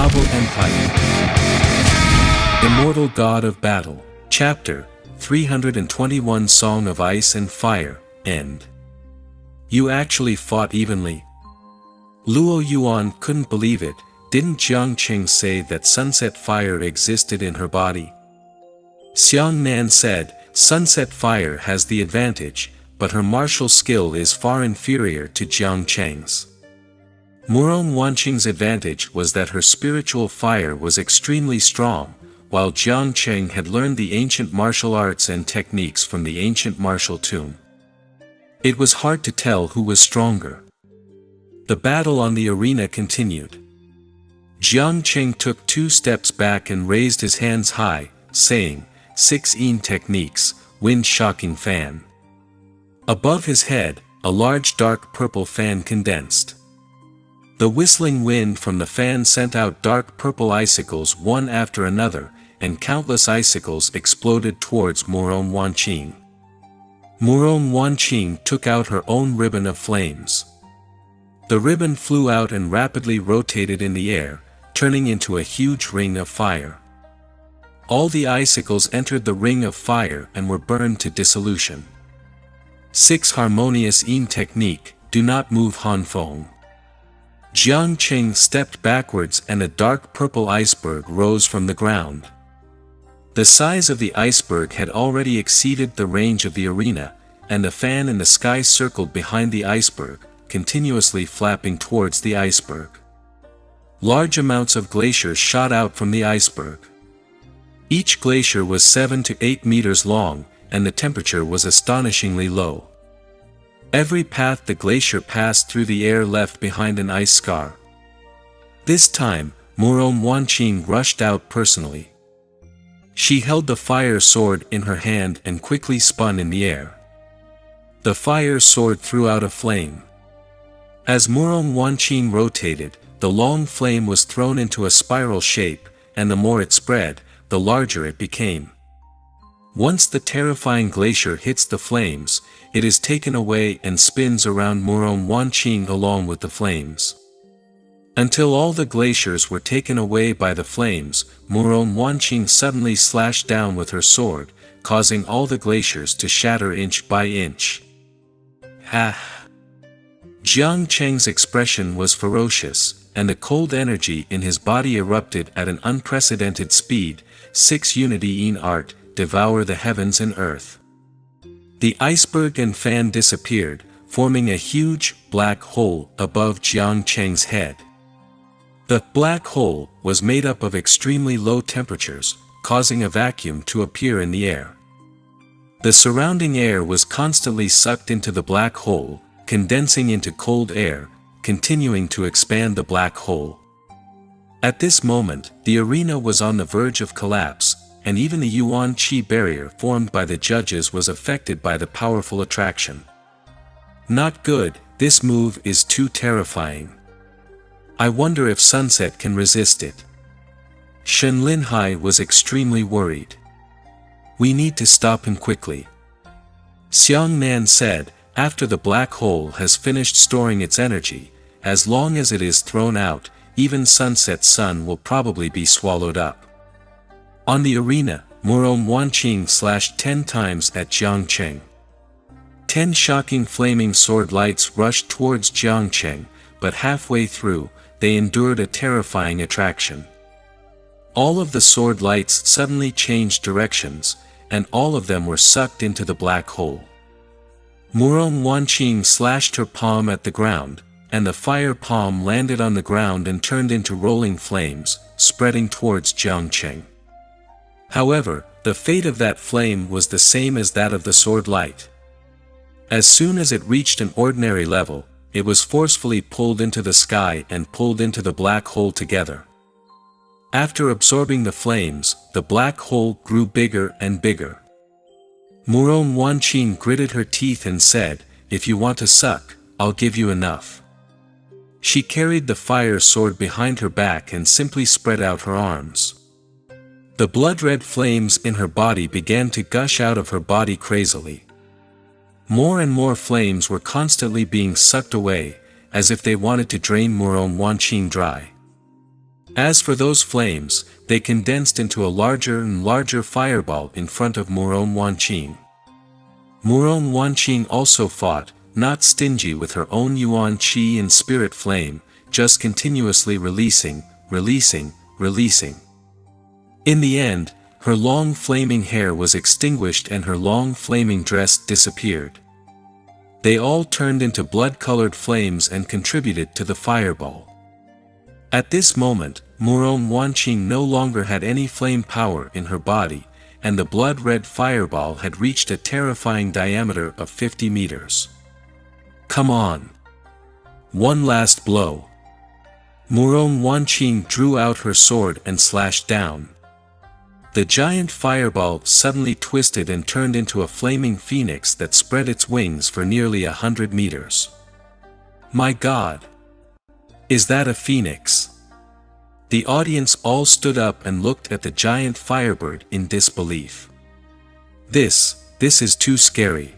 Novel Empire. Immortal God of Battle. Chapter 321 Song of Ice and Fire, End. You actually fought evenly? Luo Yuan couldn't believe it. Didn't Jiang Qing say that sunset fire existed in her body? Xiang Nan said, sunset fire has the advantage, but her martial skill is far inferior to Jiang Qing's. Murong Wanqing's advantage was that her spiritual fire was extremely strong, while Jiang Qing had learned the ancient martial arts and techniques from the ancient martial tomb. It was hard to tell who was stronger. The battle on the arena continued. Jiang Qing took 2 steps back and raised his hands high, saying, 6 ENG techniques, wind-shocking fan. Above his head, a large dark purple fan condensed. The whistling wind from the fan sent out dark purple icicles one after another, and countless icicles exploded towards Murong Wanqing. Murong Wanqing took out her own ribbon of flames. The ribbon flew out and rapidly rotated in the air, turning into a huge ring of fire. All the icicles entered the ring of fire and were burned to dissolution. 6 harmonious ENG technique, do not move Han Feng. Jiang Qing stepped backwards and a dark purple iceberg rose from the ground. The size of the iceberg had already exceeded the range of the arena, and the fan in the sky circled behind the iceberg, continuously flapping towards the iceberg. Large amounts of glaciers shot out from the iceberg. Each glacier was 7 to 8 meters long, and the temperature was astonishingly low. Every path the glacier passed through the air left behind an ice scar. This time, Murong Wanqing rushed out personally. She held the fire sword in her hand and quickly spun in the air. The fire sword threw out a flame. As Murong Wanqing rotated, the long flame was thrown into a spiral shape, and the more it spread, the larger it became. Once the terrifying glacier hits the flames, it is taken away and spins around Murong Wanqing along with the flames. Until all the glaciers were taken away by the flames, Murong Wanqing suddenly slashed down with her sword, causing all the glaciers to shatter inch by inch. Ha! Jiang Qing's expression was ferocious, and the cold energy in his body erupted at an unprecedented speed. 6 Unity ENG art, devour the heavens and earth. The iceberg and fan disappeared, forming a huge, black hole above Jiang Qing's head. The black hole was made up of extremely low temperatures, causing a vacuum to appear in the air. The surrounding air was constantly sucked into the black hole, condensing into cold air, continuing to expand the black hole. At this moment, the arena was on the verge of collapse, and even the Yuan Qi barrier formed by the judges was affected by the powerful attraction. Not good, this move is too terrifying. I wonder if Sunset can resist it. Shen Linhai was extremely worried. We need to stop him quickly. Xiang Nan said, after the black hole has finished storing its energy, as long as it is thrown out, even Sunset's sun will probably be swallowed up. On the arena, Murong Wanqing slashed 10 times at Jiang Qing. 10 shocking flaming sword lights rushed towards Jiang Qing, but halfway through, they endured a terrifying attraction. All of the sword lights suddenly changed directions, and all of them were sucked into the black hole. Murong Wanqing slashed her palm at the ground, and the fire palm landed on the ground and turned into rolling flames, spreading towards Jiang Qing. However, the fate of that flame was the same as that of the sword light. As soon as it reached an ordinary level, it was forcefully pulled into the sky and pulled into the black hole together. After absorbing the flames, the black hole grew bigger and bigger. Murong Wanqing gritted her teeth and said, if you want to suck, I'll give you enough. She carried the fire sword behind her back and simply spread out her arms. The blood-red flames in her body began to gush out of her body crazily. More and more flames were constantly being sucked away, as if they wanted to drain Murong Wanqing dry. As for those flames, they condensed into a larger and larger fireball in front of Muron Wanqing. Muron Wanqing also fought, not stingy with her own yuan qi and spirit flame, just continuously releasing. In the end, her long flaming hair was extinguished and her long flaming dress disappeared. They all turned into blood-colored flames and contributed to the fireball. At this moment, Muron Wanqing no longer had any flame power in her body, and the blood-red fireball had reached a terrifying diameter of 50 meters. Come on! One last blow. Muron Wanqing drew out her sword and slashed down. The giant fireball suddenly twisted and turned into a flaming phoenix that spread its wings for nearly 100 meters. My God! Is that a phoenix? The audience all stood up and looked at the giant firebird in disbelief. This is too scary.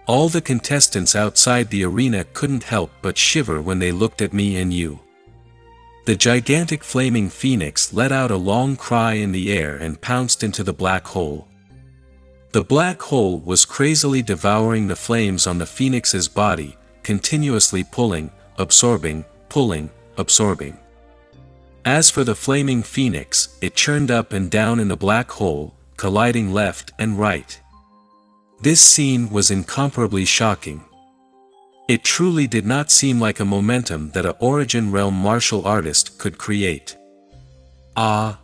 All the contestants outside the arena couldn't help but shiver when they looked at me and you. The gigantic flaming phoenix let out a long cry in the air and pounced into the black hole. The black hole was crazily devouring the flames on the phoenix's body, continuously pulling, absorbing, pulling, absorbing. As for the flaming phoenix, it churned up and down in the black hole, colliding left and right. This scene was incomparably shocking. It truly did not seem like a momentum that a Origin Realm martial artist could create. Ah.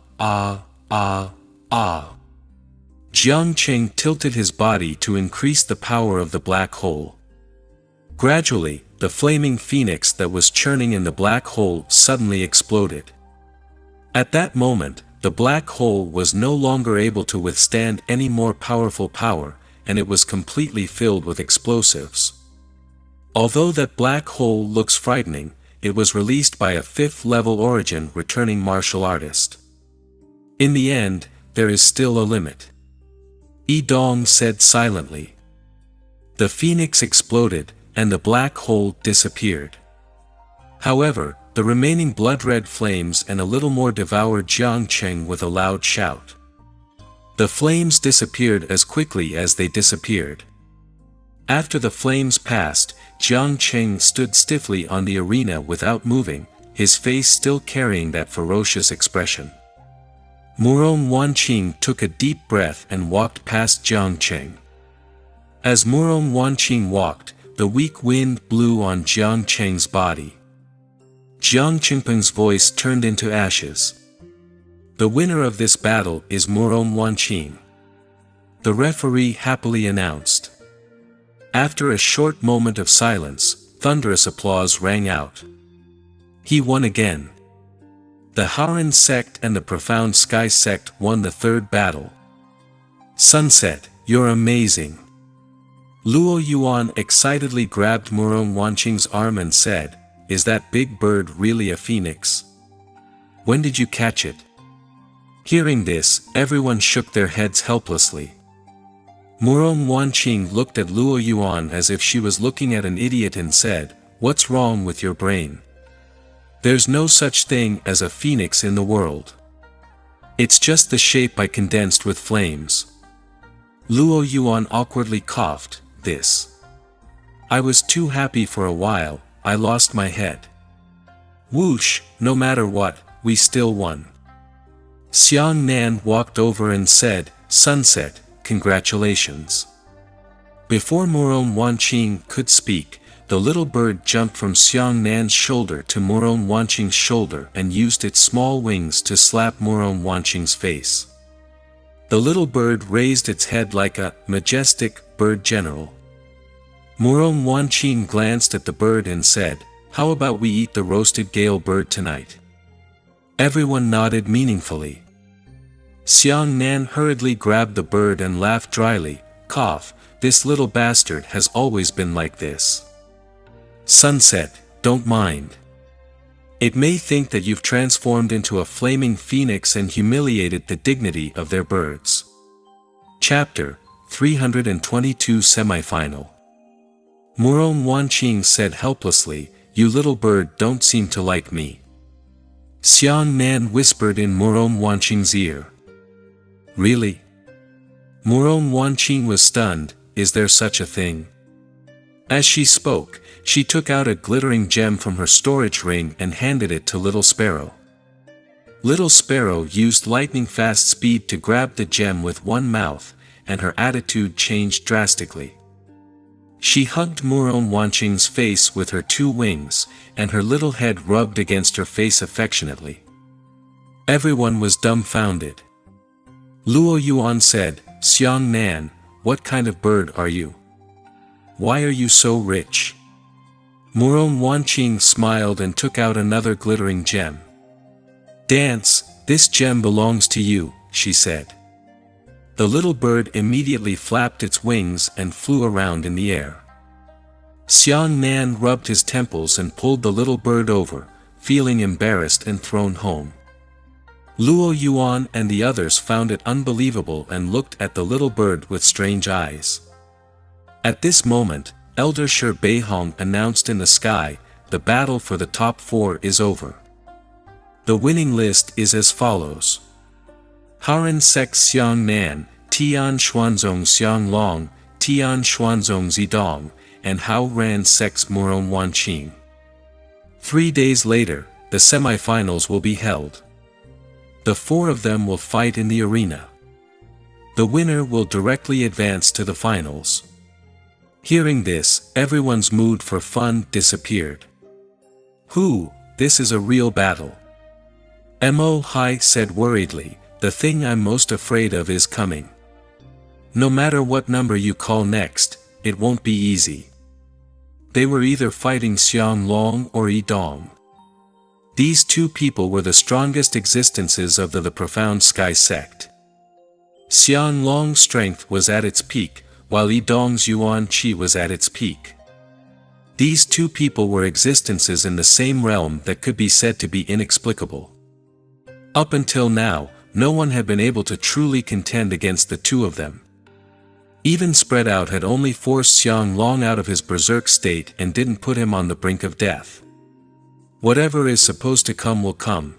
Jiang Qing tilted his body to increase the power of the black hole. Gradually, the flaming phoenix that was churning in the black hole suddenly exploded. At that moment, the black hole was no longer able to withstand any more powerful power, and it was completely filled with explosives. Although that black hole looks frightening, it was released by a 5th-level Origin returning martial artist. In the end, there is still a limit. Yi Dong said silently. The phoenix exploded, and the black hole disappeared. However, the remaining blood-red flames and a little more devoured Jiang Qing with a loud shout. The flames disappeared as quickly as they disappeared. After the flames passed, Jiang Qing stood stiffly on the arena without moving, his face still carrying that ferocious expression. Muron Wanqing took a deep breath and walked past Jiang Qing. As Muron Wanqing walked, the weak wind blew on Jiang Qing's body. Jiang Qingpeng's voice turned into ashes. The winner of this battle is Muron Wanqing. The referee happily announced. After a short moment of silence, thunderous applause rang out. He won again. The Haran sect and the Profound Sky sect won the 3rd battle. Sunset, you're amazing. Luo Yuan excitedly grabbed Muron Wanqing's arm and said, "Is that big bird really a phoenix? When did you catch it?" Hearing this, everyone shook their heads helplessly. Muron Wanqing looked at Luo Yuan as if she was looking at an idiot and said, "What's wrong with your brain? There's no such thing as a phoenix in the world. It's just the shape I condensed with flames." Luo Yuan awkwardly coughed. I was too happy for a while, I lost my head. Whoosh, no matter what, we still won. Xiang Nan walked over and said, "Sunset, congratulations." Before Muron Wanqing could speak, the little bird jumped from Xiang Nan's shoulder to Muron Wanqing's shoulder and used its small wings to slap Muron Wanqing's face. The little bird raised its head like a majestic bird general. Muron Wanqing glanced at the bird and said, "How about we eat the roasted gale bird tonight?" Everyone nodded meaningfully. Xiang Nan hurriedly grabbed the bird and laughed dryly, "Cough, this little bastard has always been like this. Sunset, don't mind. It may think that you've transformed into a flaming phoenix and humiliated the dignity of their birds." Chapter 322 Semifinal. Muron Wanqing said helplessly, "You little bird don't seem to like me. Xiang Nan whispered in Murong Wanqing's ear. Really? Murong Wanqing was stunned. Is there such a thing? As she spoke, she took out a glittering gem from her storage ring and handed it to Little Sparrow. Little Sparrow used lightning-fast speed to grab the gem with one mouth, and her attitude changed drastically. She hugged Murong Wanqing's face with her two wings, and her little head rubbed against her face affectionately. Everyone was dumbfounded. Luo Yuan said, Xiang Nan, what kind of bird are you? Why are you so rich? Murong Wanqing smiled and took out another glittering gem. Dance, this gem belongs to you, she said. The little bird immediately flapped its wings and flew around in the air. Xiang Nan rubbed his temples and pulled the little bird over, feeling embarrassed and thrown home. Luo Yuan and the others found it unbelievable and looked at the little bird with strange eyes. At this moment, Elder Shi Beihong announced in the sky, the battle for the top 4 is over. The winning list is as follows. Haran Sek Xiang Nan, Tian Xuanzong Xiang Long, Tian Xuanzong Zidong, and Hao Ran Sek's Murong Wanqing. 3 days later, the semifinals will be held. The 4 of them will fight in the arena. The winner will directly advance to the finals. Hearing this, everyone's mood for fun disappeared. This is a real battle. Mo Hai said worriedly, the thing I'm most afraid of is coming. No matter what number you call next, it won't be easy. They were either fighting Xiang Long or Yi Dong. These two people were the strongest existences of the Profound Sky sect. Xiang Long's strength was at its peak, while Yi Dong's Yuan Qi was at its peak. These two people were existences in the same realm that could be said to be inexplicable. Up until now, no one had been able to truly contend against the two of them. Even Spread Out had only forced Xiang Long out of his berserk state and didn't put him on the brink of death. Whatever is supposed to come will come.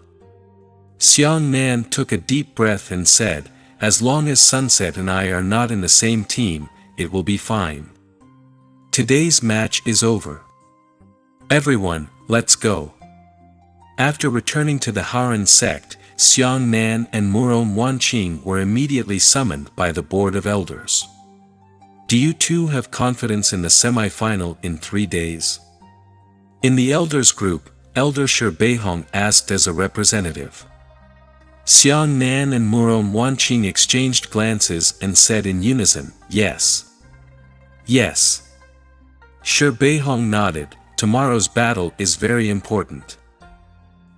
Xiang Nan took a deep breath and said, as long as Sunset and I are not in the same team, it will be fine. Today's match is over. Everyone, let's go. After returning to the Haran sect, Xiang Nan and Murong Wanqing were immediately summoned by the Board of Elders. Do you two have confidence in the semi-final in 3 days? In the Elders group, Elder Shi Beihong asked as a representative. Xiang Nan and Murong Wanqing exchanged glances and said in unison, yes. Yes. Shi Beihong nodded, tomorrow's battle is very important.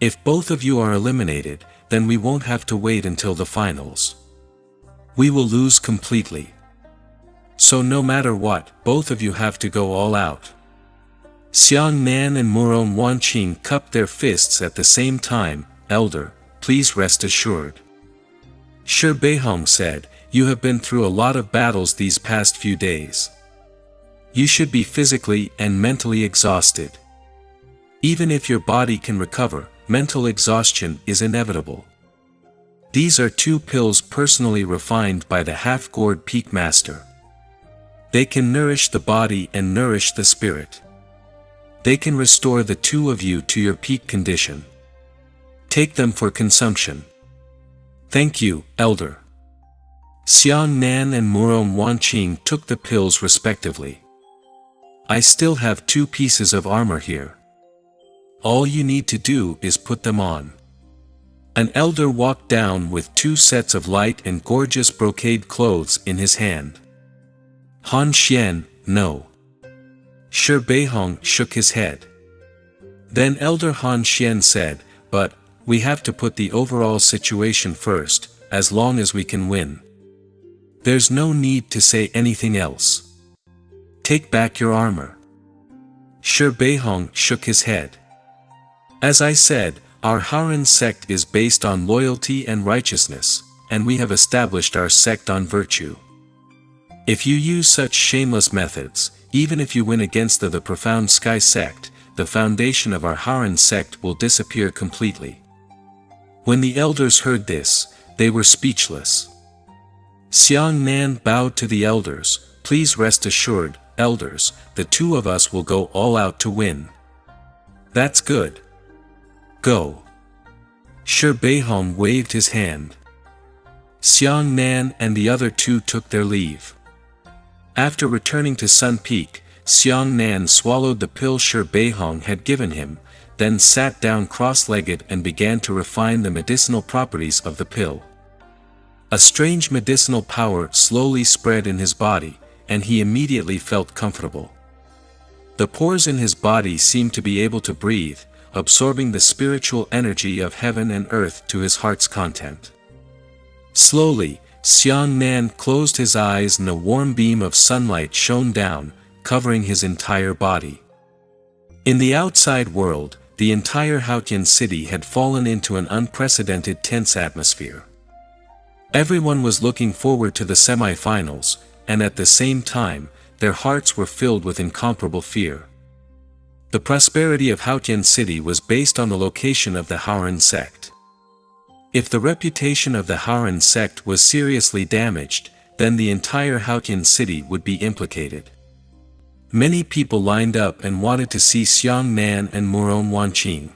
If both of you are eliminated, then we won't have to wait until the finals. We will lose completely. So no matter what, both of you have to go all out. Xiang Nan and Murong Wanqing cupped their fists at the same time. Elder, please rest assured. Shi Beihong said, you have been through a lot of battles these past few days. You should be physically and mentally exhausted. Even if your body can recover, mental exhaustion is inevitable. These are 2 pills personally refined by the half-gourd Peak Master. They can nourish the body and nourish the spirit. They can restore the 2 of you to your peak condition. Take them for consumption. Thank you, Elder. Xiang Nan and Murong Wanqing took the pills respectively. I still have 2 pieces of armor here. All you need to do is put them on. An elder walked down with 2 sets of light and gorgeous brocade clothes in his hand. Han Xian, no. Shi Beihong shook his head. Then Elder Han Xian said, but, we have to put the overall situation first, as long as we can win. There's no need to say anything else. Take back your armor. Shi Beihong shook his head. As I said, our Haran sect is based on loyalty and righteousness, and we have established our sect on virtue. If you use such shameless methods, even if you win against the Profound Sky sect, the foundation of our Haran sect will disappear completely. When the elders heard this, they were speechless. Xiang Nan bowed to the elders. "Please rest assured, elders, the two of us will go all out to win." "That's good. Go." Shi Beihong waved his hand. Xiang Nan and the other two took their leave. After returning to Sun Peak, Xiang Nan swallowed the pill Shi Beihong had given him, then sat down cross-legged and began to refine the medicinal properties of the pill. A strange medicinal power slowly spread in his body, and he immediately felt comfortable. The pores in his body seemed to be able to breathe, absorbing the spiritual energy of heaven and earth to his heart's content. Slowly, Xiang Nan closed his eyes and a warm beam of sunlight shone down, covering his entire body. In the outside world, the entire Haotian city had fallen into an unprecedented tense atmosphere. Everyone was looking forward to the semi-finals, and at the same time, their hearts were filled with incomparable fear. The prosperity of Haotian city was based on the location of the Haoran sect. If the reputation of the Haoran sect was seriously damaged, then the entire Haotian city would be implicated. Many people lined up and wanted to see Xiang Nan and Muron Wanqing.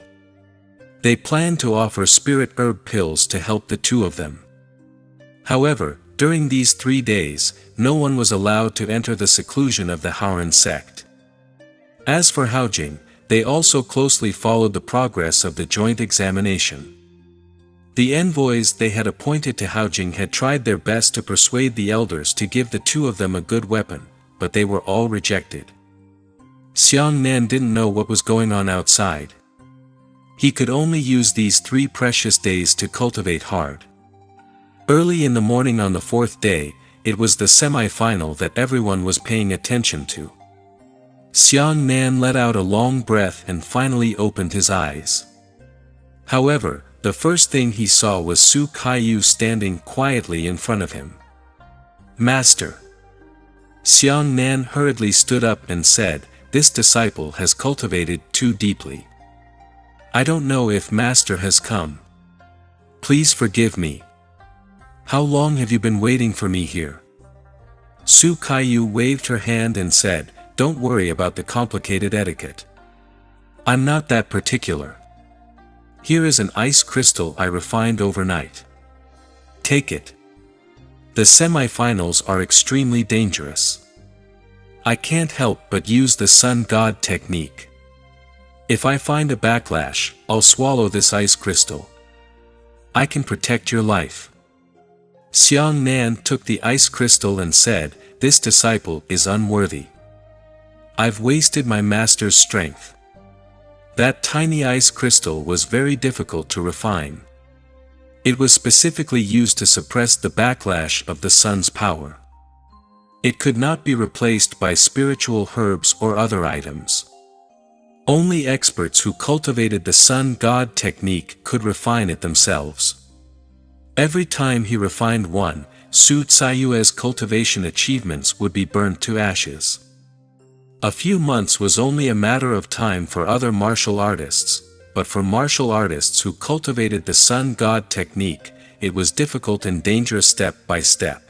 They planned to offer spirit herb pills to help the two of them. However, during these 3 days, no one was allowed to enter the seclusion of the Haoran sect. As for Haojing, they also closely followed the progress of the joint examination. The envoys they had appointed to Haojing had tried their best to persuade the elders to give the two of them a good weapon, but they were all rejected. Xiang Nan didn't know what was going on outside. He could only use these 3 precious days to cultivate hard. Early in the morning on the 4th day, it was the semi-final that everyone was paying attention to. Xiang Nan let out a long breath and finally opened his eyes. However, the first thing he saw was Su Kaiyu standing quietly in front of him. "Master." Xiang Nan hurriedly stood up and said, "This disciple has cultivated too deeply. I don't know if Master has come. Please forgive me. How long have you been waiting for me here?" Su Kaiyu waved her hand and said, "Don't worry about the complicated etiquette. I'm not that particular. Here is an ice crystal I refined overnight. Take it. The semi-finals are extremely dangerous. I can't help but use the sun god technique. If I find a backlash, I'll swallow this ice crystal. I can protect your life." Xiang Nan took the ice crystal and said, "This disciple is unworthy. I've wasted my master's strength." That tiny ice crystal was very difficult to refine. It was specifically used to suppress the backlash of the sun's power. It could not be replaced by spiritual herbs or other items. Only experts who cultivated the sun god technique could refine it themselves. Every time he refined one, Su Tsayue's cultivation achievements would be burnt to ashes. A few months was only a matter of time for other martial artists, but for martial artists who cultivated the sun god technique, it was difficult and dangerous step by step.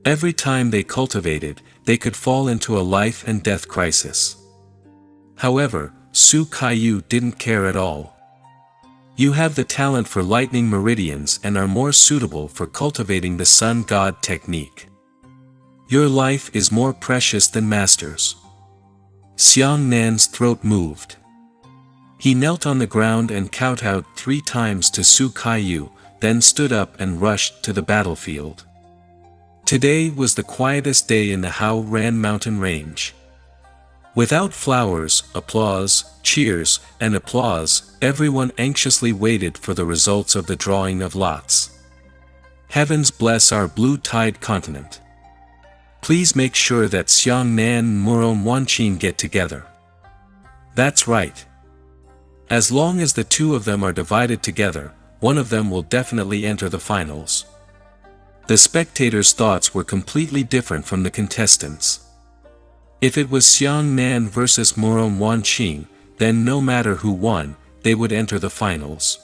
Every time they cultivated, they could fall into a life and death crisis. However, Su Kaiyu didn't care at all. "You have the talent for lightning meridians and are more suitable for cultivating the sun god technique. Your life is more precious than Master's." Xiang Nan's throat moved. He knelt on the ground and kowtowed 3 times to Su Kaiyu, then stood up and rushed to the battlefield. Today was the quietest day in the Haoran mountain range. Without flowers, applause, cheers, and applause, everyone anxiously waited for the results of the drawing of lots. Heavens bless our blue-tide continent. Please make sure that Xiang Nan and Muron Wanqing get together. That's right. As long as the two of them are divided together, one of them will definitely enter the finals. The spectators' thoughts were completely different from the contestants. If it was Xiang Nan versus Muron Wanqing, then no matter who won, they would enter the finals.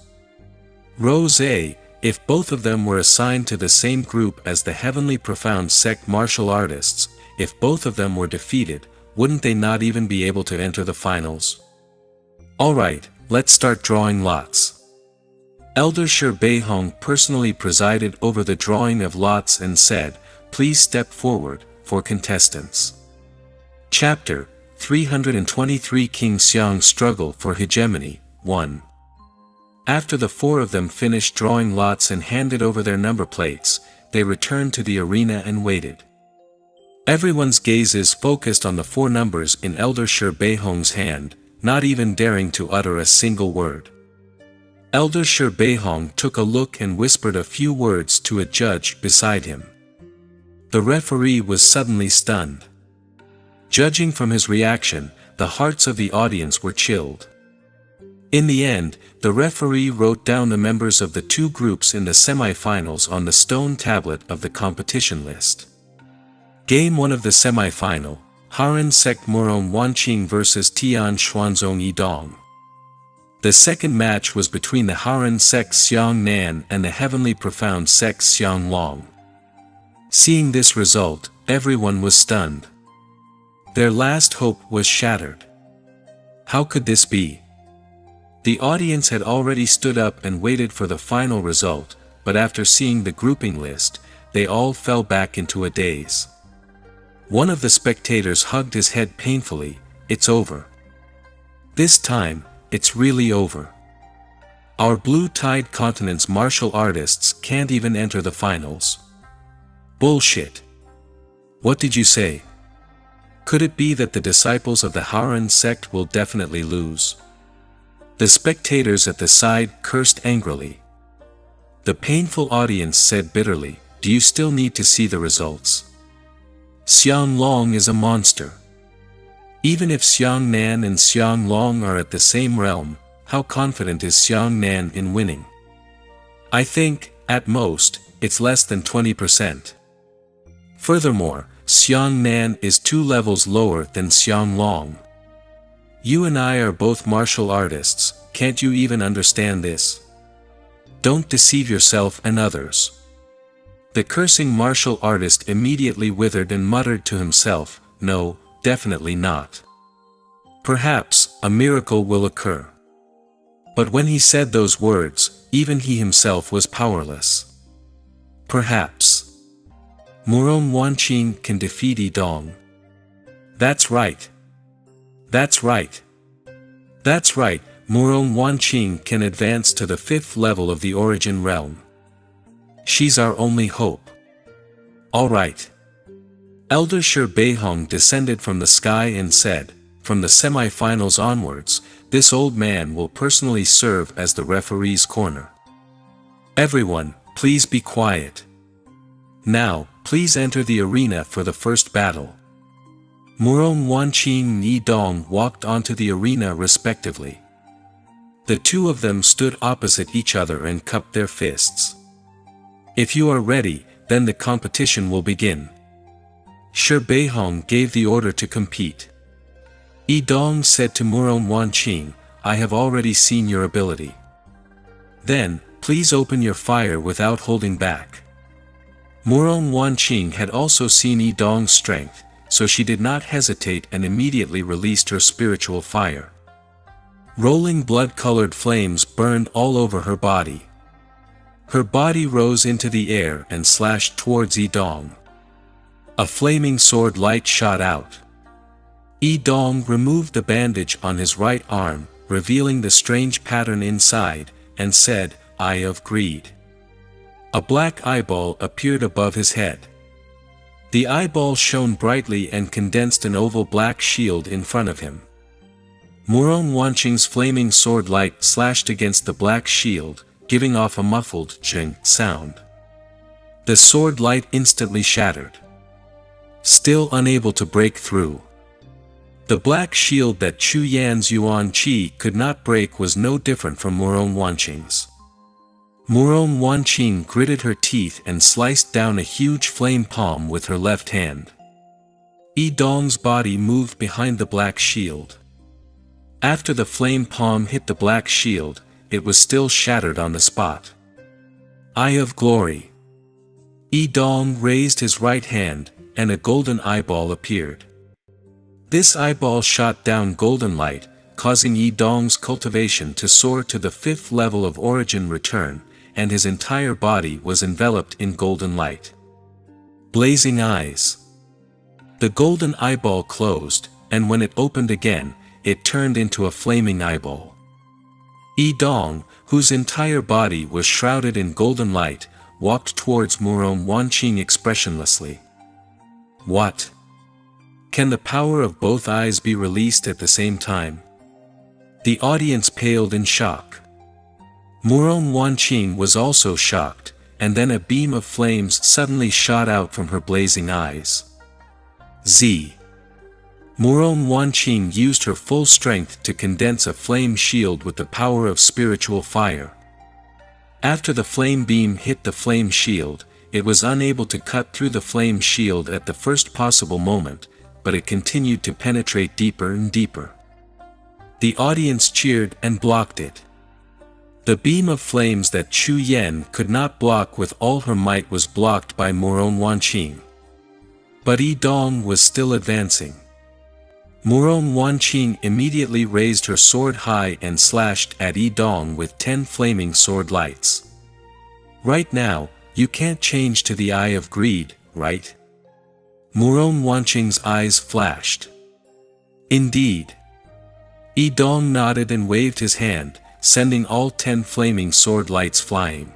Rose A, if both of them were assigned to the same group as the Heavenly Profound Sect martial artists, if both of them were defeated, wouldn't they not even be able to enter the finals? Alright, let's start drawing lots. Elder Shi Beihong personally presided over the drawing of lots and said, "Please step forward, for contestants." Chapter 323 King Xiang Struggle for Hegemony, 1. After the four of them finished drawing lots and handed over their number plates, they returned to the arena and waited. Everyone's gazes focused on the four numbers in Elder Shi Beihong's hand, not even daring to utter a single word. Elder Shi Beihong took a look and whispered a few words to a judge beside him. The referee was suddenly stunned. Judging from his reaction, the hearts of the audience were chilled. In the end, the referee wrote down the members of the two groups in the semi-finals on the stone tablet of the competition list. Game 1 of the semi-final, Haran Sect Murong Wanqing vs Tian Xuanzong Yidong. The second match was between the Haran Sect Xiang Nan and the Heavenly Profound Sect Xiang Long. Seeing this result, everyone was stunned. Their last hope was shattered. How could this be? The audience had already stood up and waited for the final result, but after seeing the grouping list, they all fell back into a daze. One of the spectators hugged his head painfully. "It's over. This time, it's really over. Our Blue Tide Continent's martial artists can't even enter the finals." Bullshit. What did you say? Could it be that the disciples of the Haran sect will definitely lose? The spectators at the side cursed angrily. The painful audience said bitterly, "Do you still need to see the results? Xiang Long is a monster. Even if Xiang Nan and Xiang Long are at the same realm, how confident is Xiang Nan in winning? I think, at most, it's less than 20%. Furthermore, Xiang Nan is 2 levels lower than Xiang Long. You and I are both martial artists, can't you even understand this? Don't deceive yourself and others." The cursing martial artist immediately withered and muttered to himself, "No, definitely not. Perhaps a miracle will occur." But when he said those words, even he himself was powerless. Perhaps Murong Wanqing can defeat Yidong. That's right. That's right. That's right, Murong Wanqing can advance to the 5th level of the origin realm. She's our only hope. All right. Elder Shi Beihong descended from the sky and said, "From the semi-finals onwards, this old man will personally serve as the referee's corner. Everyone, please be quiet. Now, please enter the arena for the first battle." Murong Wanqing and Yidong walked onto the arena respectively. The two of them stood opposite each other and cupped their fists. "If you are ready, then the competition will begin." Shi Beihong gave the order to compete. Yidong said to Murong Wanqing, "I have already seen your ability. Then, please open your fire without holding back." Murong Wanqing had also seen Yidong's strength, so she did not hesitate and immediately released her spiritual fire. Rolling blood-colored flames burned all over her body. Her body rose into the air and slashed towards Yidong. A flaming sword light shot out. Yidong removed the bandage on his right arm, revealing the strange pattern inside, and said, "Eye of Greed." A black eyeball appeared above his head. The eyeball shone brightly and condensed an oval black shield in front of him. Murong Wanqing's flaming sword light slashed against the black shield, giving off a muffled "ching" sound. The sword light instantly shattered. Still unable to break through. The black shield that Chu Yan's Yuan Qi could not break was no different from Murong Wanqing's. Murong Wanqing gritted her teeth and sliced down a huge flame palm with her left hand. Yidong's body moved behind the black shield. After the flame palm hit the black shield, it was still shattered on the spot. Eye of Glory. Yi-Dong raised his right hand, and a golden eyeball appeared. This eyeball shot down golden light, causing Yi-Dong's cultivation to soar to the 5th level of origin return, and his entire body was enveloped in golden light. Blazing eyes. The golden eyeball closed, and when it opened again, it turned into a flaming eyeball. Yi-Dong, whose entire body was shrouded in golden light, walked towards Murong Wanqing expressionlessly. What? Can the power of both eyes be released at the same time? The audience paled in shock. Murong Wanqing was also shocked, and then a beam of flames suddenly shot out from her blazing eyes. Murong Wanqing used her full strength to condense a flame shield with the power of spiritual fire. After the flame beam hit the flame shield, it was unable to cut through the flame shield at the first possible moment, but it continued to penetrate deeper and deeper. The audience cheered and blocked it. The beam of flames that Chu Yan could not block with all her might was blocked by Murong Wanqing. But Yi-Dong was still advancing. Murong Wanqing immediately raised her sword high and slashed at Yi-Dong with 10 flaming sword lights. Right now, you can't change to the Eye of Greed, right? Murong Wanqing's eyes flashed. Indeed. Yi-Dong nodded and waved his hand, sending all 10 flaming sword lights flying.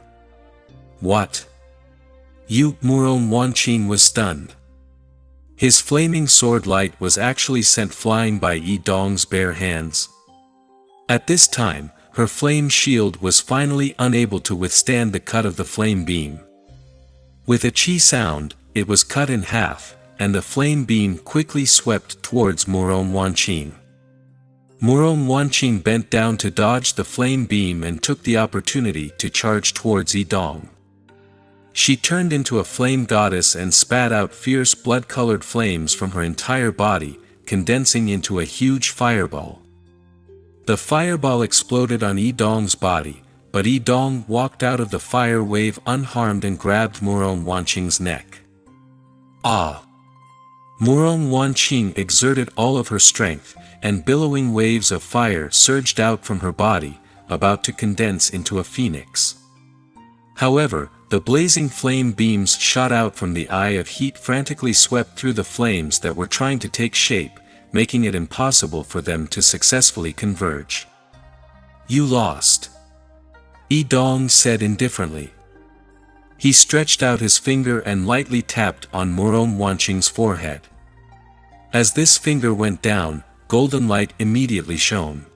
What? Murong Wanqing was stunned. His flaming sword light was actually sent flying by Yi-Dong's bare hands. At this time, her flame shield was finally unable to withstand the cut of the flame beam. With a chi sound, it was cut in half, and the flame beam quickly swept towards Murong Wanqing. Murong Wanqing bent down to dodge the flame beam and took the opportunity to charge towards Yi-Dong. She turned into a flame goddess and spat out fierce blood-colored flames from her entire body, condensing into a huge fireball. The fireball exploded on Yi-Dong's body, but Yi-Dong walked out of the fire wave unharmed and grabbed Murong Wanqing's neck. Ah! Murong Wanqing exerted all of her strength, and billowing waves of fire surged out from her body, about to condense into a phoenix. However, the blazing flame beams shot out from the Eye of Heat frantically swept through the flames that were trying to take shape, making it impossible for them to successfully converge. You lost. Yi-Dong said indifferently. He stretched out his finger and lightly tapped on Murong Wanqing's forehead. As this finger went down, golden light immediately shone.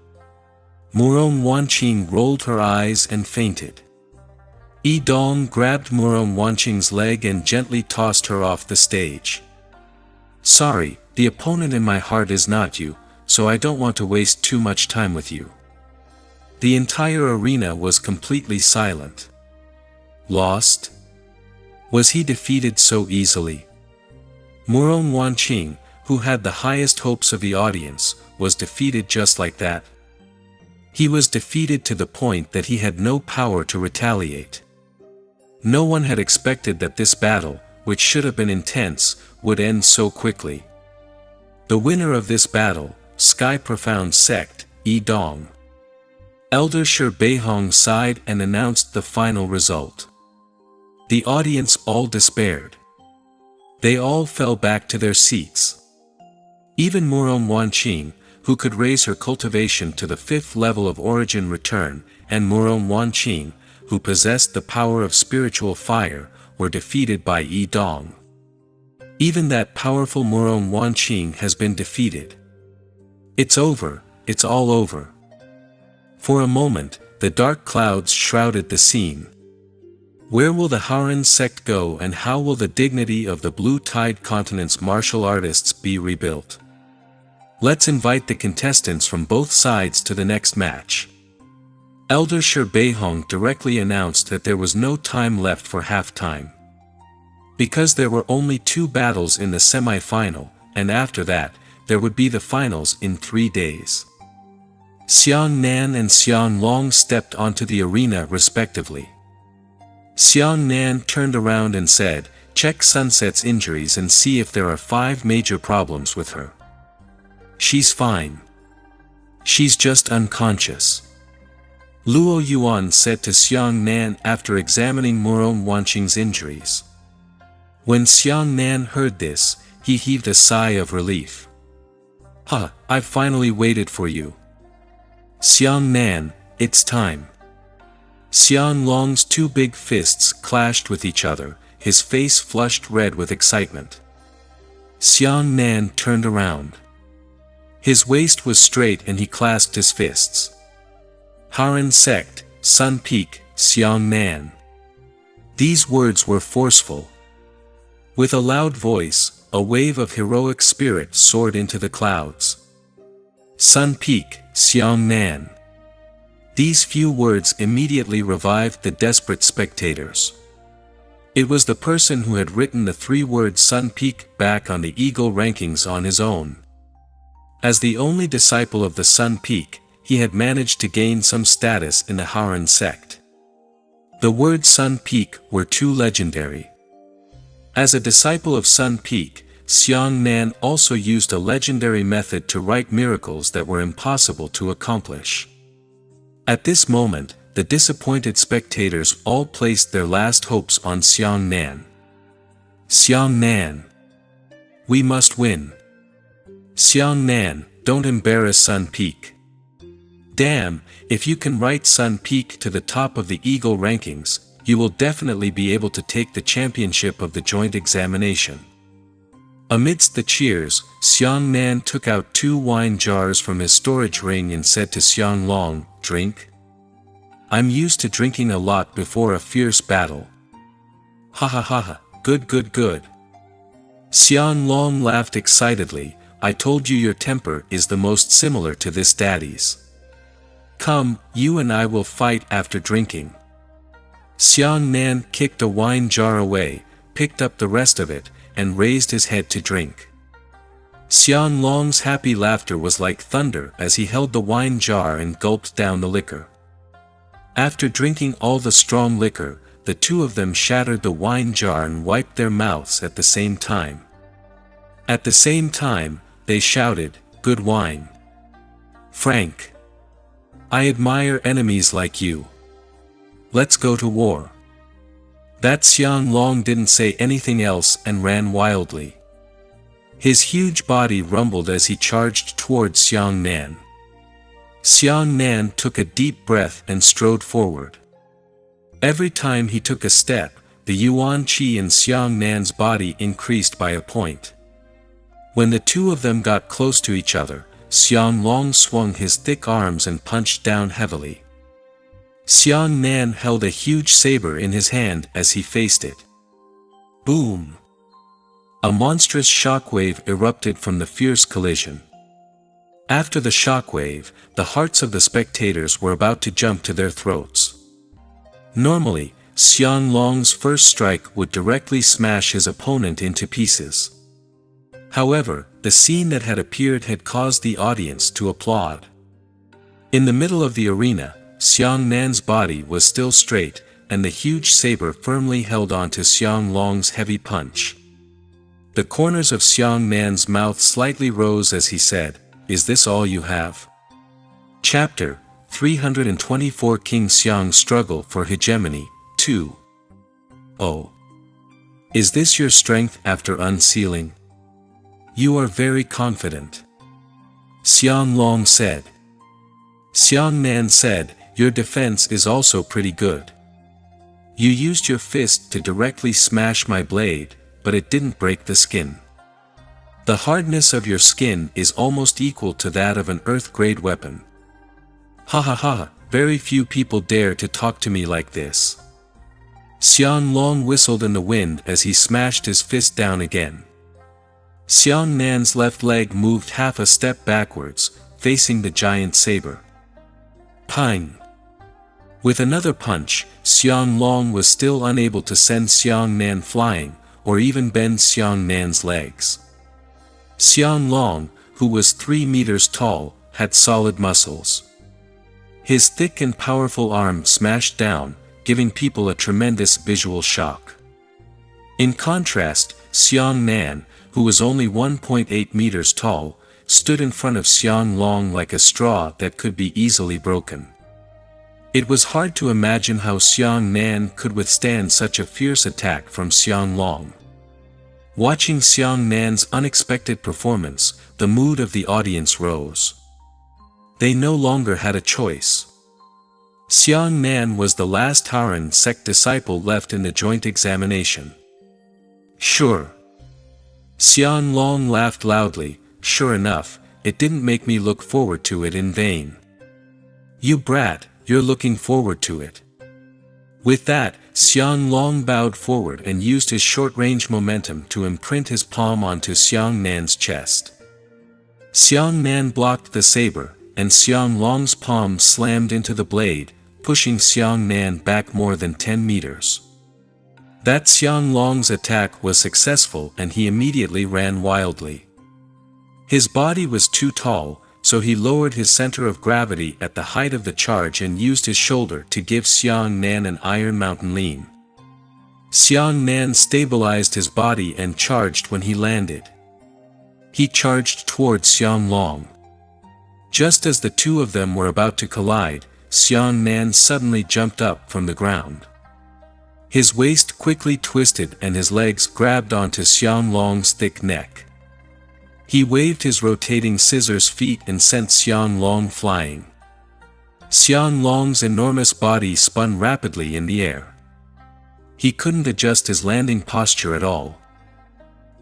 Murong Wanqing rolled her eyes and fainted. Yi-Dong grabbed Murong Wanqing's leg and gently tossed her off the stage. Sorry, the opponent in my heart is not you, so I don't want to waste too much time with you. The entire arena was completely silent. Lost? Was he defeated so easily? Murong Wanqing, who had the highest hopes of the audience, was defeated just like that. He was defeated to the point that he had no power to retaliate. No one had expected that this battle, which should have been intense, would end so quickly. The winner of this battle, Sky Profound Sect, Yi-Dong. Elder Shi Beihong sighed and announced the final result. The audience all despaired. They all fell back to their seats. Even Murong Wanqing, who could raise her cultivation to the 5th level of origin return, and Murong Wanqing, who possessed the power of spiritual fire, were defeated by Yi-Dong. Even that powerful Murong Wanqing has been defeated. It's over, it's all over. For a moment, the dark clouds shrouded the scene. Where will the Haoran sect go, and how will the dignity of the Blue Tide Continent's martial artists be rebuilt? Let's invite the contestants from both sides to the next match. Elder Shi Beihong directly announced that there was no time left for halftime. Because there were only 2 battles in the semi-final, and after that, there would be the finals in 3 days. Xiang Nan and Xiang Long stepped onto the arena respectively. Xiang Nan turned around and said, "Check Sunset's injuries and see if there are 5 major problems with her." "She's fine. She's just unconscious," Luo Yuan said to Xiang Nan after examining Murong Wanqing's injuries. When Xiang Nan heard this, he heaved a sigh of relief. "Ha, I've finally waited for you. Xiang Nan, it's time." Xiang Long's 2 big fists clashed with each other, his face flushed red with excitement. Xiang Nan turned around. His waist was straight and he clasped his fists. "Haran sect, Sun Peak, Xiang Nan." These words were forceful. With a loud voice, a wave of heroic spirit soared into the clouds. "Sun Peak, Xiang Nan." These few words immediately revived the desperate spectators. It was the person who had written the 3-word Sun Peak back on the Eagle rankings on his own. As the only disciple of the Sun Peak, he had managed to gain some status in the Haran sect. The words Sun Peak were too legendary. As a disciple of Sun Peak, Xiang Nan also used a legendary method to write miracles that were impossible to accomplish. At this moment, the disappointed spectators all placed their last hopes on Xiang Nan. "Xiang Nan, we must win. Xiang Nan, don't embarrass Sun Peak. Damn, if you can write Sun Peak to the top of the Eagle rankings, you will definitely be able to take the championship of the joint examination." Amidst the cheers, Xiang Nan took out 2 wine jars from his storage ring and said to Xiang Long, "Drink? I'm used to drinking a lot before a fierce battle." "Ha ha ha ha, good good good." Xiang Long laughed excitedly, "I told you your temper is the most similar to this daddy's. Come, you and I will fight after drinking." Xiang Nan kicked a wine jar away, picked up the rest of it, and raised his head to drink. Xiang Long's happy laughter was like thunder as he held the wine jar and gulped down the liquor. After drinking all the strong liquor, the 2 of them shattered the wine jar and wiped their mouths at the same time. At the same time, they shouted, "Good wine. Frank. I admire enemies like you. Let's go to war." That Xiang Long didn't say anything else and ran wildly. His huge body rumbled as he charged towards Xiang Nan. Xiang Nan took a deep breath and strode forward. Every time he took a step, the Yuan Qi in Xiang Nan's body increased by a point. When the 2 of them got close to each other, Xiang Long swung his thick arms and punched down heavily. Xiang Nan held a huge saber in his hand as he faced it. Boom! A monstrous shockwave erupted from the fierce collision. After the shockwave, the hearts of the spectators were about to jump to their throats. Normally, Xiang Long's first strike would directly smash his opponent into pieces. However, the scene that had appeared had caused the audience to applaud. In the middle of the arena, Xiang Nan's body was still straight, and the huge saber firmly held onto Xiang Long's heavy punch. The corners of Xiang Nan's mouth slightly rose as he said, "Is this all you have?" Chapter 324 King Xiang's Struggle for Hegemony, 2. Oh. Is this your strength after unsealing? You are very confident. Xiang Long said. Xiang Nan said, "Your defense is also pretty good. You used your fist to directly smash my blade, but it didn't break the skin. The hardness of your skin is almost equal to that of an earth-grade weapon. Ha ha ha, very few people dare to talk to me like this." Xiang Long whistled in the wind as he smashed his fist down again. Xiang Nan's left leg moved half a step backwards, facing the giant saber. Pang! With another punch, Xiang Long was still unable to send Xiang Nan flying, or even bend Xiang Nan's legs. Xiang Long, who was 3 meters tall, had solid muscles. His thick and powerful arm smashed down, giving people a tremendous visual shock. In contrast, Xiang Nan, who was only 1.8 meters tall, stood in front of Xiang Long like a straw that could be easily broken. It was hard to imagine how Xiang Nan could withstand such a fierce attack from Xiang Long. Watching Xiang Nan's unexpected performance, the mood of the audience rose. They no longer had a choice. Xiang Nan was the last Taoren sect disciple left in the joint examination. Sure. Xiang Long laughed loudly. Sure enough, it didn't make me look forward to it in vain. You brat, you're looking forward to it. With that, Xiang Long bowed forward and used his short-range momentum to imprint his palm onto Xiang Nan's chest. Xiang Nan blocked the saber, and Xiang Long's palm slammed into the blade, pushing Xiang Nan back more than 10 meters. That Xiang Long's attack was successful and he immediately ran wildly. His body was too tall, so he lowered his center of gravity at the height of the charge and used his shoulder to give Xiang Nan an Iron Mountain lean. Xiang Nan stabilized his body and charged when he landed. He charged towards Xiang Long. Just as the two of them were about to collide, Xiang Nan suddenly jumped up from the ground. His waist quickly twisted and his legs grabbed onto Xiang Long's thick neck. He waved his rotating scissors feet and sent Xiang Long flying. Xiang Long's enormous body spun rapidly in the air. He couldn't adjust his landing posture at all.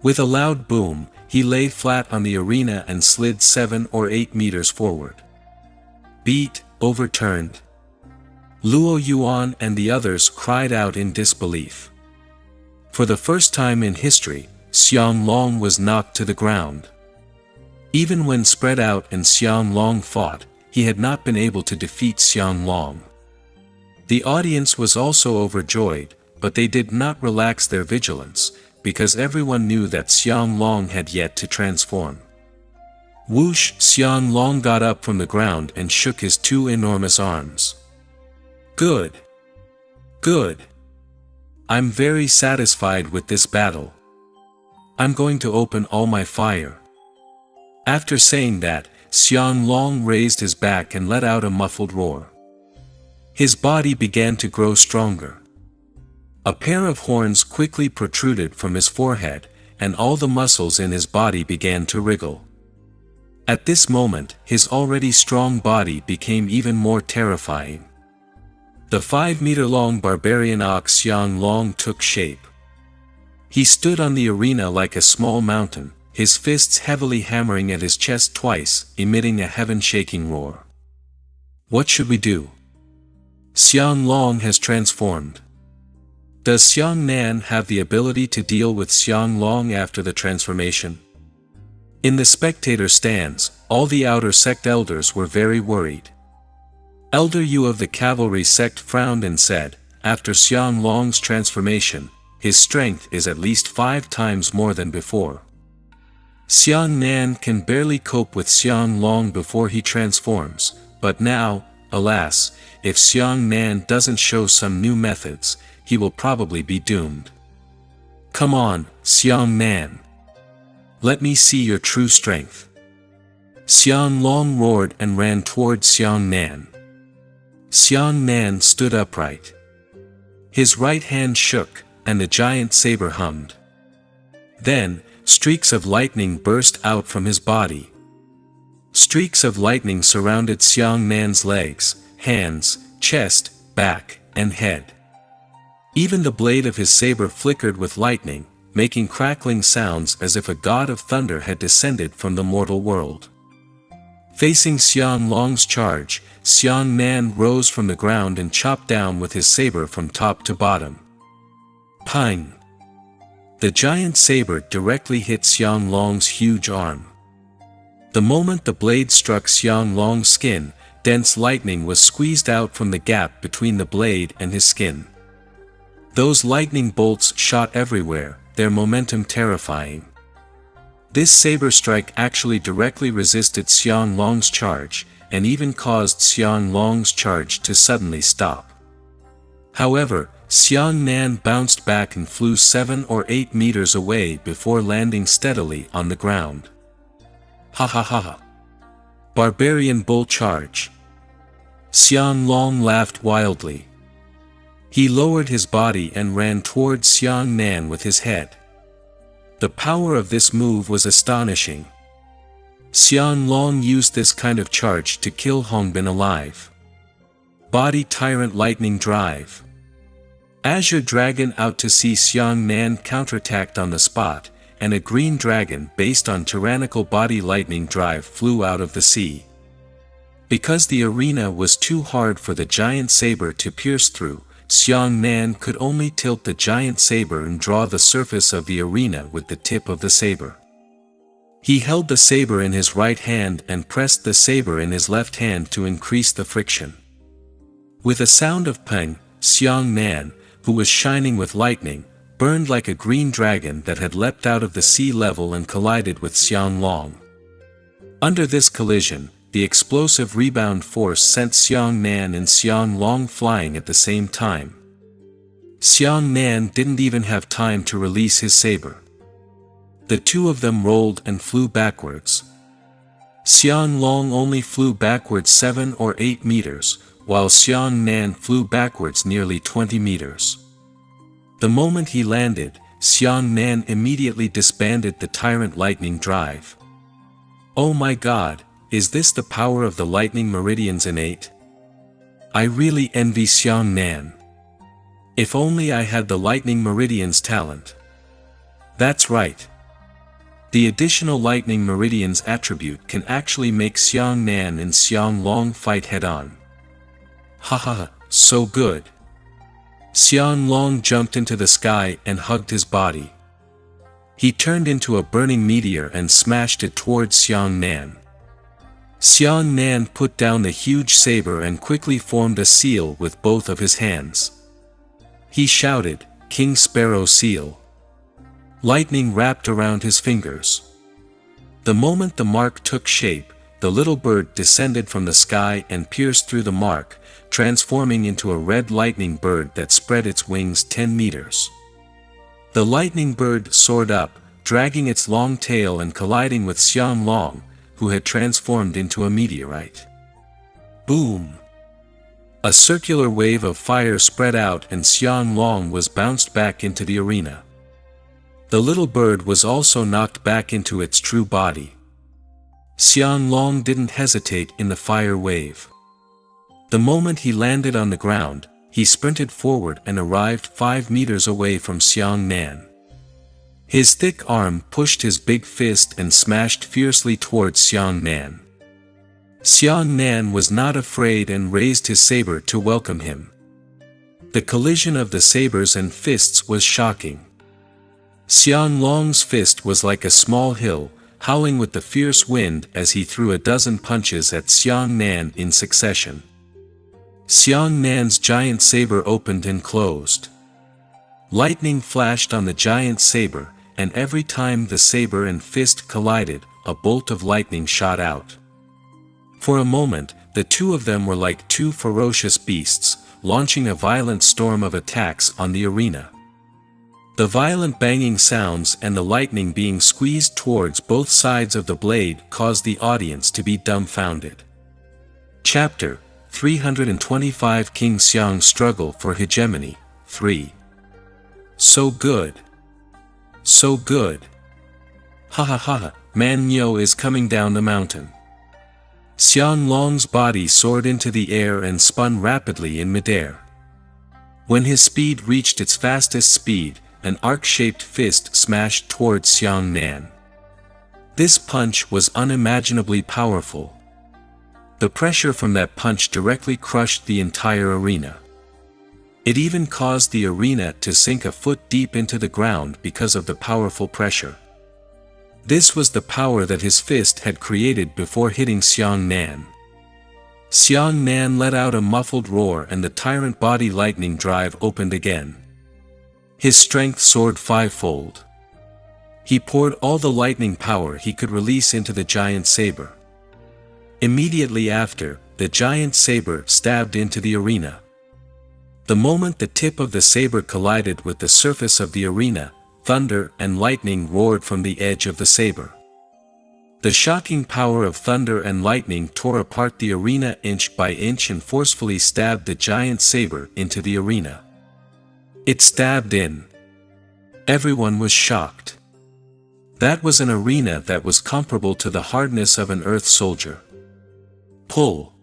With a loud boom, he lay flat on the arena and slid 7 or 8 meters forward. Beat, overturned. Luo Yuan and the others cried out in disbelief. For the first time in history, Xiang Long was knocked to the ground. Even when spread out and Xiang Long fought, he had not been able to defeat Xiang Long. The audience was also overjoyed, but they did not relax their vigilance, because everyone knew that Xiang Long had yet to transform. Whoosh! Xiang Long got up from the ground and shook his two enormous arms. Good. Good. I'm very satisfied with this battle. I'm going to open all my fire. After saying that, Xiang Long raised his back and let out a muffled roar. His body began to grow stronger. A pair of horns quickly protruded from his forehead, and all the muscles in his body began to wriggle. At this moment, his already strong body became even more terrifying. The 5-meter-long barbarian ox Xiang Long took shape. He stood on the arena like a small mountain, his fists heavily hammering at his chest twice, emitting a heaven-shaking roar. What should we do? Xiang Long has transformed. Does Xiang Nan have the ability to deal with Xiang Long after the transformation? In the spectator stands, all the outer sect elders were very worried. Elder Yu of the cavalry sect frowned and said, after Xiang Long's transformation, his strength is at least 5 times more than before. Xiang Nan can barely cope with Xiang Long before he transforms, but now, alas, if Xiang Nan doesn't show some new methods, he will probably be doomed. Come on, Xiang Nan. Let me see your true strength. Xiang Long roared and ran towards Xiang Nan. Xiang Nan stood upright. His right hand shook, and the giant saber hummed. Then, streaks of lightning burst out from his body. Streaks of lightning surrounded Xiang Nan's legs, hands, chest, back, and head. Even the blade of his saber flickered with lightning, making crackling sounds as if a god of thunder had descended from the mortal world. Facing Xiang Long's charge, Xiang Nan rose from the ground and chopped down with his saber from top to bottom. Pang! The giant saber directly hit Xiang Long's huge arm. The moment the blade struck Xiang Long's skin, dense lightning was squeezed out from the gap between the blade and his skin. Those lightning bolts shot everywhere, their momentum terrifying. This saber strike actually directly resisted Xiang Long's charge, and even caused Xiang Long's charge to suddenly stop. However, Xiang Nan bounced back and flew 7 or 8 meters away before landing steadily on the ground. Ha ha ha ha. Barbarian bull charge. Xiang Long laughed wildly. He lowered his body and ran towards Xiang Nan with his head. The power of this move was astonishing. Xiang Long used this kind of charge to kill Hongbin alive. Body Tyrant Lightning Drive. Azure Dragon out to sea. Xiang Nan counterattacked on the spot, and a green dragon based on Tyrannical Body Lightning Drive flew out of the sea. Because the arena was too hard for the giant saber to pierce through, Xiang Nan could only tilt the giant saber and draw the surface of the arena with the tip of the saber. He held the saber in his right hand and pressed the saber in his left hand to increase the friction. With a sound of pang, Xiang Nan, who was shining with lightning, burned like a green dragon that had leapt out of the sea level and collided with Xiang Long. Under this collision, the explosive rebound force sent Xiang Nan and Xiang Long flying at the same time. Xiang Nan didn't even have time to release his saber. The two of them rolled and flew backwards. Xiang Long only flew backwards 7 or 8 meters, while Xiang Nan flew backwards nearly 20 meters. The moment he landed, Xiang Nan immediately disbanded the Tyrant Lightning Drive. Oh my god, is this the power of the Lightning Meridians innate? I really envy Xiang Nan. If only I had the Lightning Meridians talent. That's right. The additional Lightning Meridians attribute can actually make Xiang Nan and Xiang Long fight head-on. Haha, so good. Xiang Long jumped into the sky and hugged his body. He turned into a burning meteor and smashed it towards Xiang Nan. Xiang Nan put down the huge saber and quickly formed a seal with both of his hands. He shouted, "King Sparrow Seal." Lightning wrapped around his fingers. The moment the mark took shape, the little bird descended from the sky and pierced through the mark, transforming into a red lightning bird that spread its wings 10 meters. The lightning bird soared up, dragging its long tail and colliding with Xiang Long, who had transformed into a meteorite. Boom! A circular wave of fire spread out and Xiang Long was bounced back into the arena. The little bird was also knocked back into its true body. Xiang Long didn't hesitate in the fire wave. The moment he landed on the ground, he sprinted forward and arrived 5 meters away from Xiang Nan. His thick arm pushed his big fist and smashed fiercely towards Xiang Nan. Xiang Nan was not afraid and raised his saber to welcome him. The collision of the sabers and fists was shocking. Xiang Long's fist was like a small hill, howling with the fierce wind as he threw a dozen punches at Xiang Nan in succession. Xiang Nan's giant saber opened and closed. Lightning flashed on the giant saber, and every time the saber and fist collided, a bolt of lightning shot out. For a moment, the two of them were like two ferocious beasts, launching a violent storm of attacks on the arena. The violent banging sounds and the lightning being squeezed towards both sides of the blade caused the audience to be dumbfounded. Chapter 325 King Xiang's Struggle for Hegemony 3. So good. So good. Ha ha ha, Man Nyo is coming down the mountain. Xiang Long's body soared into the air and spun rapidly in midair. When his speed reached its fastest speed, an arc-shaped fist smashed towards Xiang Nan. This punch was unimaginably powerful. The pressure from that punch directly crushed the entire arena. It even caused the arena to sink a foot deep into the ground because of the powerful pressure. This was the power that his fist had created before hitting Xiang Nan. Xiang Nan let out a muffled roar and the tyrant body lightning drive opened again. His strength soared fivefold. He poured all the lightning power he could release into the giant saber. Immediately after, the giant saber stabbed into the arena. The moment the tip of the saber collided with the surface of the arena, thunder and lightning roared from the edge of the saber. The shocking power of thunder and lightning tore apart the arena inch by inch and forcefully stabbed the giant saber into the arena. It stabbed in. Everyone was shocked. That was an arena that was comparable to the hardness of an earth soldier. Pull.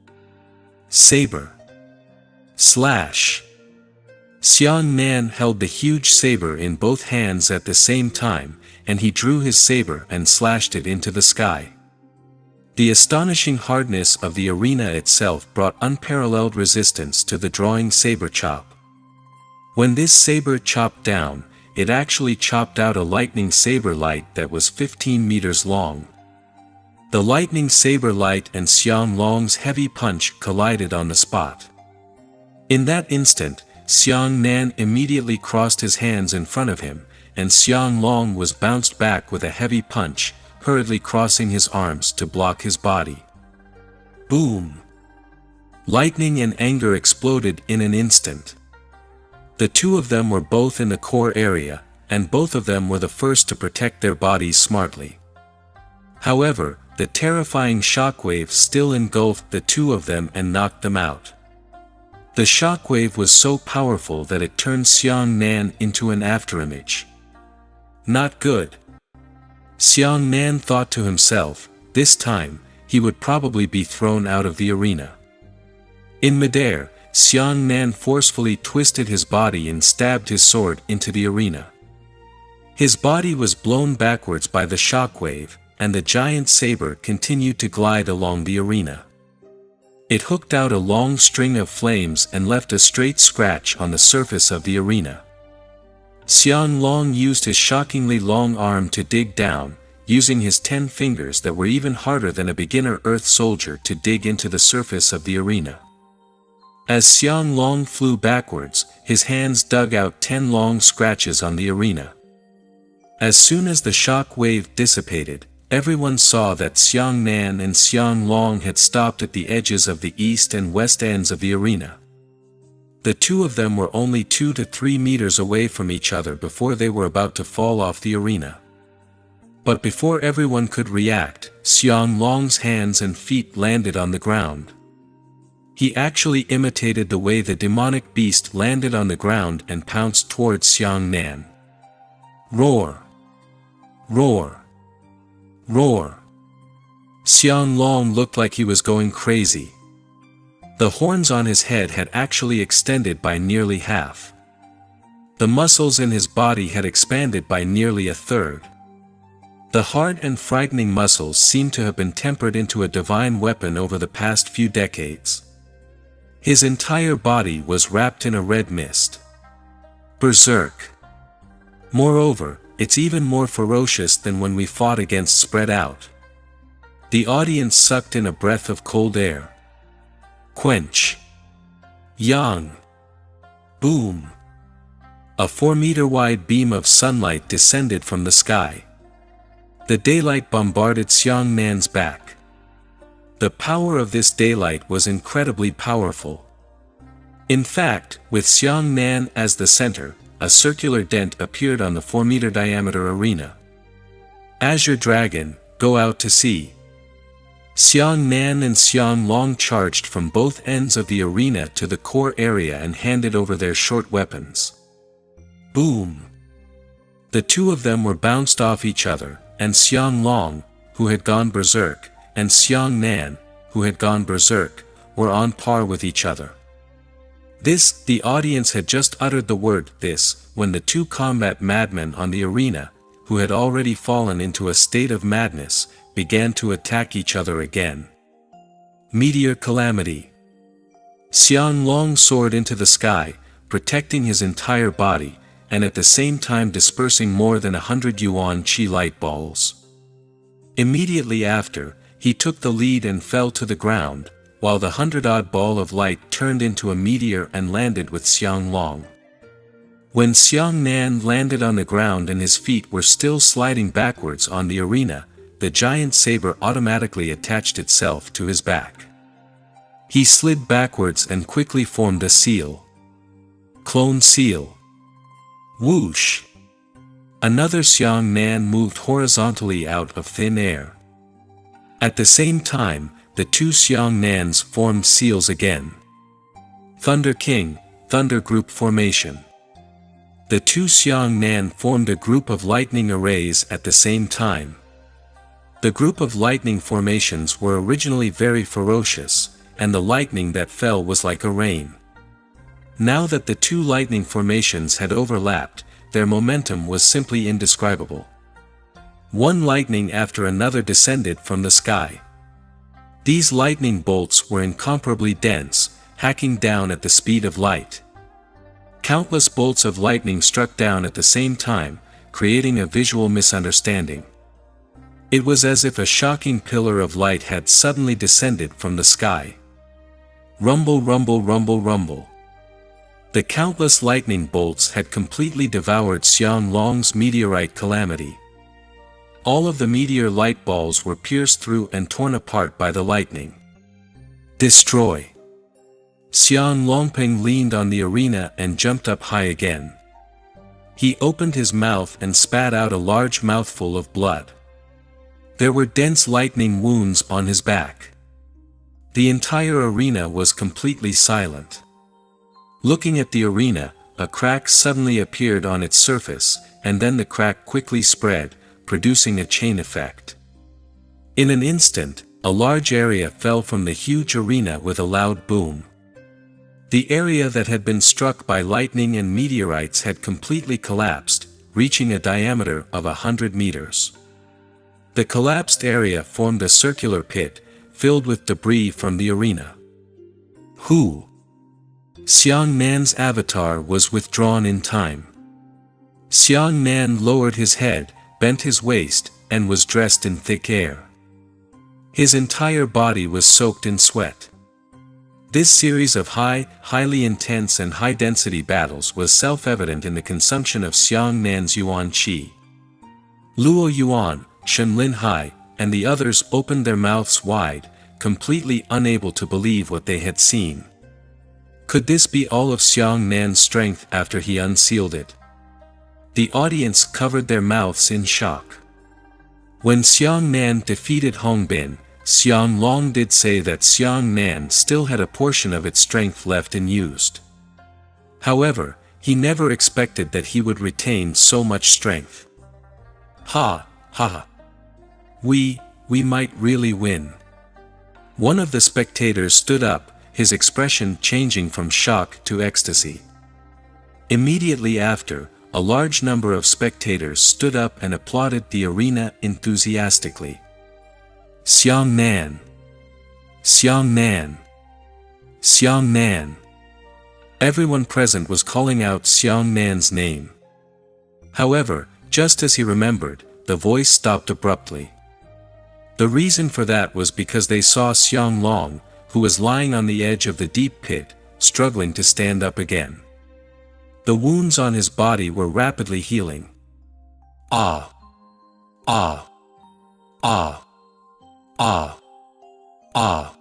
Saber. Slash. Xiang Nan held the huge saber in both hands at the same time, and he drew his saber and slashed it into the sky. The astonishing hardness of the arena itself brought unparalleled resistance to the drawing saber chop. When this saber chopped down, it actually chopped out a lightning saber light that was 15 meters long. The lightning saber light and Xiang Long's heavy punch collided on the spot. In that instant, Xiang Nan immediately crossed his hands in front of him, and Xiang Long was bounced back with a heavy punch, hurriedly crossing his arms to block his body. Boom! Lightning and anger exploded in an instant. The two of them were both in the core area, and both of them were the first to protect their bodies smartly. However, the terrifying shockwave still engulfed the two of them and knocked them out. The shockwave was so powerful that it turned Xiang Nan into an afterimage. Not good. Xiang Nan thought to himself, this time, he would probably be thrown out of the arena. In midair, Xiang Nan forcefully twisted his body and stabbed his sword into the arena. His body was blown backwards by the shockwave, and the giant saber continued to glide along the arena. It hooked out a long string of flames and left a straight scratch on the surface of the arena. Xiang Long used his shockingly long arm to dig down, using his 10 fingers that were even harder than a beginner earth soldier to dig into the surface of the arena. As Xiang Long flew backwards, his hands dug out 10 long scratches on the arena. As soon as the shock wave dissipated, everyone saw that Xiang Nan and Xiang Long had stopped at the edges of the east and west ends of the arena. The two of them were only 2 to 3 meters away from each other before they were about to fall off the arena. But before everyone could react, Xiang Long's hands and feet landed on the ground. He actually imitated the way the demonic beast landed on the ground and pounced towards Xiang Nan. Roar! Roar! Roar! Xiang Long looked like he was going crazy. The horns on his head had actually extended by nearly half. The muscles in his body had expanded by nearly a third. The hard and frightening muscles seemed to have been tempered into a divine weapon over the past few decades. His entire body was wrapped in a red mist. Berserk! Moreover, it's even more ferocious than when we fought against Spread Out. The audience sucked in a breath of cold air. Quench! Yang! Boom! A 4-meter-wide beam of sunlight descended from the sky. The daylight bombarded Xiang Nan's back. The power of this daylight was incredibly powerful. In fact, with Xiang Nan as the center, a circular dent appeared on the 4-meter diameter arena. Azure Dragon, go out to sea. Xiang Nan and Xiang Long charged from both ends of the arena to the core area and handed over their short weapons. Boom! The two of them were bounced off each other, and Xiang Long, who had gone berserk, and Xiang Nan, who had gone berserk, were on par with each other. The audience had just uttered the word "this" when the two combat madmen on the arena, who had already fallen into a state of madness, began to attack each other again. Meteor Calamity. Xiang Long soared into the sky, protecting his entire body, and at the same time dispersing more than 100 yuan chi light balls. Immediately after, he took the lead and fell to the ground, while the 100-odd ball of light turned into a meteor and landed with Xiang Long. When Xiang Nan landed on the ground and his feet were still sliding backwards on the arena, the giant saber automatically attached itself to his back. He slid backwards and quickly formed a seal. Clone seal. Whoosh! Another Xiang Nan moved horizontally out of thin air. At the same time, the two Xiang Nans formed seals again. Thunder King, Thunder Group Formation. The two Xiang Nan formed a group of lightning arrays at the same time. The group of lightning formations were originally very ferocious, and the lightning that fell was like a rain. Now that the two lightning formations had overlapped, their momentum was simply indescribable. One lightning after another descended from the sky. These lightning bolts were incomparably dense, hacking down at the speed of light. Countless bolts of lightning struck down at the same time, creating a visual misunderstanding. It was as if a shocking pillar of light had suddenly descended from the sky. Rumble, rumble, rumble, rumble. The countless lightning bolts had completely devoured Xiang Long's meteorite calamity. All of the meteor light balls were pierced through and torn apart by the lightning. Destroy! Xiang Longping leaned on the arena and jumped up high again. He opened his mouth and spat out a large mouthful of blood. There were dense lightning wounds on his back. The entire arena was completely silent. Looking at the arena, a crack suddenly appeared on its surface, and then the crack quickly spread, producing a chain effect. In an instant, a large area fell from the huge arena with a loud boom. The area that had been struck by lightning and meteorites had completely collapsed, reaching a diameter of 100 meters. The collapsed area formed a circular pit, filled with debris from the arena. Who? Xiang Nan's avatar was withdrawn in time. Xiang Nan lowered his head, bent his waist, and was dressed in thick air. His entire body was soaked in sweat. This series of highly intense and high-density battles was self-evident in the consumption of Xiang Nan's Yuan Qi. Luo Yuan, Shen Lin Hai, and the others opened their mouths wide, completely unable to believe what they had seen. Could this be all of Xiang Nan's strength after he unsealed it? The audience covered their mouths in shock. When Xiang Nan defeated Hong Bin, Xiang Long did say that Xiang Nan still had a portion of its strength left unused. However, he never expected that he would retain so much strength. Ha, ha. We might really win. One of the spectators stood up, his expression changing from shock to ecstasy. Immediately after, a large number of spectators stood up and applauded the arena enthusiastically. Xiang Nan! Xiang Nan! Xiang Nan! Everyone present was calling out Xiang Nan's name. However, just as he remembered, the voice stopped abruptly. The reason for that was because they saw Xiang Long, who was lying on the edge of the deep pit, struggling to stand up again. The wounds on his body were rapidly healing. Ah! Ah! Ah! Ah! Ah!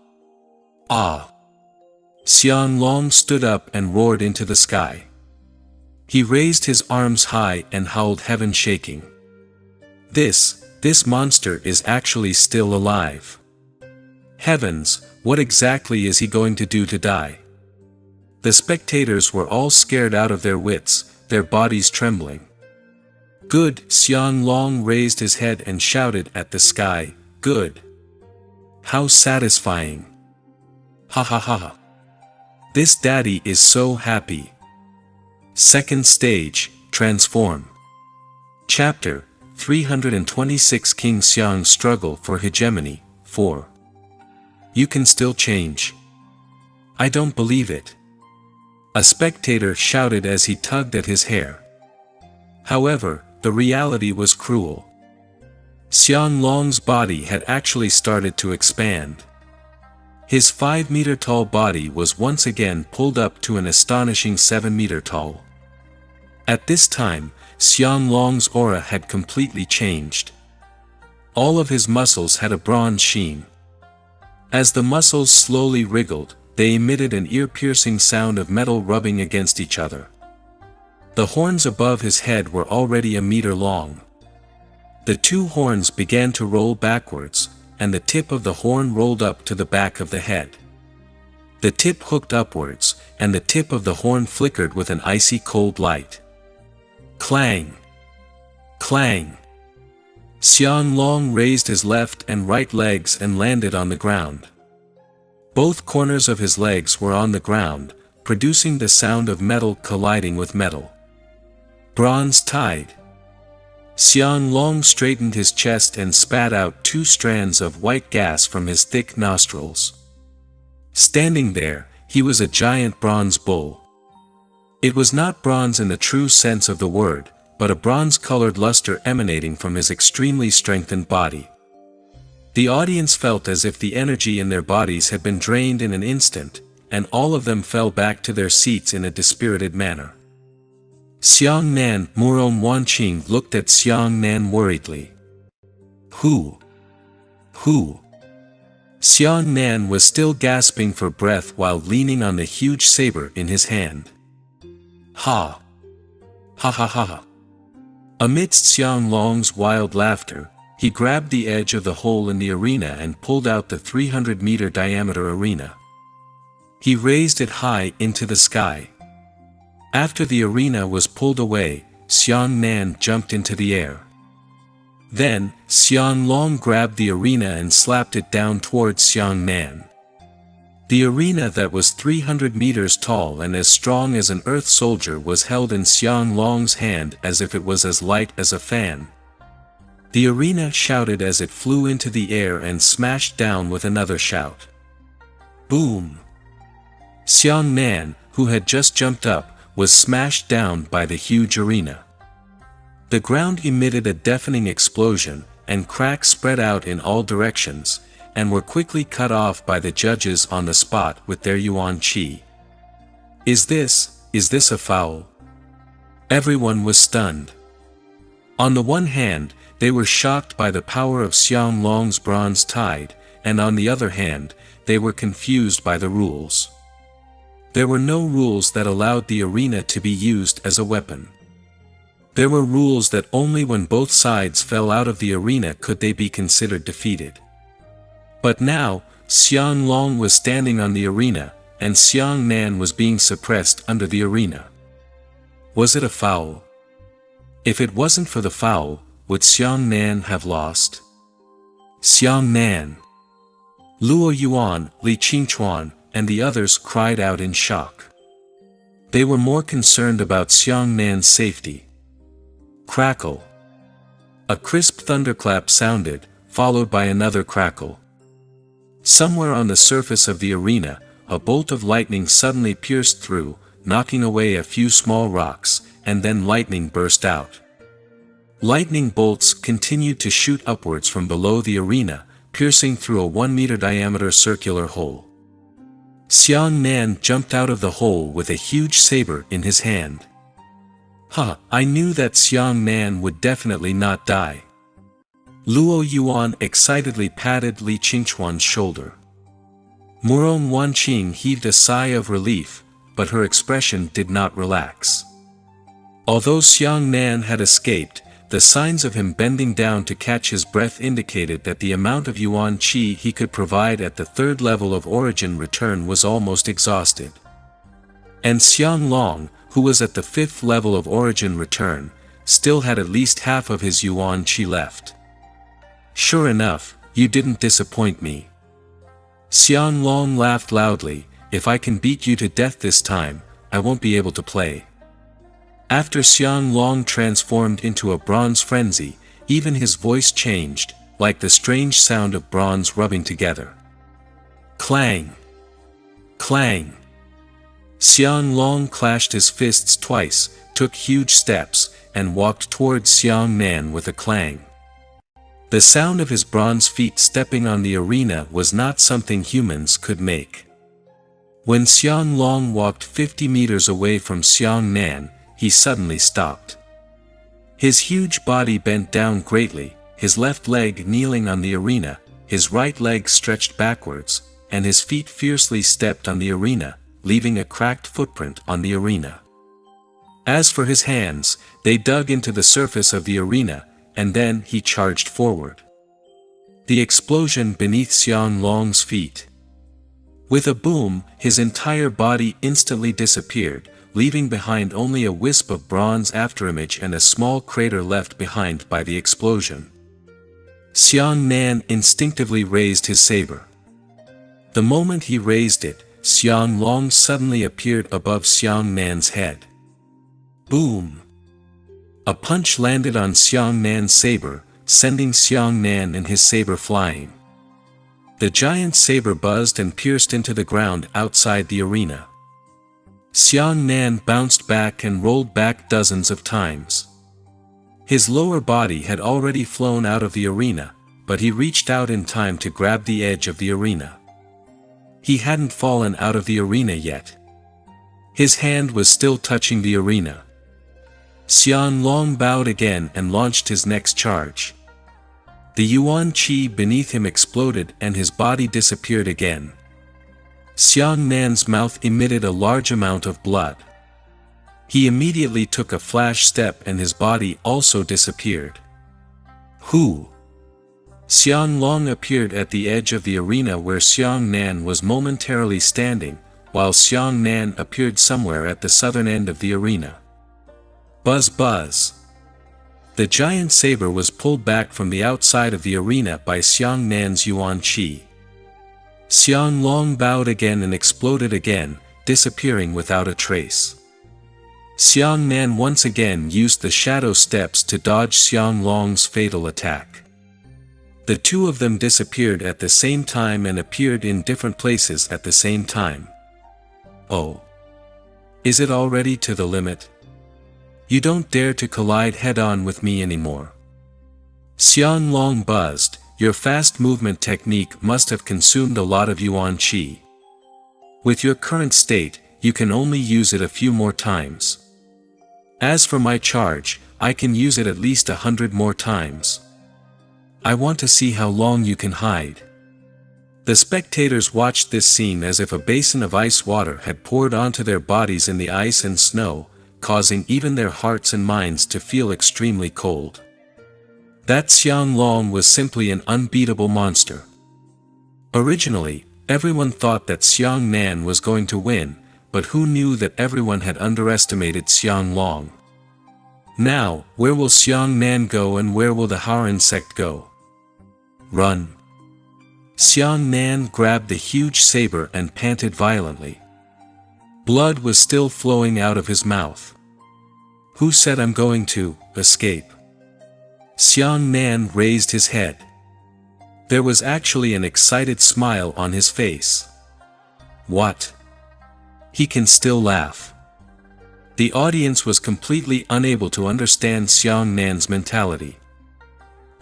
Ah! Xiang Long stood up and roared into the sky. He raised his arms high and howled, heaven shaking. This monster is actually still alive. Heavens, what exactly is he going to do to die? The spectators were all scared out of their wits, their bodies trembling. Good! Xiang Long raised his head and shouted at the sky, good! How satisfying! Ha ha ha ha! This daddy is so happy! Second stage, transform. Chapter 326 King Xiang's Struggle for Hegemony, 4. You can still change. I don't believe it. A spectator shouted as he tugged at his hair. However, the reality was cruel. Xiang Long's body had actually started to expand. His 5-meter tall body was once again pulled up to an astonishing 7-meter tall. At this time, Xiang Long's aura had completely changed. All of his muscles had a bronze sheen. As the muscles slowly wriggled, they emitted an ear-piercing sound of metal rubbing against each other. The horns above his head were already a meter long. The two horns began to roll backwards, and the tip of the horn rolled up to the back of the head. The tip hooked upwards, and the tip of the horn flickered with an icy cold light. Clang! Clang! Xiang Long raised his left and right legs and landed on the ground. Both corners of his legs were on the ground, producing the sound of metal colliding with metal. Bronze tide. Xiang Long straightened his chest and spat out 2 strands of white gas from his thick nostrils. Standing there, he was a giant bronze bull. It was not bronze in the true sense of the word, but a bronze-colored luster emanating from his extremely strengthened body. The audience felt as if the energy in their bodies had been drained in an instant, and all of them fell back to their seats in a dispirited manner. Xiang Nan Murong Wanqing looked at Xiang Nan worriedly. Who? Xiang Nan was still gasping for breath while leaning on the huge saber in his hand. Ha! Ha ha ha ha! Amidst Xiang Long's wild laughter, he grabbed the edge of the hole in the arena and pulled out the 300-meter diameter arena. He raised it high into the sky. After the arena was pulled away, Xiang Nan jumped into the air. Then, Xiang Long grabbed the arena and slapped it down towards Xiang Nan. The arena that was 300 meters tall and as strong as an earth soldier was held in Xiang Long's hand as if it was as light as a fan. The arena shouted as it flew into the air and smashed down with another shout. Boom! Xiang Nan, who had just jumped up, was smashed down by the huge arena. The ground emitted a deafening explosion, and cracks spread out in all directions, and were quickly cut off by the judges on the spot with their yuan qi. Is this a foul? Everyone was stunned. On the one hand, they were shocked by the power of Xiang Long's bronze tide, and on the other hand, they were confused by the rules. There were no rules that allowed the arena to be used as a weapon. There were rules that only when both sides fell out of the arena could they be considered defeated. But now, Xiang Long was standing on the arena, and Xiang Nan was being suppressed under the arena. Was it a foul? If it wasn't for the foul, would Xiang Nan have lost? Xiang Nan! Luo Yuan, Li Qingchuan, and the others cried out in shock. They were more concerned about Xiang Nan's safety. Crackle! A crisp thunderclap sounded, followed by another crackle. Somewhere on the surface of the arena, a bolt of lightning suddenly pierced through, knocking away a few small rocks, and then lightning burst out. Lightning bolts continued to shoot upwards from below the arena, piercing through a 1-meter diameter circular hole. Xiang Nan jumped out of the hole with a huge saber in his hand. I knew that Xiang Nan would definitely not die. Luo Yuan excitedly patted Li Qingchuan's shoulder. Murong Wanqing heaved a sigh of relief, but her expression did not relax. Although Xiang Nan had escaped, the signs of him bending down to catch his breath indicated that the amount of yuan qi he could provide at the 3rd level of origin return was almost exhausted. And Xiang Long, who was at the 5th level of origin return, still had at least half of his yuan qi left. Sure enough, you didn't disappoint me. Xiang Long laughed loudly. If I can beat you to death this time, I won't be able to play. After Xiang Long transformed into a bronze frenzy, even his voice changed, like the strange sound of bronze rubbing together. Clang! Clang! Xiang Long clashed his fists twice, took huge steps, and walked towards Xiang Nan with a clang. The sound of his bronze feet stepping on the arena was not something humans could make. When Xiang Long walked 50 meters away from Xiang Nan, he suddenly stopped. His huge body bent down greatly, his left leg kneeling on the arena, his right leg stretched backwards, and his feet fiercely stepped on the arena, leaving a cracked footprint on the arena. As for his hands, they dug into the surface of the arena, and then he charged forward. The explosion beneath Xiang Long's feet. With a boom, his entire body instantly disappeared, leaving behind only a wisp of bronze afterimage and a small crater left behind by the explosion. Xiang Nan instinctively raised his saber. The moment he raised it, Xiang Long suddenly appeared above Xiang Nan's head. Boom! A punch landed on Xiang Nan's saber, sending Xiang Nan and his saber flying. The giant saber buzzed and pierced into the ground outside the arena. Xiang Nan bounced back and rolled back dozens of times. His lower body had already flown out of the arena, but he reached out in time to grab the edge of the arena. He hadn't fallen out of the arena yet. His hand was still touching the arena. Xiang Long bowed again and launched his next charge. The yuan qi beneath him exploded and his body disappeared again. Xiang Nan's mouth emitted a large amount of blood. He immediately took a flash step and his body also disappeared. Who? Xiang Long appeared at the edge of the arena where Xiang Nan was momentarily standing, while Xiang Nan appeared somewhere at the southern end of the arena. Buzz buzz. The giant saber was pulled back from the outside of the arena by Xiang Nan's yuan qi. Xiang Long bowed again and exploded again, disappearing without a trace. Xiang Nan once again used the shadow steps to dodge Xiang Long's fatal attack. The two of them disappeared at the same time and appeared in different places at the same time. Oh! Is it already to the limit? You don't dare to collide head-on with me anymore. Xiang Long buzzed, your fast movement technique must have consumed a lot of yuan qi. With your current state, you can only use it a few more times. As for my charge, I can use it at least 100 more times. I want to see how long you can hide. The spectators watched this scene as if a basin of ice water had poured onto their bodies in the ice and snow, causing even their hearts and minds to feel extremely cold. That Xiang Long was simply an unbeatable monster. Originally, everyone thought that Xiang Nan was going to win, but who knew that everyone had underestimated Xiang Long? Now, where will Xiang Nan go and where will the Haran sect go? Run! Xiang Nan grabbed the huge saber and panted violently. Blood was still flowing out of his mouth. Who said I'm going to escape? Xiang Nan raised his head. There was actually an excited smile on his face. What? He can still laugh. The audience was completely unable to understand Xiang Nan's mentality.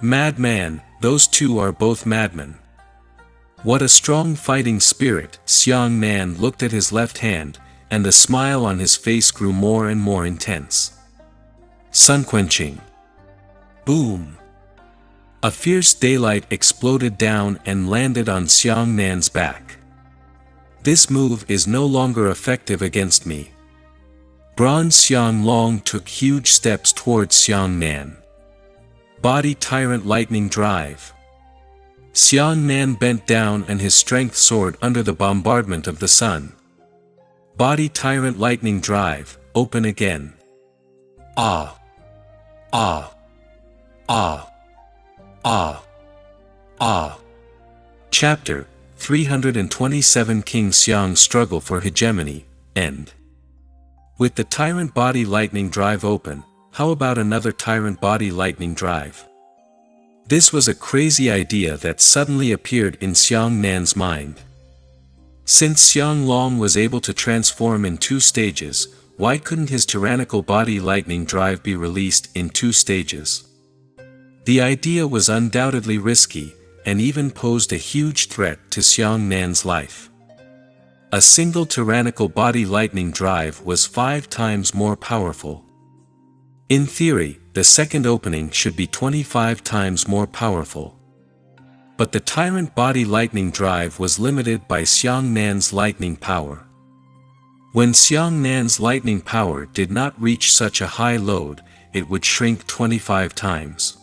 Madman, those two are both madmen. What a strong fighting spirit! Xiang Nan looked at his left hand, and the smile on his face grew more and more intense. Sun-quenching. Boom! A fierce daylight exploded down and landed on Xiang Nan's back. This move is no longer effective against me. Bronze Xiang Long took huge steps towards Xiang Nan. Body Tyrant Lightning Drive. Xiang Nan bent down and his strength soared under the bombardment of the sun. Body Tyrant Lightning Drive, open again. Ah! Ah! Ah! Ah! Ah! Chapter 327 King Xiang's Struggle for Hegemony, End. With the Tyrant Body Lightning Drive open, how about another Tyrant Body Lightning Drive? This was a crazy idea that suddenly appeared in Xiang Nan's mind. Since Xiang Long was able to transform in 2 stages, why couldn't his tyrannical body lightning drive be released in 2 stages? The idea was undoubtedly risky, and even posed a huge threat to Xiang Nan's life. A single tyrannical body lightning drive was 5 times more powerful. In theory, the second opening should be 25 times more powerful. But the tyrant body lightning drive was limited by Xiangnan's lightning power. When Xiangnan's lightning power did not reach such a high load, it would shrink 25 times.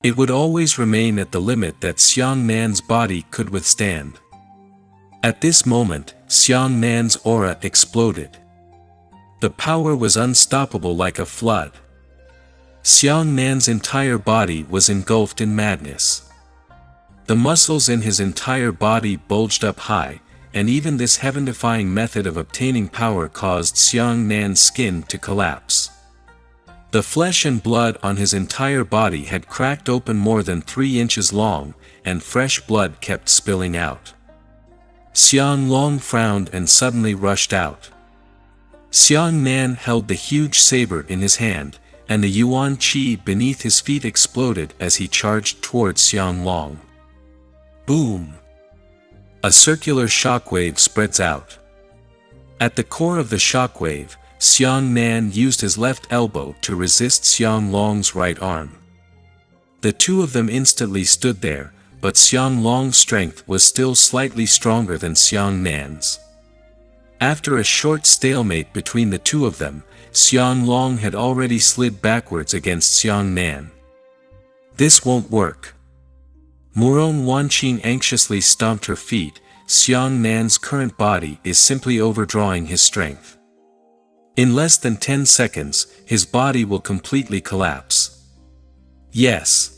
It would always remain at the limit that Xiangnan's body could withstand. At this moment, Xiangnan's aura exploded. The power was unstoppable like a flood. Xiangnan's entire body was engulfed in madness. The muscles in his entire body bulged up high, and even this heaven-defying method of obtaining power caused Xiangnan's skin to collapse. The flesh and blood on his entire body had cracked open more than 3 inches long, and fresh blood kept spilling out. Xianglong frowned and suddenly rushed out. Xiangnan held the huge saber in his hand, and the yuan qi beneath his feet exploded as he charged towards Xianglong. Boom! A circular shockwave spreads out. At the core of the shockwave, Xiangnan used his left elbow to resist Xianglong's right arm. The two of them instantly stood there, but Xianglong's strength was still slightly stronger than Xiangnan's. After a short stalemate between the two of them, Xianglong had already slid backwards against Xiangnan. This won't work. Murong Wanqing anxiously stomped her feet. Xiangnan's current body is simply overdrawing his strength. In less than 10 seconds, his body will completely collapse. Yes.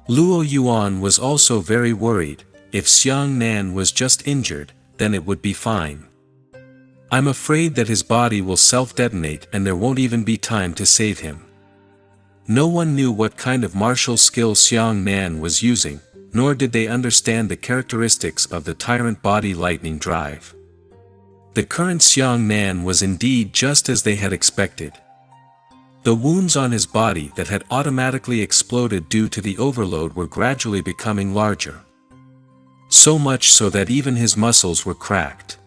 Luo Yuan was also very worried. If Xiangnan was just injured, then it would be fine. I'm afraid that his body will self-detonate and there won't even be time to save him. No one knew what kind of martial skill Xiangnan was using, nor did they understand the characteristics of the tyrant body lightning drive. The current Xiangnan was indeed just as they had expected. The wounds on his body that had automatically exploded due to the overload were gradually becoming larger. So much so that even his muscles were cracked.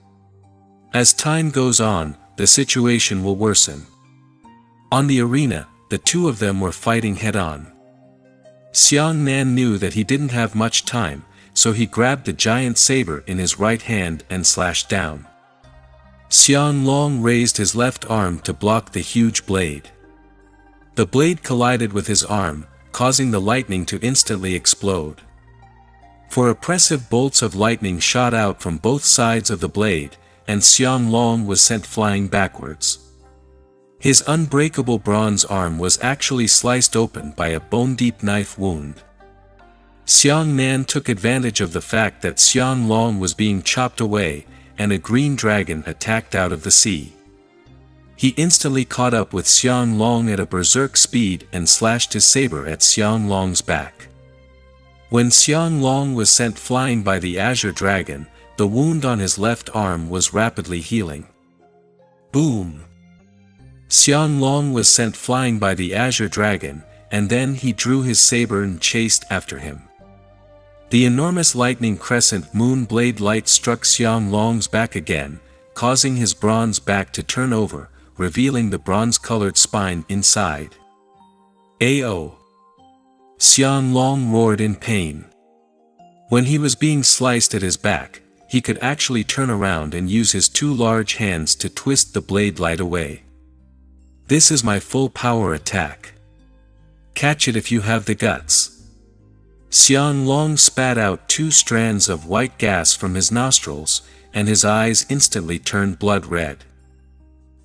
As time goes on, the situation will worsen. On the arena, the two of them were fighting head-on. Xiangnan knew that he didn't have much time, so he grabbed the giant saber in his right hand and slashed down. Xianglong raised his left arm to block the huge blade. The blade collided with his arm, causing the lightning to instantly explode. Four oppressive bolts of lightning shot out from both sides of the blade, and Xianglong was sent flying backwards. His unbreakable bronze arm was actually sliced open by a bone-deep knife wound. Xiangnan took advantage of the fact that Xianglong was being chopped away, and a green dragon attacked out of the sea. He instantly caught up with Xianglong at a berserk speed and slashed his saber at Xianglong's back. When Xianglong was sent flying by the azure dragon, the wound on his left arm was rapidly healing. Boom! Xianglong was sent flying by the azure dragon, and then he drew his saber and chased after him. The enormous lightning crescent moon blade light struck Xianglong's back again, causing his bronze back to turn over, revealing the bronze-colored spine inside. Ao! Xianglong roared in pain. When he was being sliced at his back, he could actually turn around and use his two large hands to twist the blade light away. This is my full power attack. Catch it if you have the guts. Xianglong spat out 2 strands of white gas from his nostrils, and his eyes instantly turned blood red.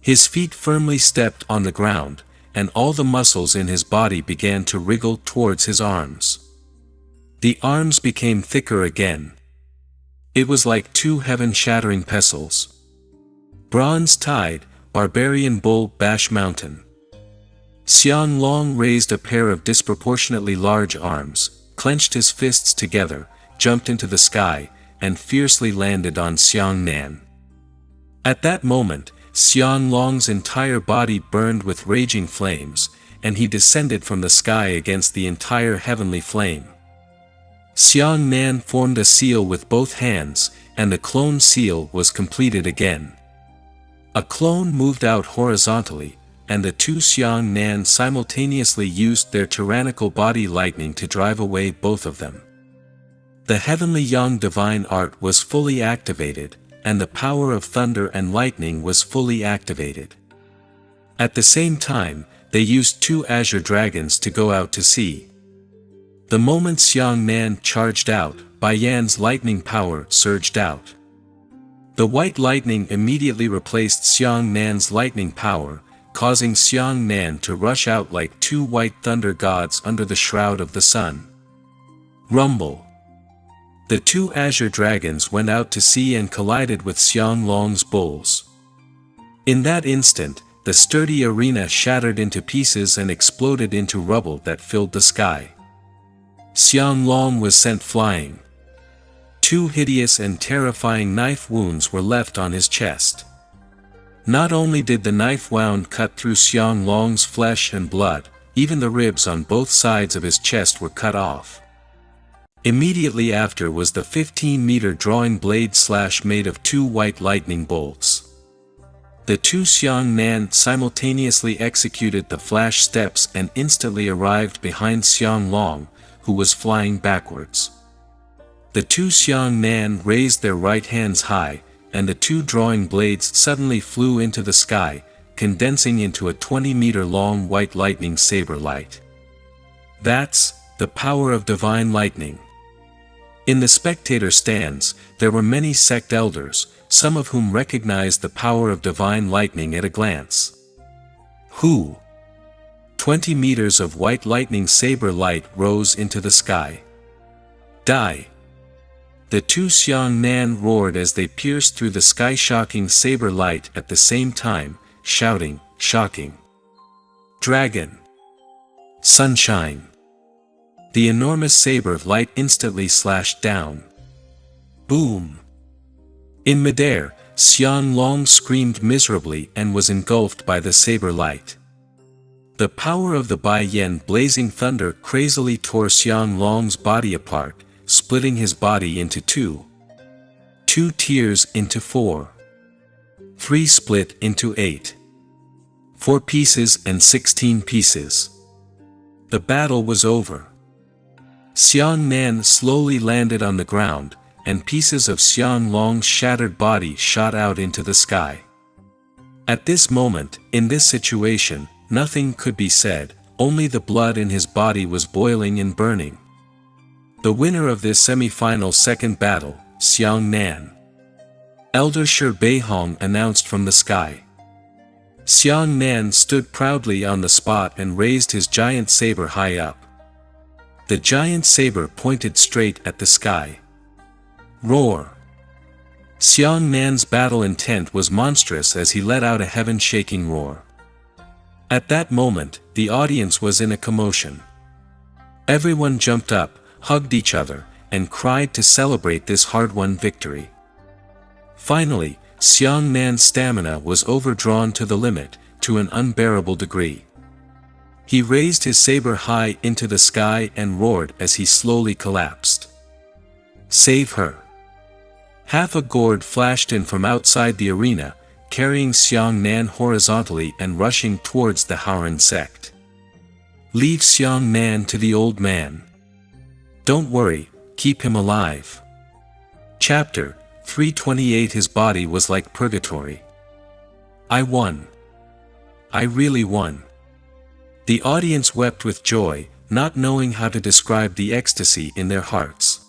His feet firmly stepped on the ground, and all the muscles in his body began to wriggle towards his arms. The arms became thicker again. It was like 2 heaven-shattering pestles. Bronze Tide, Barbarian Bull Bash Mountain. Xianglong raised a pair of disproportionately large arms, clenched his fists together, jumped into the sky, and fiercely landed on Xiangnan. At that moment, Xianglong's entire body burned with raging flames, and he descended from the sky against the entire heavenly flame. Xiangnan formed a seal with both hands, and the clone seal was completed again. A clone moved out horizontally, and the two Xiang Nan simultaneously used their tyrannical body lightning to drive away both of them. The heavenly Yang divine art was fully activated, and the power of thunder and lightning was fully activated. At the same time, they used two azure dragons to go out to sea. The moment Xiang Nan charged out, Bai Yan's lightning power surged out. The white lightning immediately replaced Xiang Nan's lightning power, causing Xiang Nan to rush out like two white thunder gods under the shroud of the sun. Rumble. The two azure dragons went out to sea and collided with Xiang Long's bulls. In that instant, the sturdy arena shattered into pieces and exploded into rubble that filled the sky. Xiang Long was sent flying. Two hideous and terrifying knife wounds were left on his chest. Not only did the knife wound cut through Xiang Long's flesh and blood, even the ribs on both sides of his chest were cut off. Immediately after was the 15-meter drawing blade slash made of two white lightning bolts. The two Xiang Nan simultaneously executed the flash steps and instantly arrived behind Xiang Long, who was flying backwards. The two Xiang Nan raised their right hands high, and the two drawing blades suddenly flew into the sky, condensing into a 20-meter long white lightning saber light. That's the power of divine lightning. In the spectator stands, there were many sect elders, some of whom recognized the power of divine lightning at a glance. Who? 20 meters of white lightning saber light rose into the sky. Die! The two Xiang Nan roared as they pierced through the sky-shocking saber light at the same time, shouting, "Shocking! Dragon! Sunshine!" The enormous saber of light instantly slashed down. Boom! In midair, Xiang Long screamed miserably and was engulfed by the saber light. The power of the Bai Yan blazing thunder crazily tore Xiang Long's body apart, splitting his body into two. 2 tears into 4. 3 split into 8. 4 pieces and 16 pieces. The battle was over. Xiang Nan slowly landed on the ground, and pieces of Xiang Long's shattered body shot out into the sky. At this moment, in this situation, nothing could be said, only the blood in his body was boiling and burning. The winner of this semi-final second battle, Xiang Nan. Elder Shi Beihong announced from the sky. Xiang Nan stood proudly on the spot and raised his giant saber high up. The giant saber pointed straight at the sky. Roar! Xiang Nan's battle intent was monstrous as he let out a heaven-shaking roar. At that moment, the audience was in a commotion. Everyone jumped up, hugged each other, and cried to celebrate this hard-won victory. Finally, Xiang Nan's stamina was overdrawn to the limit, to an unbearable degree. He raised his saber high into the sky and roared as he slowly collapsed. Save her! Half a gourd flashed in from outside the arena, carrying Xiang Nan horizontally and rushing towards the Haoran sect. Leave Xiang Nan to the old man. Don't worry, keep him alive. Chapter 328. His body was like purgatory. I won. I really won. The audience wept with joy, not knowing how to describe the ecstasy in their hearts.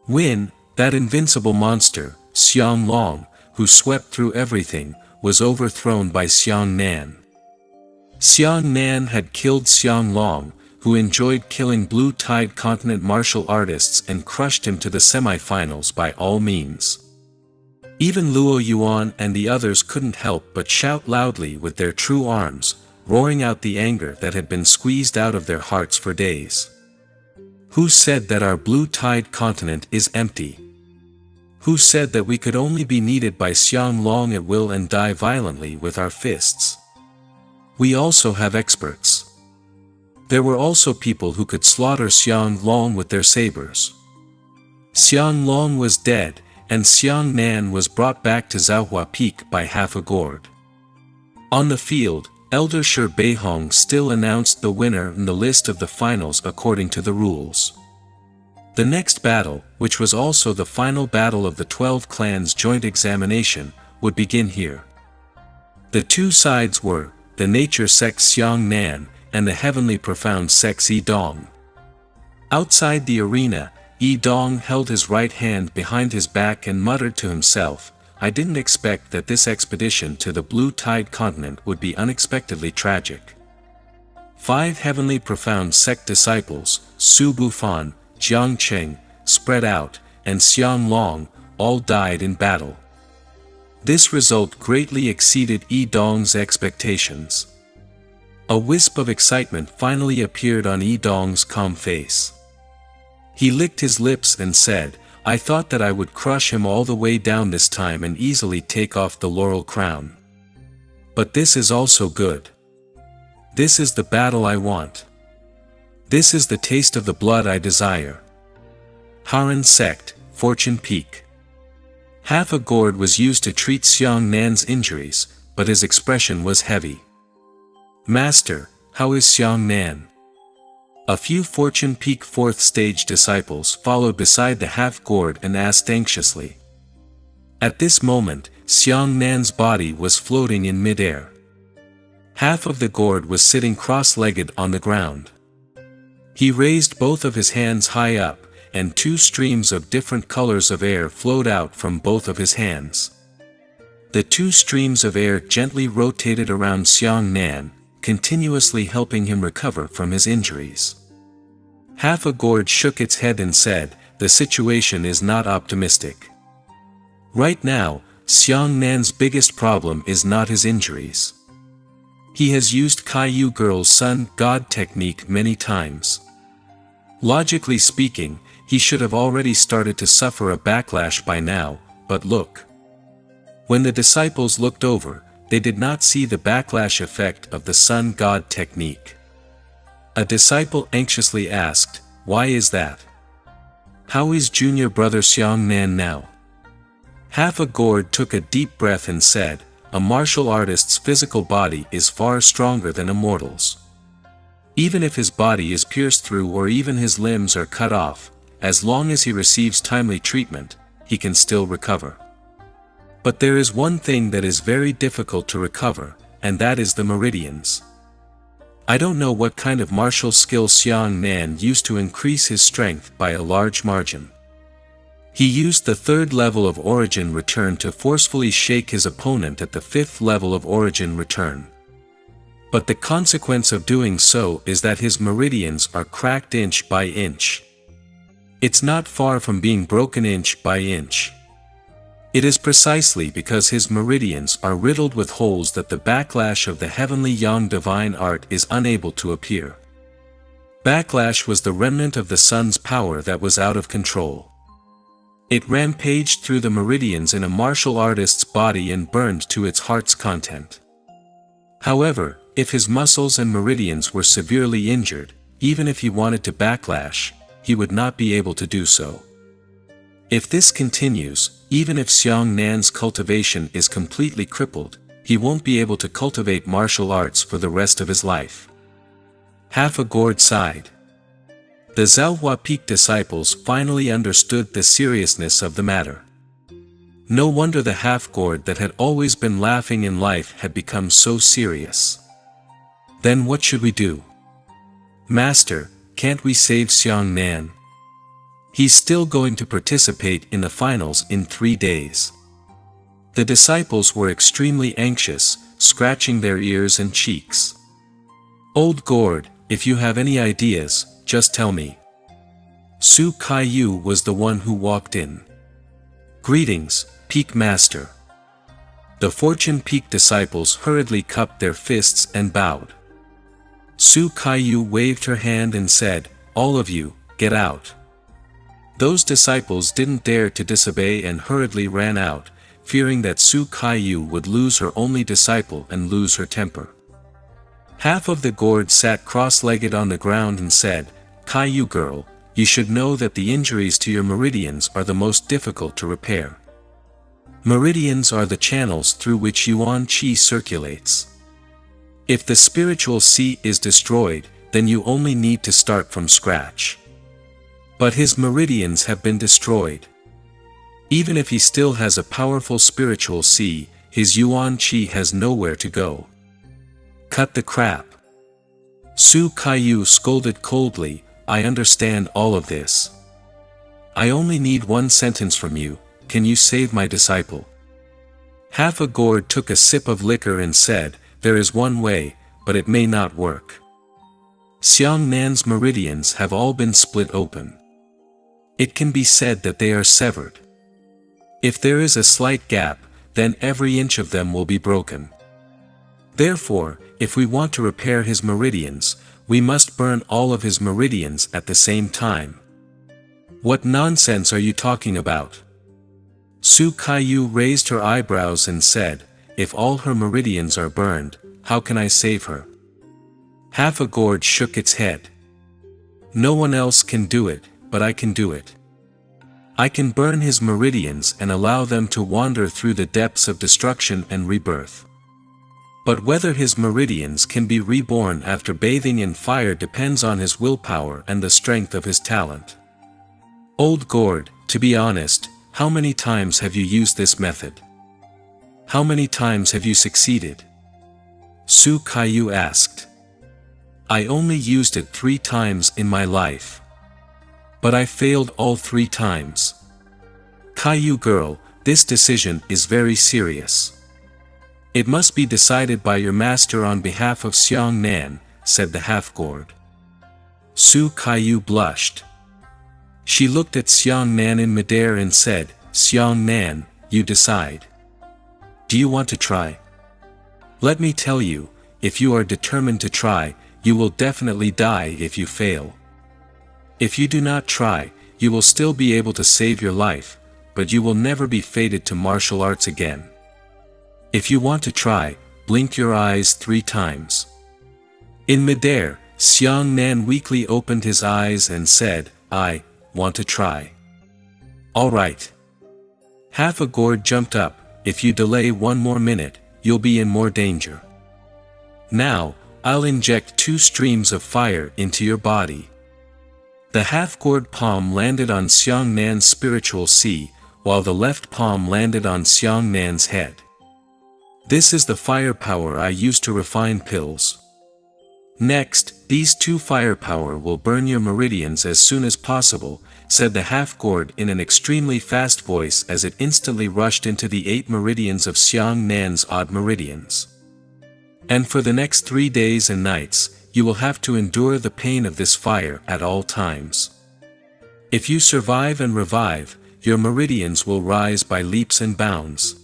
Win, that invincible monster, Xiang Long, who swept through everything, was overthrown by Xiang Nan. Xiang Nan had killed Xiang Long, who enjoyed killing Blue Tide Continent martial artists, and crushed him to the semi-finals by all means. Even Luo Yuan and the others couldn't help but shout loudly with their true arms, roaring out the anger that had been squeezed out of their hearts for days. Who said that our Blue Tide Continent is empty? Who said that we could only be kneaded by Xiang Long at will and die violently with our fists? We also have experts. There were also people who could slaughter Xiang Long with their sabers. Xiang Long was dead, and Xiang Nan was brought back to Zhaohua Peak by half a gourd. On the field, Elder Shi Beihong still announced the winner in the list of the finals according to the rules. The next battle, which was also the final battle of the 12 clans' joint examination, would begin here. The two sides were the nature sect Xiang Nan and the heavenly profound sect Yi Dong. Outside the arena, Yi Dong held his right hand behind his back and muttered to himself, "I didn't expect that this expedition to the Blue Tide continent would be unexpectedly tragic." 5 heavenly profound sect disciples, Su Bufan, Jiang Cheng, Spread Out, and Xiang Long, all died in battle. This result greatly exceeded Yi Dong's expectations. A wisp of excitement finally appeared on Yi Dong's calm face. He licked his lips and said, "I thought that I would crush him all the way down this time and easily take off the laurel crown. But this is also good. This is the battle I want. This is the taste of the blood I desire." Haran sect, Fortune Peak. Half a gourd was used to treat Xiang Nan's injuries, but his expression was heavy. "Master, how is Xiang Nan?" A few Fortune Peak 4th stage disciples followed beside the half gourd and asked anxiously. At this moment, Xiang Nan's body was floating in mid-air. Half of the gourd was sitting cross-legged on the ground. He raised both of his hands high up, and 2 streams of different colors of air flowed out from both of his hands. The 2 streams of air gently rotated around Xiang Nan, continuously helping him recover from his injuries. Half a gourd shook its head and said, "The situation is not optimistic. Right now, Xiang Nan's biggest problem is not his injuries. He has used Kaiyu Girl's Sun God technique many times. Logically speaking, he should have already started to suffer a backlash by now, but look." When the disciples looked over, they did not see the backlash effect of the Sun God technique. A disciple anxiously asked, "Why is that? How is junior brother Xiang Nan now?" Half a gourd took a deep breath and said, "A martial artist's physical body is far stronger than a mortal's. Even if his body is pierced through or even his limbs are cut off, as long as he receives timely treatment, he can still recover. But there is one thing that is very difficult to recover, and that is the meridians. I don't know what kind of martial skill Xiang Nan used to increase his strength by a large margin. He used the 3rd level of origin return to forcefully shake his opponent at the 5th level of origin return. But the consequence of doing so is that his meridians are cracked inch by inch. It's not far from being broken inch by inch. It is precisely because his meridians are riddled with holes that the backlash of the heavenly yang divine art is unable to appear. Backlash was the remnant of the sun's power that was out of control. It rampaged through the meridians in a martial artist's body and burned to its heart's content. However, if his muscles and meridians were severely injured, even if he wanted to backlash, he would not be able to do so. If this continues, even if Xiang Nan's cultivation is completely crippled, he won't be able to cultivate martial arts for the rest of his life." Half a gourd sighed. The Zhaohua Peak disciples finally understood the seriousness of the matter. No wonder the half-gourd that had always been laughing in life had become so serious. "Then what should we do? Master, can't we save Xiang Nan? He's still going to participate in the finals in 3 days." The disciples were extremely anxious, scratching their ears and cheeks. "Old gourd, if you have any ideas, just tell me." Su Kaiyu was the one who walked in. "Greetings, Peak Master." The Fortune Peak disciples hurriedly cupped their fists and bowed. Su Kaiyu waved her hand and said, "All of you, get out." Those disciples didn't dare to disobey and hurriedly ran out, fearing that Su Kaiyu would lose her only disciple and lose her temper. Half of the gourd sat cross-legged on the ground and said, "Kaiyu girl, you should know that the injuries to your meridians are the most difficult to repair. Meridians are the channels through which Yuan Qi circulates. If the spiritual sea is destroyed, then you only need to start from scratch. But his meridians have been destroyed. Even if he still has a powerful spiritual sea, his yuan qi has nowhere to go. Cut the crap. Su Kaiyu scolded coldly, I understand all of this. I only need one sentence from you, can you save my disciple? Half a gourd took a sip of liquor and said, there is one way, but it may not work. Xiang Nan's meridians have all been split open. It can be said that they are severed. If there is a slight gap, then every inch of them will be broken. Therefore, if we want to repair his meridians, we must burn all of his meridians at the same time. What nonsense are you talking about? Su Kaiyu raised her eyebrows and said, if all her meridians are burned, how can I save her? Half a gourd shook its head. No one else can do it, but I can do it. I can burn his meridians and allow them to wander through the depths of destruction and rebirth. But whether his meridians can be reborn after bathing in fire depends on his willpower and the strength of his talent. Old gourd, to be honest, how many times have you used this method? How many times have you succeeded? Su Kaiyu asked. I only used it 3 times in my life. But I failed all 3 times. Kaiyu girl, this decision is very serious. It must be decided by your master on behalf of Xiang Nan, said the half-gourd. Su Kaiyu blushed. She looked at Xiang Nan in midair and said, Xiang Nan, you decide. Do you want to try? Let me tell you, if you are determined to try, you will definitely die if you fail. If you do not try, you will still be able to save your life, but you will never be fated to martial arts again. If you want to try, blink your eyes 3 times. In midair, Xiang Nan weakly opened his eyes and said, I want to try. All right. Half a gourd jumped up, if you delay 1 more minute, you'll be in more danger. Now, I'll inject 2 streams of fire into your body. The half-gourd palm landed on Xiang Nan's spiritual sea, while the left palm landed on Xiang Nan's head. This is the firepower I use to refine pills. Next, these 2 firepower will burn your meridians as soon as possible, said the half-gourd in an extremely fast voice as it instantly rushed into the 8 meridians of Xiang Nan's odd meridians. And for the next 3 days and nights, you will have to endure the pain of this fire at all times. If you survive and revive, your meridians will rise by leaps and bounds.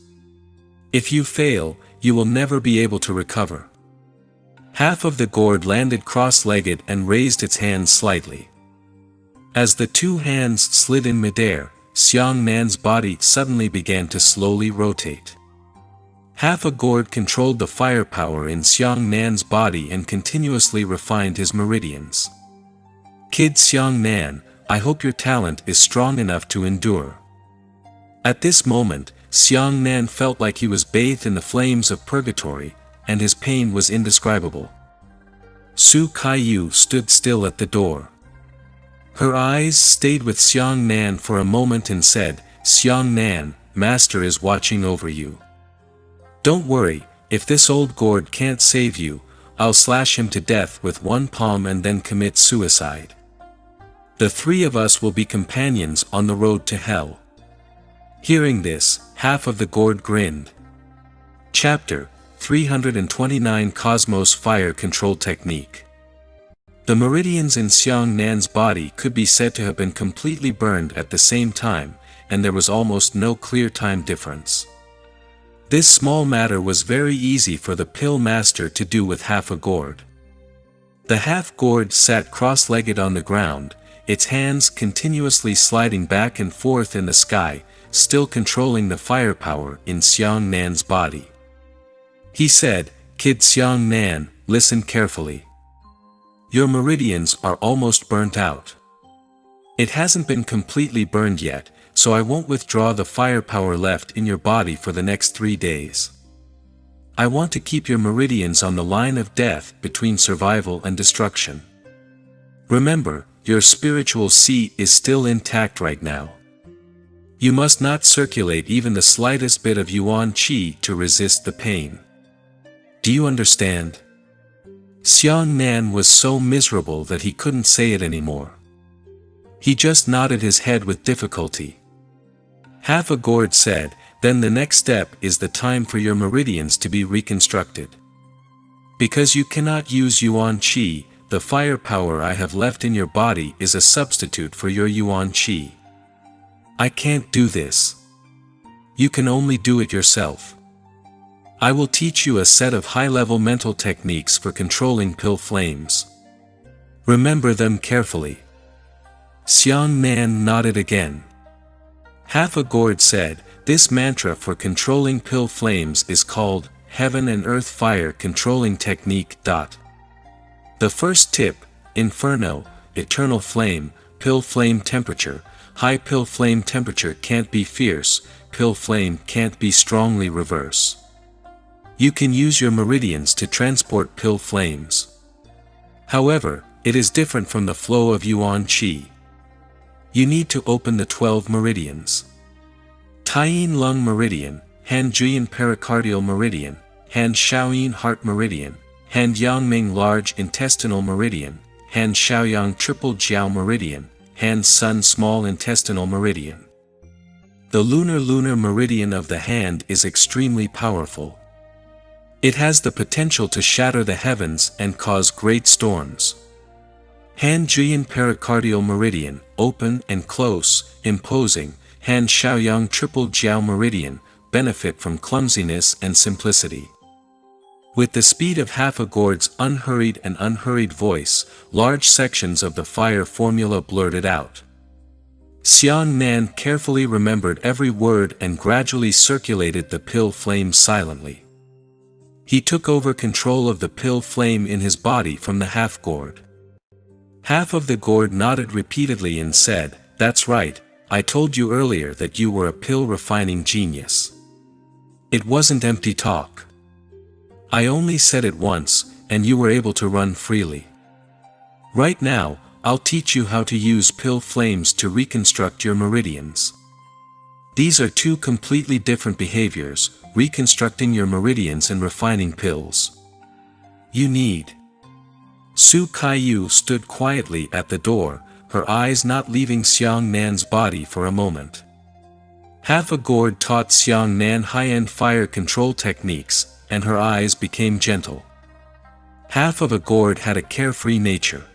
If you fail, you will never be able to recover. Half of the gourd landed cross-legged and raised its hands slightly. As the 2 hands slid in midair, Xiang Nan's body suddenly began to slowly rotate. Half a gourd controlled the firepower in Xiang Nan's body and continuously refined his meridians. Kid Xiang Nan, I hope your talent is strong enough to endure. At this moment, Xiang Nan felt like he was bathed in the flames of purgatory, and his pain was indescribable. Su Kaiyu stood still at the door. Her eyes stayed with Xiang Nan for a moment and said, Xiang Nan, Master is watching over you. Don't worry, if this old gourd can't save you, I'll slash him to death with 1 palm and then commit suicide. The 3 of us will be companions on the road to hell. Hearing this, half of the gourd grinned. Chapter 329 Cosmos Fire Control Technique. The meridians in Xiang Nan's body could be said to have been completely burned at the same time, and there was almost no clear time difference. This small matter was very easy for the pill master to do with half a gourd. The half-gourd sat cross-legged on the ground, its hands continuously sliding back and forth in the sky, still controlling the firepower in Xiang Nan's body. He said, Kid Xiang Nan, listen carefully. Your meridians are almost burnt out. It hasn't been completely burned yet, so I won't withdraw the firepower left in your body for the next 3 days. I want to keep your meridians on the line of death between survival and destruction. Remember, your spiritual seat is still intact right now. You must not circulate even the slightest bit of yuan qi to resist the pain. Do you understand? Xiang Nan was so miserable that he couldn't say it anymore. He just nodded his head with difficulty. Half a gourd said, "Then the next step is the time for your meridians to be reconstructed. Because you cannot use yuan qi, the firepower I have left in your body is a substitute for your yuan qi. I can't do this. You can only do it yourself. I will teach you a set of high-level mental techniques for controlling pill flames. Remember them carefully." Xiang Nan nodded again. Half a gourd said, "This mantra for controlling pill flames is called Heaven and Earth Fire Controlling Technique. The first tip, Inferno, eternal flame, pill flame temperature. High pill flame temperature can't be fierce, pill flame can't be strongly reverse. You can use your meridians to transport pill flames. However, it is different from the flow of yuan qi. You need to open the 12 meridians. Taiyin lung meridian, Han Juyin pericardial meridian, Han Shaoyin heart meridian, Han Yangming large intestinal meridian, Han Shaoyang triple jiao meridian, Han Sun small intestinal meridian. The lunar meridian of the hand is extremely powerful. It has the potential to shatter the heavens and cause great storms. Han Juyin pericardial meridian, open and close, imposing. Han Shaoyang triple jiao meridian, benefit from clumsiness and simplicity. With the speed of half a gourd's unhurried voice, large sections of the fire formula blurted out. Xiang Nan carefully remembered every word and gradually circulated the pill flame silently. He took over control of the pill flame in his body from the half gourd. Half of the gourd nodded repeatedly and said, "That's right, I told you earlier that you were a pill refining genius. It wasn't empty talk. I only said it once, and you were able to run freely. Right now, I'll teach you how to use pill flames to reconstruct your meridians. These are two completely different behaviors, reconstructing your meridians and refining pills. You need." Su Kaiyu stood quietly at the door, her eyes not leaving Xiang Nan's body for a moment. Half a gourd taught Xiang Nan high-end fire control techniques, and her eyes became gentle. Half of a gourd had a carefree nature.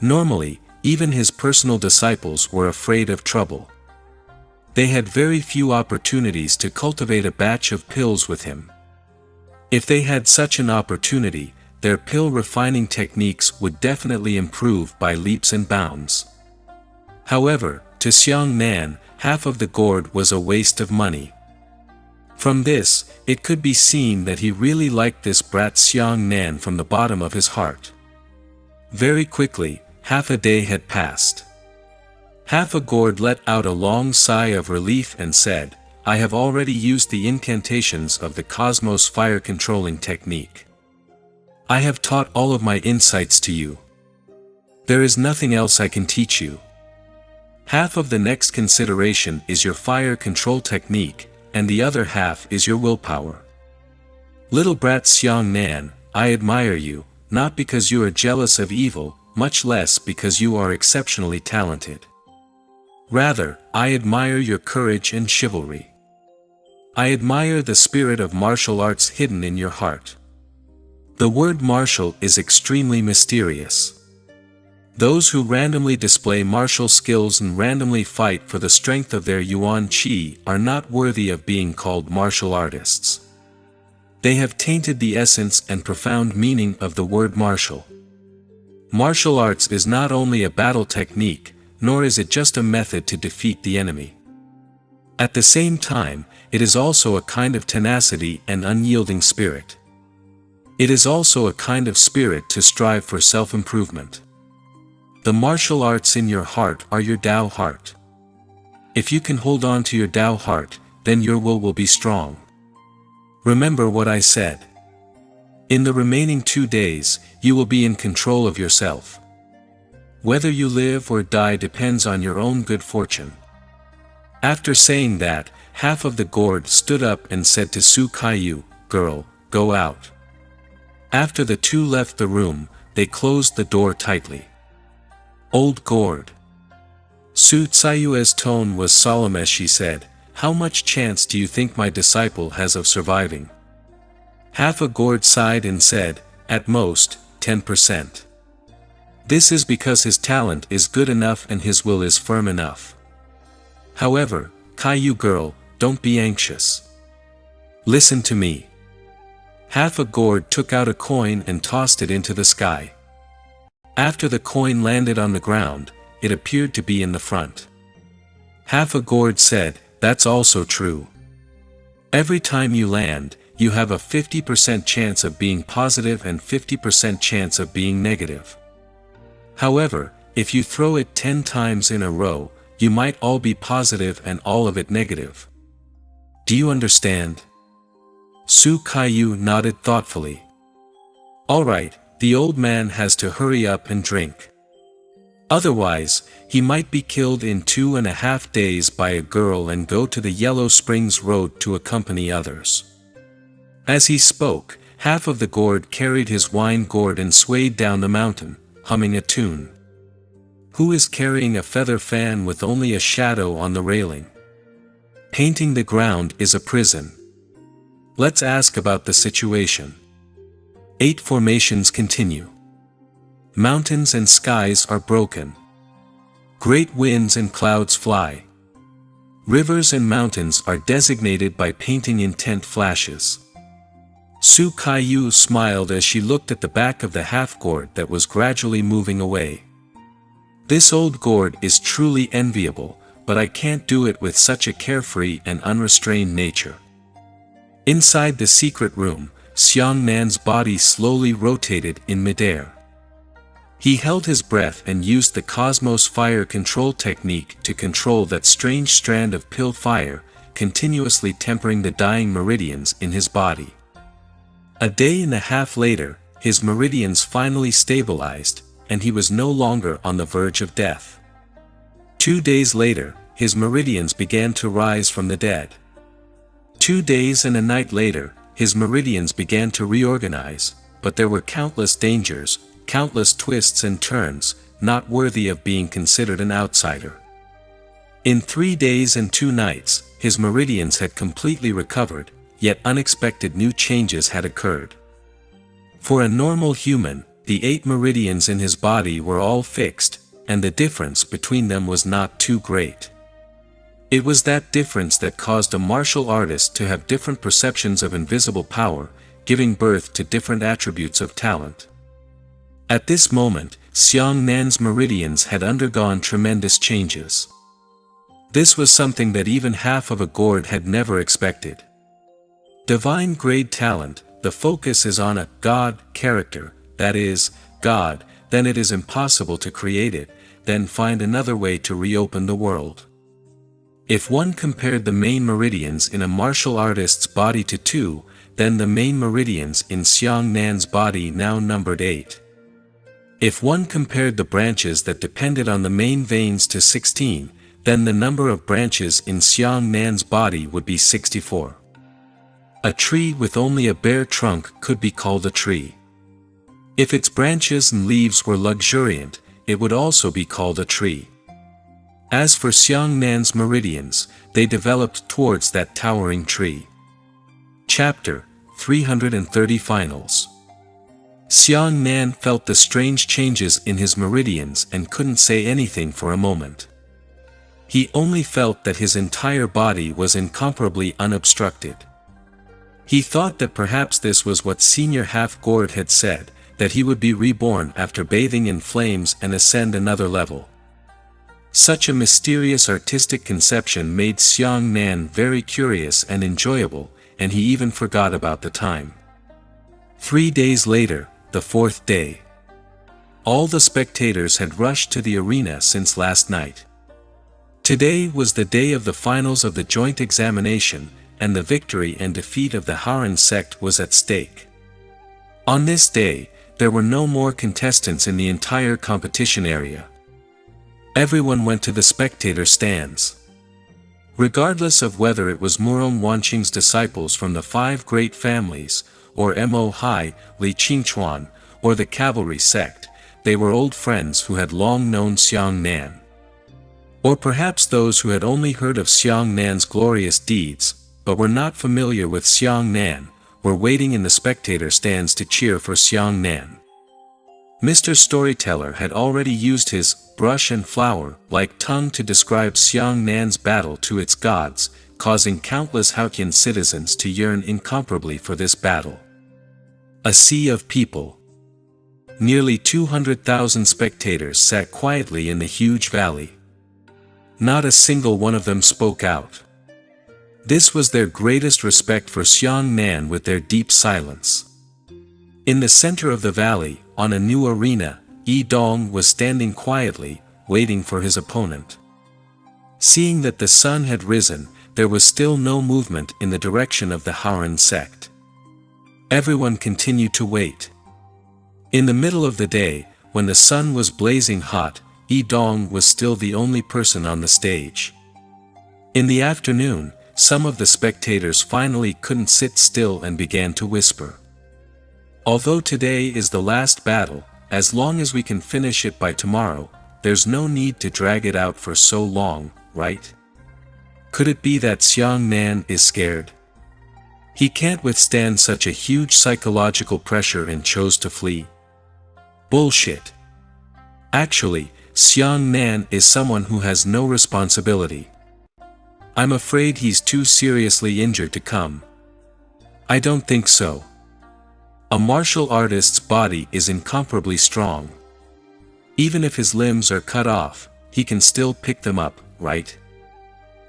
Normally, even his personal disciples were afraid of trouble. They had very few opportunities to cultivate a batch of pills with him. If they had such an opportunity, their pill refining techniques would definitely improve by leaps and bounds. However, to Xiang Nan, half of the gourd was a waste of money. From this, it could be seen that he really liked this brat Xiang Nan from the bottom of his heart. Very quickly, half a day had passed. Half a gourd let out a long sigh of relief and said, "I have already used the incantations of the Cosmos fire controlling technique. I have taught all of my insights to you. There is nothing else I can teach you. Half of the next consideration is your fire control technique, and the other half is your willpower. Little brat Xiang Nan, I admire you, not because you are jealous of evil, much less because you are exceptionally talented. Rather, I admire your courage and chivalry. I admire the spirit of martial arts hidden in your heart. The word martial is extremely mysterious. Those who randomly display martial skills and randomly fight for the strength of their yuan qi are not worthy of being called martial artists. They have tainted the essence and profound meaning of the word martial. Martial arts is not only a battle technique, nor is it just a method to defeat the enemy. At the same time, it is also a kind of tenacity and unyielding spirit. It is also a kind of spirit to strive for self-improvement. The martial arts in your heart are your Tao heart. If you can hold on to your Tao heart, then your will be strong. Remember what I said. In the remaining 2 days, you will be in control of yourself. Whether you live or die depends on your own good fortune. After saying that, half of the gourd stood up and said to Su Kaiyu, "Girl, go out." After the two left the room, they closed the door tightly. Old gourd. Su Tsayue's tone was solemn as she said, "How much chance do you think my disciple has of surviving?" Half a gourd sighed and said, "At most, 10%. This is because his talent is good enough and his will is firm enough. However, Kaiyu girl, don't be anxious. Listen to me." Half a gourd took out a coin and tossed it into the sky. After the coin landed on the ground, it appeared to be in the front. Half a gourd said, "That's also true. Every time you land, you have a 50% chance of being positive and 50% chance of being negative. However, if you throw it 10 times in a row, you might all be positive and all of it negative. Do you understand?" Su Kaiyu nodded thoughtfully. "All right, the old man has to hurry up and drink. Otherwise, he might be killed in 2.5 days by a girl and go to the Yellow Springs Road to accompany others." As he spoke, half of the gourd carried his wine gourd and swayed down the mountain, humming a tune. Who is carrying a feather fan with only a shadow on the railing? Painting the ground is a prison. Let's ask about the situation. 8 formations continue. Mountains and skies are broken. Great winds and clouds fly. Rivers and mountains are designated by painting intent flashes. Su Kaiyu smiled as she looked at the back of the half-gourd that was gradually moving away. "This old gourd is truly enviable, but I can't do it with such a carefree and unrestrained nature." Inside the secret room, Xiang Nan's body slowly rotated in midair. He held his breath and used the Cosmos Fire Control technique to control that strange strand of pill fire, continuously tempering the dying meridians in his body. A day and a half later, his meridians finally stabilized, and he was no longer on the verge of death. 2 days later, his meridians began to rise from the dead. 2 days and a night later, his meridians began to reorganize, but there were countless dangers, countless twists and turns, not worthy of being considered an outsider. In 3 days and 2 nights, his meridians had completely recovered, yet unexpected new changes had occurred. For a normal human, the 8 meridians in his body were all fixed, and the difference between them was not too great. It was that difference that caused a martial artist to have different perceptions of invisible power, giving birth to different attributes of talent. At this moment, Xiang Nan's meridians had undergone tremendous changes. This was something that even half of a gourd had never expected. Divine grade talent, the focus is on a God character, that is, God, then it is impossible to create it, then find another way to reopen the world. If one compared the main meridians in a martial artist's body to 2, then the main meridians in Xiang Nan's body now numbered 8. If one compared the branches that depended on the main veins to 16, then the number of branches in Xiang Nan's body would be 64. A tree with only a bare trunk could be called a tree. If its branches and leaves were luxuriant, it would also be called a tree. As for Xiang Nan's meridians, they developed towards that towering tree. Chapter 330 Finals. Xiang Nan felt the strange changes in his meridians and couldn't say anything for a moment. He only felt that his entire body was incomparably unobstructed. He thought that perhaps this was what Senior Half-Gourd had said, that he would be reborn after bathing in flames and ascend another level. Such a mysterious artistic conception made Xiang Nan very curious and enjoyable, and he even forgot about the time. 3 days later, the 4th day. All the spectators had rushed to the arena since last night. Today was the day of the finals of the joint examination, and the victory and defeat of the Haran sect was at stake. On this day, there were no more contestants in the entire competition area. Everyone went to the spectator stands. Regardless of whether it was Murong Wanqing's disciples from the five great families, or Mo Hai, Li Qingchuan, or the cavalry sect, they were old friends who had long known Xiang Nan. Or perhaps those who had only heard of Xiang Nan's glorious deeds, but were not familiar with Xiang Nan, were waiting in the spectator stands to cheer for Xiang Nan. Mr. Storyteller had already used his brush and flower-like tongue to describe Xiang Nan's battle to its gods, causing countless Haotian citizens to yearn incomparably for this battle. A sea of people. Nearly 200,000 spectators sat quietly in the huge valley. Not a single one of them spoke out. This was their greatest respect for Xiang Nan with their deep silence. In the center of the valley, on a new arena, Yi Dong was standing quietly, waiting for his opponent. Seeing that the sun had risen, there was still no movement in the direction of the Haran sect. Everyone continued to wait. In the middle of the day, when the sun was blazing hot, Yi Dong was still the only person on the stage. In the afternoon, some of the spectators finally couldn't sit still and began to whisper. Although today is the last battle, as long as we can finish it by tomorrow, there's no need to drag it out for so long, right? Could it be that Xiang Nan is scared? He can't withstand such a huge psychological pressure and chose to flee. Bullshit. Actually, Xiang Nan is someone who has no responsibility. I'm afraid he's too seriously injured to come. I don't think so. A martial artist's body is incomparably strong. Even if his limbs are cut off, he can still pick them up, right?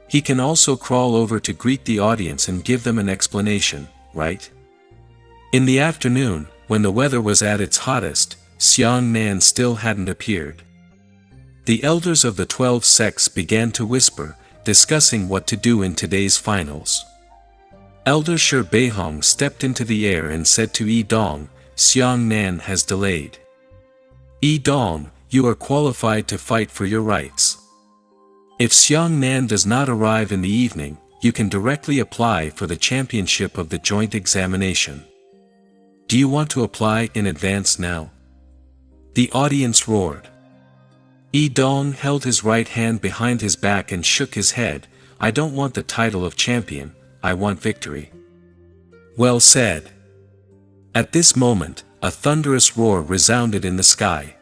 He can also crawl over to greet the audience and give them an explanation, right? In the afternoon, when the weather was at its hottest, Xiang Nan still hadn't appeared. The elders of the 12 sects began to whisper, discussing what to do in today's finals. Elder Shi Beihong stepped into the air and said to Yi Dong, Xiang Nan has delayed. Yi Dong, you are qualified to fight for your rights. If Xiang Nan does not arrive in the evening, you can directly apply for the championship of the joint examination. Do you want to apply in advance now? The audience roared. Yi Dong held his right hand behind his back and shook his head. I don't want the title of champion, I want victory. Well said. At this moment, a thunderous roar resounded in the sky.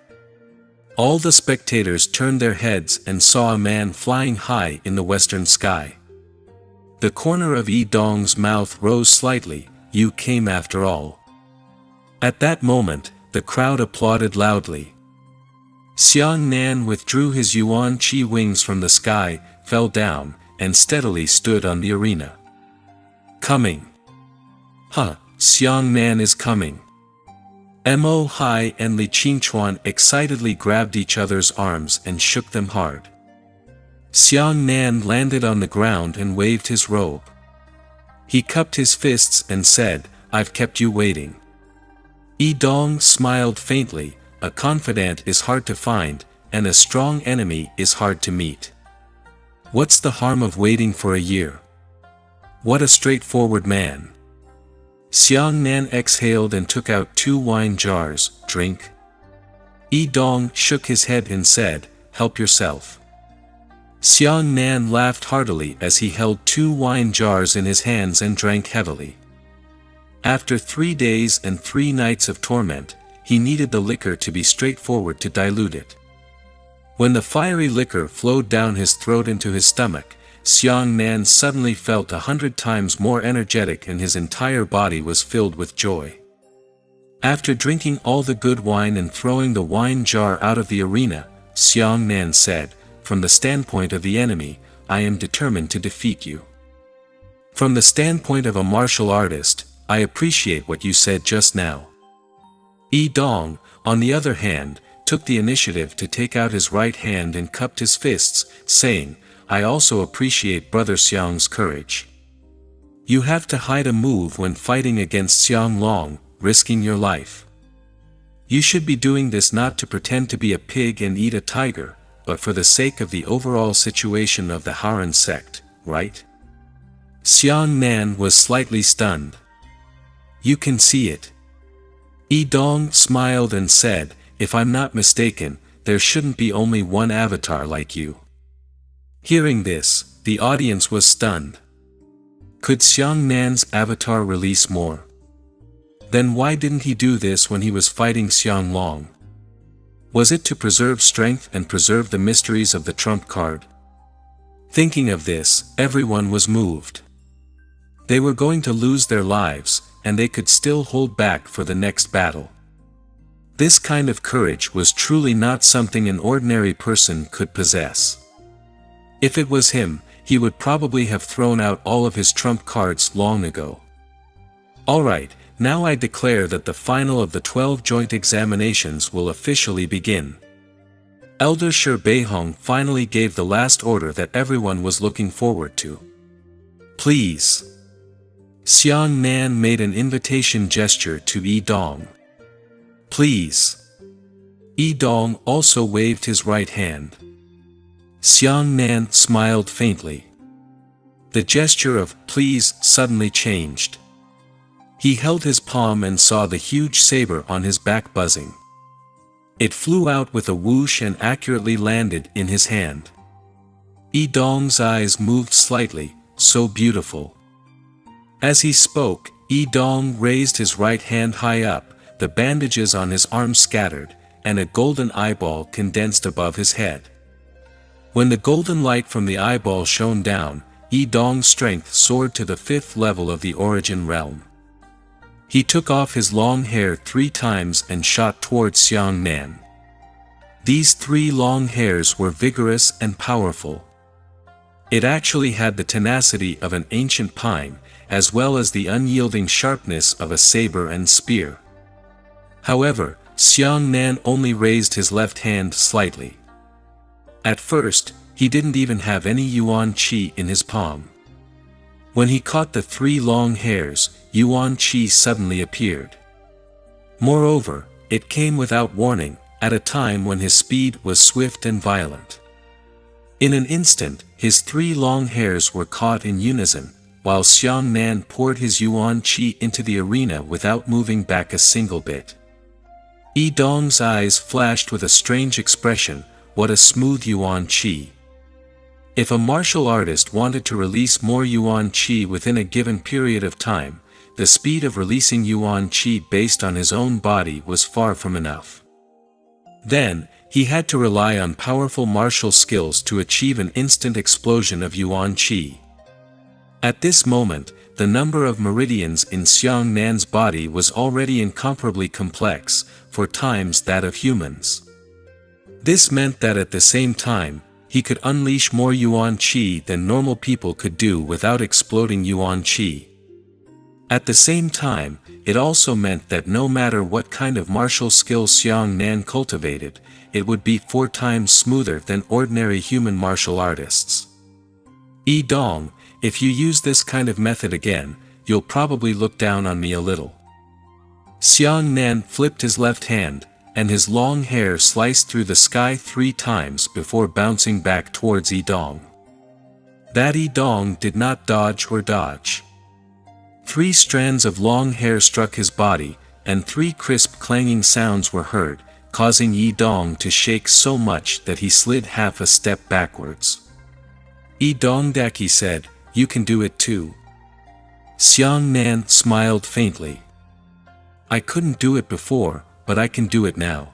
All the spectators turned their heads and saw a man flying high in the western sky. The corner of Yi Dong's mouth rose slightly. You came after all. At that moment, the crowd applauded loudly. Xiang Nan withdrew his Yuan Qi wings from the sky, fell down, and steadily stood on the arena. Coming. Xiang Nan is coming. Mo Hai and Li Qingchuan excitedly grabbed each other's arms and shook them hard. Xiang Nan landed on the ground and waved his robe. He cupped his fists and said, I've kept you waiting. Yi Dong smiled faintly. A confidant is hard to find, and a strong enemy is hard to meet. What's the harm of waiting for a year? What a straightforward man. Xiang Nan exhaled and took out 2 wine jars. Drink. Yi Dong shook his head and said, help yourself. Xiang Nan laughed heartily as he held 2 wine jars in his hands and drank heavily. After 3 days and 3 nights of torment, he needed the liquor to be straightforward to dilute it. When the fiery liquor flowed down his throat into his stomach, Xiang Nan suddenly felt 100 times more energetic and his entire body was filled with joy. After drinking all the good wine and throwing the wine jar out of the arena, Xiang Nan said, from the standpoint of the enemy, I am determined to defeat you. From the standpoint of a martial artist, I appreciate what you said just now. Yi Dong, on the other hand, took the initiative to take out his right hand and cupped his fists, saying, I also appreciate Brother Xiang's courage. You have to hide a move when fighting against Xiang Long, risking your life. You should be doing this not to pretend to be a pig and eat a tiger, but for the sake of the overall situation of the Haran sect, right? Xiang Nan was slightly stunned. You can see it. Yi Dong smiled and said, if I'm not mistaken, there shouldn't be only one avatar like you. Hearing this, the audience was stunned. Could Xiang Nan's avatar release more? Then why didn't he do this when he was fighting Xiang Long? Was it to preserve strength and preserve the mysteries of the trump card? Thinking of this, everyone was moved. They were going to lose their lives, and they could still hold back for the next battle. This kind of courage was truly not something an ordinary person could possess. If it was him, he would probably have thrown out all of his trump cards long ago. Alright, now I declare that the final of the 12 joint examinations will officially begin. Elder Shi Beihong finally gave the last order that everyone was looking forward to. Please. Xiang Nan made an invitation gesture to Yi Dong. Please. Yi Dong also waved his right hand. Xiang Nan smiled faintly. The gesture of "please" suddenly changed. He held his palm and saw the huge saber on his back buzzing. It flew out with a whoosh and accurately landed in his hand. Yi Dong's eyes moved slightly, so beautiful. As he spoke, Yi Dong raised his right hand high up, the bandages on his arm scattered, and a golden eyeball condensed above his head. When the golden light from the eyeball shone down, Yi Dong's strength soared to the 5th level of the origin realm. He took off his long hair 3 times and shot towards Xiang Nan. These 3 long hairs were vigorous and powerful. It actually had the tenacity of an ancient pine, as well as the unyielding sharpness of a saber and spear. However, Xiang Nan only raised his left hand slightly. At first, he didn't even have any yuan qi in his palm. When he caught the 3 long hairs, yuan qi suddenly appeared. Moreover, it came without warning, at a time when his speed was swift and violent. In an instant, his 3 long hairs were caught in unison, while Xiang Nan poured his yuan qi into the arena without moving back a single bit. Yi Dong's eyes flashed with a strange expression. What a smooth yuan qi. If a martial artist wanted to release more yuan qi within a given period of time, the speed of releasing yuan qi based on his own body was far from enough. Then, he had to rely on powerful martial skills to achieve an instant explosion of yuan qi. At this moment, the number of meridians in Xiang Nan's body was already incomparably complex, 4 times that of humans. This meant that at the same time, he could unleash more yuan qi than normal people could do without exploding yuan qi. At the same time, it also meant that no matter what kind of martial skill Xiang Nan cultivated, it would be 4 times smoother than ordinary human martial artists. Yi Dong, if you use this kind of method again, you'll probably look down on me a little. Xiang Nan flipped his left hand, and his long hair sliced through the sky 3 times before bouncing back towards Yi Dong. That Yi Dong did not dodge or dodge. 3 strands of long hair struck his body, and 3 crisp clanging sounds were heard, causing Yi Dong to shake so much that he slid half a step backwards. Yi Dong Daki said, "You can do it too." Xiang Nan smiled faintly. "I couldn't do it before, but I can do it now."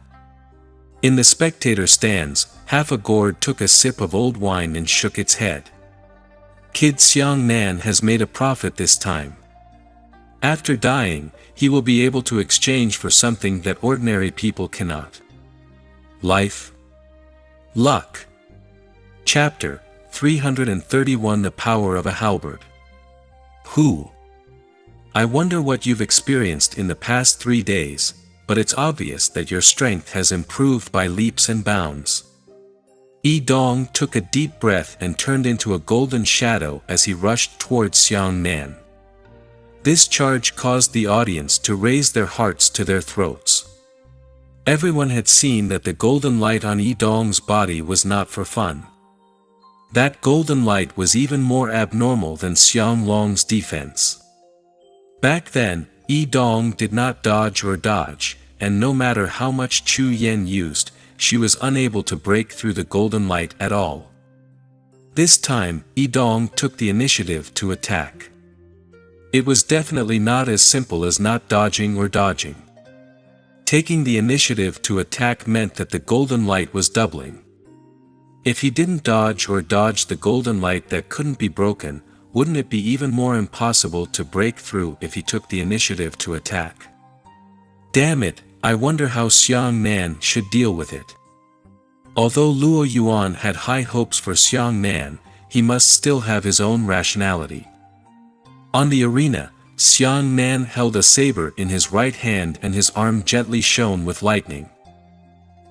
In the spectator stands, half a gourd took a sip of old wine and shook its head. Kid Xiang Nan has made a profit this time. After dying, he will be able to exchange for something that ordinary people cannot. Life. Luck. Chapter 331 The Power of a Halberd. Who? I wonder what you've experienced in the past 3 days, but it's obvious that your strength has improved by leaps and bounds. Yi Dong took a deep breath and turned into a golden shadow as he rushed towards Xiang Nan. This charge caused the audience to raise their hearts to their throats. Everyone had seen that the golden light on Yidong's body was not for fun. That golden light was even more abnormal than Xianglong's defense. Back then, Yidong did not dodge or dodge, and no matter how much Chu Yan used, she was unable to break through the golden light at all. This time, Yidong took the initiative to attack. It was definitely not as simple as not dodging or dodging. Taking the initiative to attack meant that the golden light was doubling. If he didn't dodge or dodge the golden light that couldn't be broken, wouldn't it be even more impossible to break through if he took the initiative to attack? Damn it, I wonder how Xiang Nan should deal with it. Although Luo Yuan had high hopes for Xiang Nan, he must still have his own rationality. On the arena, Xiang Nan held a saber in his right hand and his arm gently shone with lightning.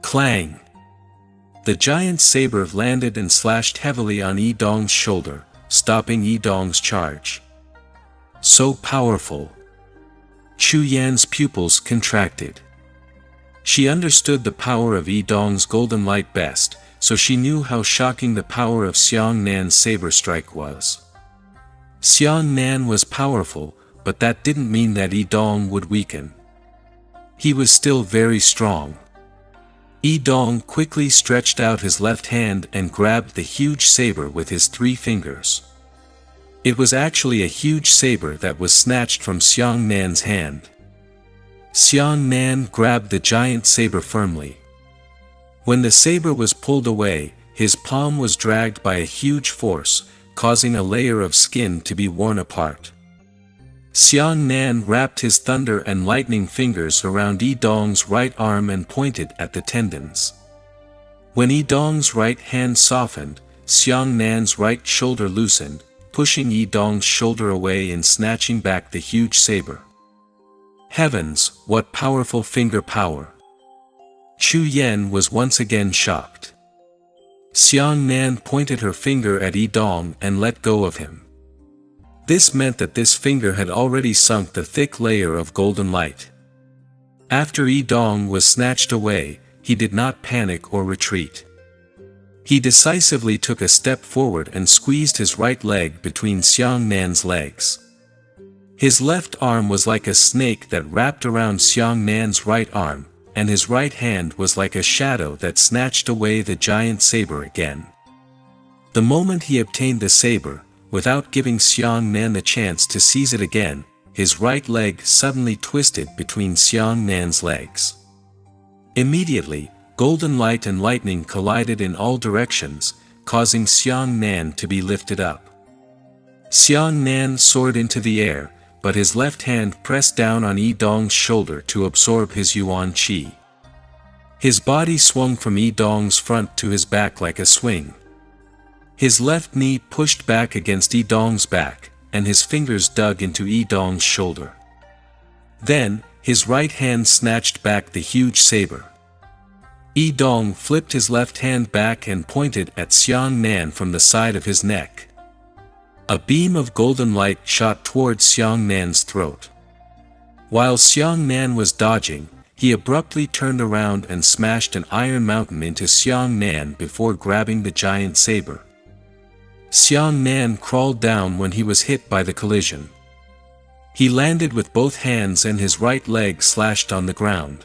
Clang! The giant saber landed and slashed heavily on Yidong's shoulder, stopping Yidong's charge. So powerful! Chu Yan's pupils contracted. She understood the power of Yidong's golden light best, so she knew how shocking the power of Xiang Nan's saber strike was. Xiang Nan was powerful, but that didn't mean that Yidong would weaken. He was still very strong. Yidong quickly stretched out his left hand and grabbed the huge saber with his 3 fingers. It was actually a huge saber that was snatched from Xiang Nan's hand. Xiang Nan grabbed the giant saber firmly. When the saber was pulled away, his palm was dragged by a huge force, causing a layer of skin to be worn apart. Xiang Nan wrapped his thunder and lightning fingers around Yidong's right arm and pointed at the tendons. When Yidong's right hand softened, Xiang Nan's right shoulder loosened, pushing Yidong's shoulder away and snatching back the huge saber. Heavens, what powerful finger power! Chu Yan was once again shocked. Xiang Nan pointed her finger at Yidong and let go of him. This meant that this finger had already sunk the thick layer of golden light. After Yidong was snatched away, he did not panic or retreat. He decisively took a step forward and squeezed his right leg between Xiang Nan's legs. His left arm was like a snake that wrapped around Xiang Nan's right arm, and his right hand was like a shadow that snatched away the giant saber again. The moment he obtained the saber, without giving Xiang Nan the chance to seize it again, his right leg suddenly twisted between Xiang Nan's legs. Immediately, golden light and lightning collided in all directions, causing Xiang Nan to be lifted up. Xiang Nan soared into the air, but his left hand pressed down on Yidong's shoulder to absorb his yuan qi. His body swung from Yidong's front to his back like a swing. His left knee pushed back against Yidong's back, and his fingers dug into Yidong's shoulder. Then, his right hand snatched back the huge saber. Yidong flipped his left hand back and pointed at Xiang Nan from the side of his neck. A beam of golden light shot towards Xiang Nan's throat. While Xiang Nan was dodging, he abruptly turned around and smashed an iron mountain into Xiang Nan before grabbing the giant saber. Xiang Nan crawled down when he was hit by the collision. He landed with both hands and his right leg slashed on the ground.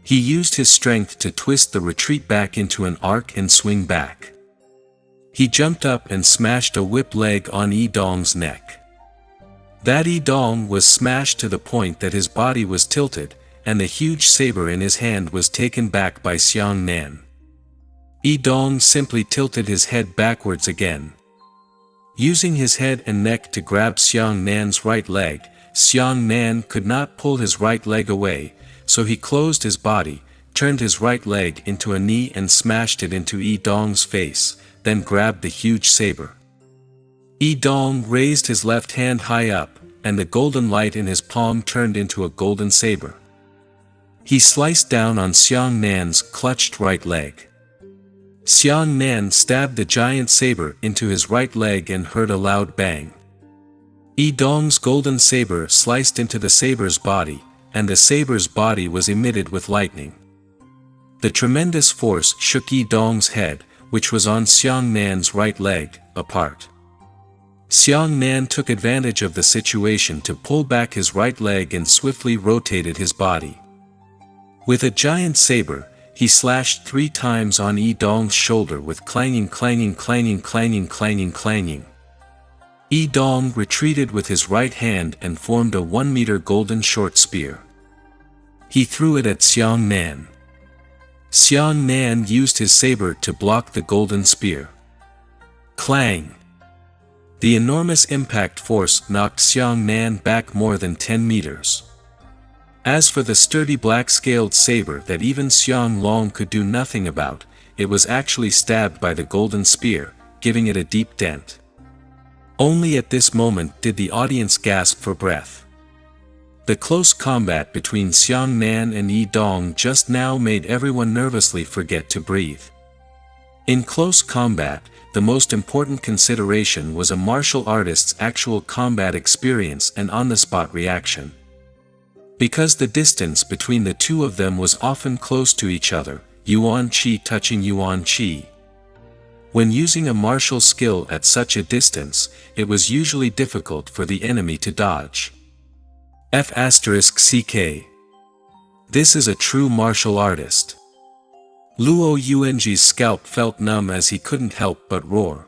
He used his strength to twist the retreat back into an arc and swing back. He jumped up and smashed a whip leg on Yidong's neck. That Yidong was smashed to the point that his body was tilted, and the huge saber in his hand was taken back by Xiang Nan. Yidong simply tilted his head backwards again. Using his head and neck to grab Xiang Nan's right leg, Xiang Nan could not pull his right leg away, so he closed his body, turned his right leg into a knee and smashed it into Yidong's face, then grabbed the huge saber. Yidong raised his left hand high up, and the golden light in his palm turned into a golden saber. He sliced down on Xiang Nan's clutched right leg. Xiang Nan stabbed the giant saber into his right leg and heard a loud bang. Yi Dong's golden saber sliced into the saber's body, and the saber's body was emitted with lightning. The tremendous force shook Yi Dong's head, which was on Xiang Nan's right leg, apart. Xiang Nan took advantage of the situation to pull back his right leg and swiftly rotated his body. With a giant saber, he slashed 3 times on Yi Dong's shoulder with clanging clanging clanging clanging clanging clanging. Yi Dong retreated with his right hand and formed a 1-meter golden short spear. He threw it at Xiang Nan. Xiang Nan used his saber to block the golden spear. Clang! The enormous impact force knocked Xiang Nan back more than 10 meters. As for the sturdy black-scaled saber that even Xiang Long could do nothing about, it was actually stabbed by the golden spear, giving it a deep dent. Only at this moment did the audience gasp for breath. The close combat between Xiang Nan and Yi Dong just now made everyone nervously forget to breathe. In close combat, the most important consideration was a martial artist's actual combat experience and on-the-spot reaction. Because the distance between the two of them was often close to each other, Yuan Qi touching Yuan Qi. When using a martial skill at such a distance, it was usually difficult for the enemy to dodge. F***CK. This is a true martial artist. Luo Yuanji's scalp felt numb as he couldn't help but roar.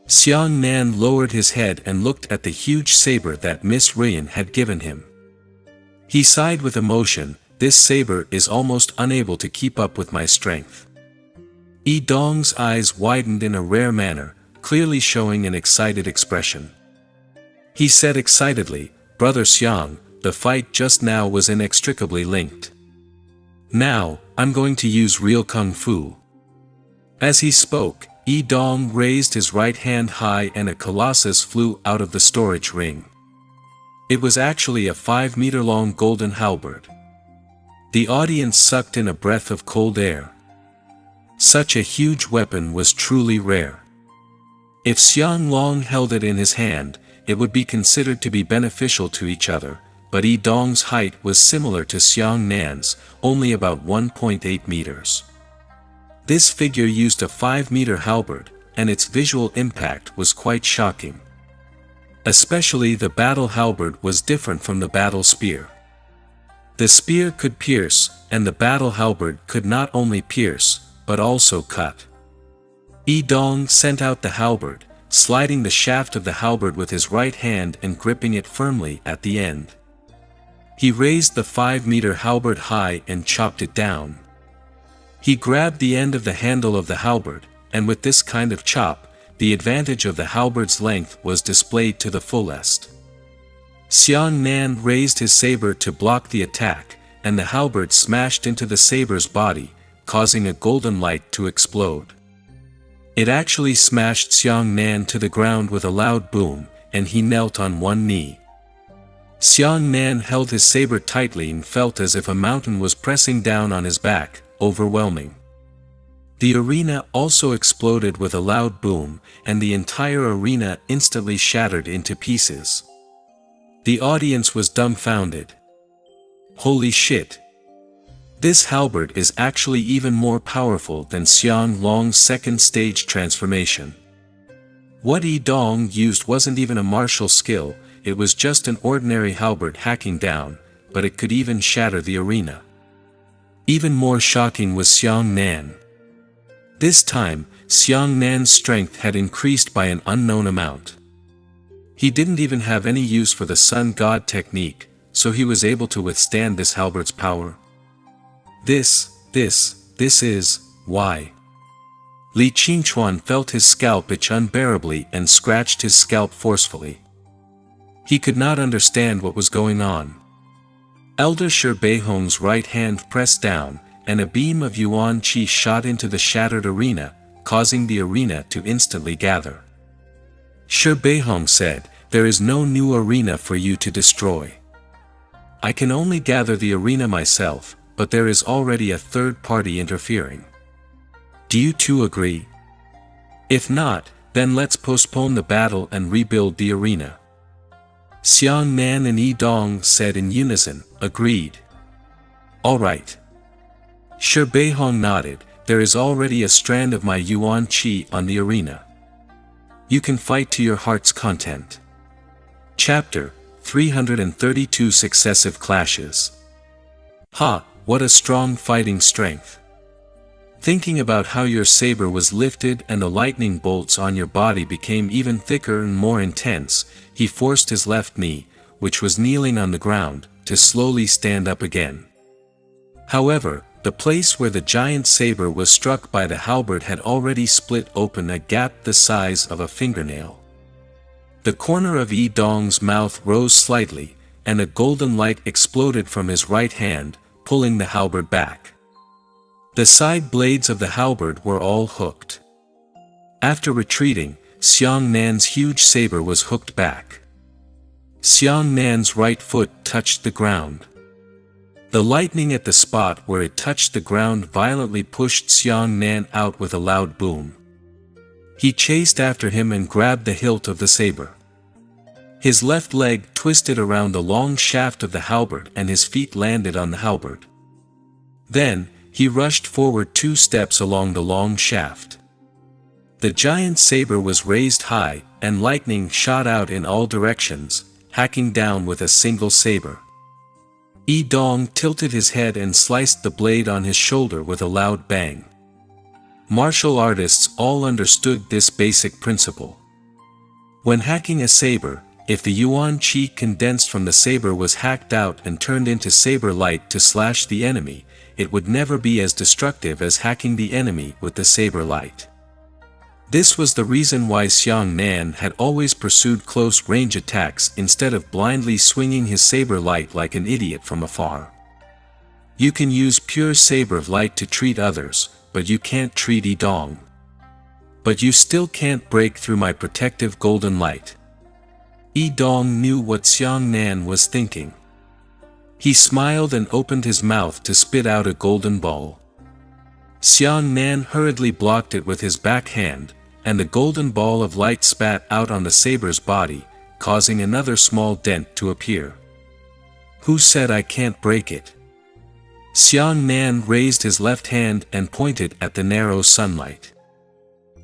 Xiang Nan lowered his head and looked at the huge saber that Miss Rian had given him. He sighed with emotion, "This saber is almost unable to keep up with my strength." Yi Dong's eyes widened in a rare manner, clearly showing an excited expression. He said excitedly, "Brother Xiang, the fight just now was inextricably linked. Now, I'm going to use real kung fu." As he spoke, Yi Dong raised his right hand high and a colossus flew out of the storage ring. It was actually a 5-meter-long golden halberd. The audience sucked in a breath of cold air. Such a huge weapon was truly rare. If Xiang Long held it in his hand, it would be considered to be beneficial to each other, but Yi Dong's height was similar to Xiang Nan's, only about 1.8 meters. This figure used a 5-meter halberd, and its visual impact was quite shocking. Especially the battle halberd was different from the battle spear. The spear could pierce, and the battle halberd could not only pierce, but also cut. Yi Dong sent out the halberd, sliding the shaft of the halberd with his right hand and gripping it firmly at the end. He raised the 5-meter halberd high and chopped it down. He grabbed the end of the handle of the halberd, and with this kind of chop, the advantage of the halberd's length was displayed to the fullest. Xiang Nan raised his saber to block the attack, and the halberd smashed into the saber's body, causing a golden light to explode. It actually smashed Xiang Nan to the ground with a loud boom, and he knelt on one knee. Xiang Nan held his saber tightly and felt as if a mountain was pressing down on his back, overwhelming. The arena also exploded with a loud boom, and the entire arena instantly shattered into pieces. The audience was dumbfounded. Holy shit! This halberd is actually even more powerful than Xiang Long's second stage transformation. What Yi Dong used wasn't even a martial skill, it was just an ordinary halberd hacking down, but it could even shatter the arena. Even more shocking was Xiang Nan. This time, Xiang Nan's strength had increased by an unknown amount. He didn't even have any use for the sun god technique, so he was able to withstand this halberd's power. This is why. Li Qingchuan felt his scalp itch unbearably and scratched his scalp forcefully. He could not understand what was going on. Elder Shi Beihong's right hand pressed down, and a beam of Yuan Qi shot into the shattered arena, causing the arena to instantly gather. Shi Beihong said, "There is no new arena for you to destroy. I can only gather the arena myself, but there is already a third party interfering. Do you two agree? If not, then let's postpone the battle and rebuild the arena." Xiang Nan and Yi Dong said in unison, agreed. All right. Shi Beihong nodded, there is already a strand of my Yuan Qi on the arena. You can fight to your heart's content. Chapter 332 Successive Clashes. Ha, what a strong fighting strength. Thinking about how your saber was lifted and the lightning bolts on your body became even thicker and more intense, he forced his left knee, which was kneeling on the ground, to slowly stand up again. However, the place where the giant saber was struck by the halberd had already split open a gap the size of a fingernail. The corner of Yi Dong's mouth rose slightly, and a golden light exploded from his right hand, pulling the halberd back. The side blades of the halberd were all hooked. After retreating, Xiang Nan's huge saber was hooked back. Xiang Nan's right foot touched the ground. The lightning at the spot where it touched the ground violently pushed Xiang Nan out with a loud boom. He chased after him and grabbed the hilt of the saber. His left leg twisted around the long shaft of the halberd and his feet landed on the halberd. Then, he rushed forward 2 steps along the long shaft. The giant saber was raised high, and lightning shot out in all directions, hacking down with a single saber. Yi Dong tilted his head and sliced the blade on his shoulder with a loud bang. Martial artists all understood this basic principle. When hacking a saber, if the Yuan Qi condensed from the saber was hacked out and turned into saber light to slash the enemy, it would never be as destructive as hacking the enemy with the saber light. This was the reason why Xiang Nan had always pursued close-range attacks instead of blindly swinging his saber light like an idiot from afar. You can use pure saber light to treat others, but you can't treat Yi Dong. But you still can't break through my protective golden light. Yi Dong knew what Xiang Nan was thinking. He smiled and opened his mouth to spit out a golden ball. Xiang Nan hurriedly blocked it with his back hand, and the golden ball of light spat out on the saber's body, causing another small dent to appear. Who said I can't break it? Xiang Nan raised his left hand and pointed at the narrow sunlight.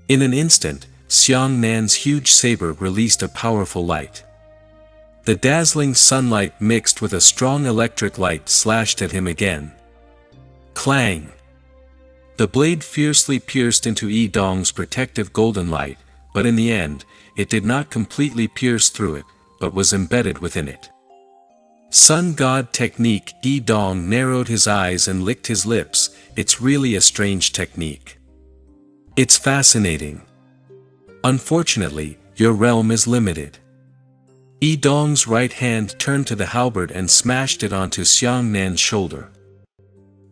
In an instant, Xiang Nan's huge saber released a powerful light. The dazzling sunlight mixed with a strong electric light slashed at him again. Clang! The blade fiercely pierced into Yi Dong's protective golden light, but in the end, it did not completely pierce through it, but was embedded within it. Sun God technique. Yi Dong narrowed his eyes and licked his lips. It's really a strange technique. It's fascinating. Unfortunately, your realm is limited. Yi Dong's right hand turned to the halberd and smashed it onto Xiang Nan's shoulder.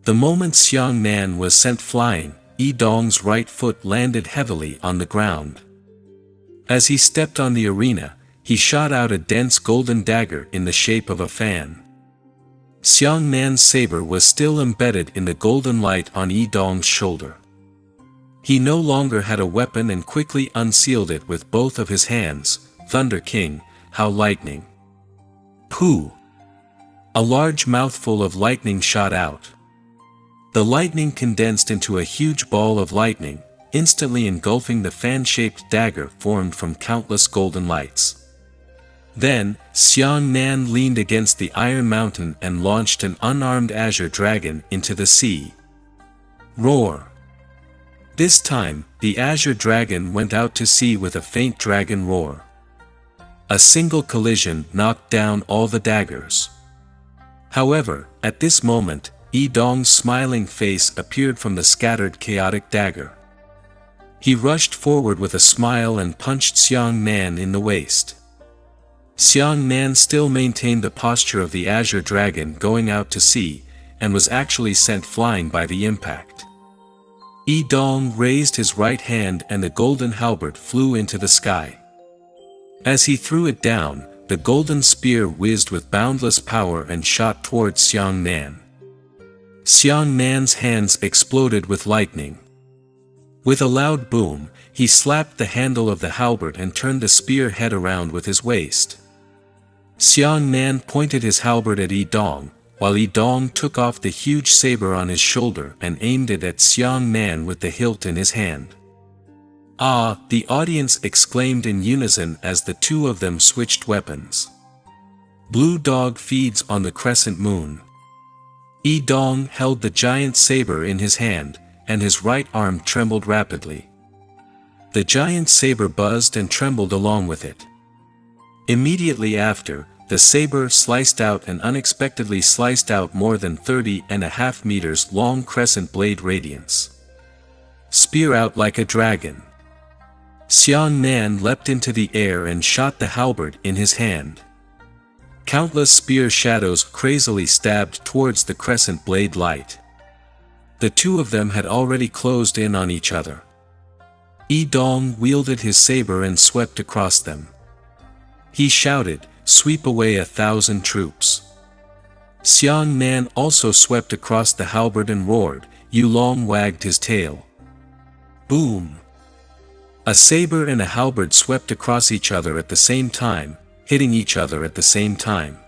The moment Xiang Nan was sent flying, Yi Dong's right foot landed heavily on the ground. As he stepped on the arena, he shot out a dense golden dagger in the shape of a fan. Xiang Nan's saber was still embedded in the golden light on Yi Dong's shoulder. He no longer had a weapon and quickly unsealed it with both of his hands. Thunder King, how lightning! Pooh! A large mouthful of lightning shot out. The lightning condensed into a huge ball of lightning, instantly engulfing the fan-shaped dagger formed from countless golden lights. Then, Xiang Nan leaned against the iron mountain and launched an unarmed azure dragon into the sea. Roar! This time, the azure dragon went out to sea with a faint dragon roar. A single collision knocked down all the daggers. However, at this moment, Yi Dong's smiling face appeared from the scattered chaotic dagger. He rushed forward with a smile and punched Xiang Nan in the waist. Xiang Nan still maintained the posture of the azure dragon going out to sea, and was actually sent flying by the impact. Yi Dong raised his right hand and the golden halberd flew into the sky. As he threw it down, the golden spear whizzed with boundless power and shot towards Xiang Nan. Xiang Nan's hands exploded with lightning. With a loud boom, he slapped the handle of the halberd and turned the spear head around with his waist. Xiang Nan pointed his halberd at Yi Dong, while Yi Dong took off the huge saber on his shoulder and aimed it at Xiang Nan with the hilt in his hand. "Ah!" the audience exclaimed in unison as the two of them switched weapons. Blue Dog feeds on the crescent moon. Yi Dong held the giant saber in his hand, and his right arm trembled rapidly. The giant saber buzzed and trembled along with it. Immediately after, the saber sliced out and unexpectedly sliced out more than 30.5 meters long crescent blade radiance. Spear out like a dragon. Xiang Nan leapt into the air and shot the halberd in his hand. Countless spear shadows crazily stabbed towards the crescent blade light. The two of them had already closed in on each other. Yi Dong wielded his saber and swept across them. He shouted, "Sweep away 1,000 troops." Xiang Nan also swept across the halberd and roared. Yu Long wagged his tail. Boom! A saber and a halberd swept across each other at the same time, hitting each other at the same time.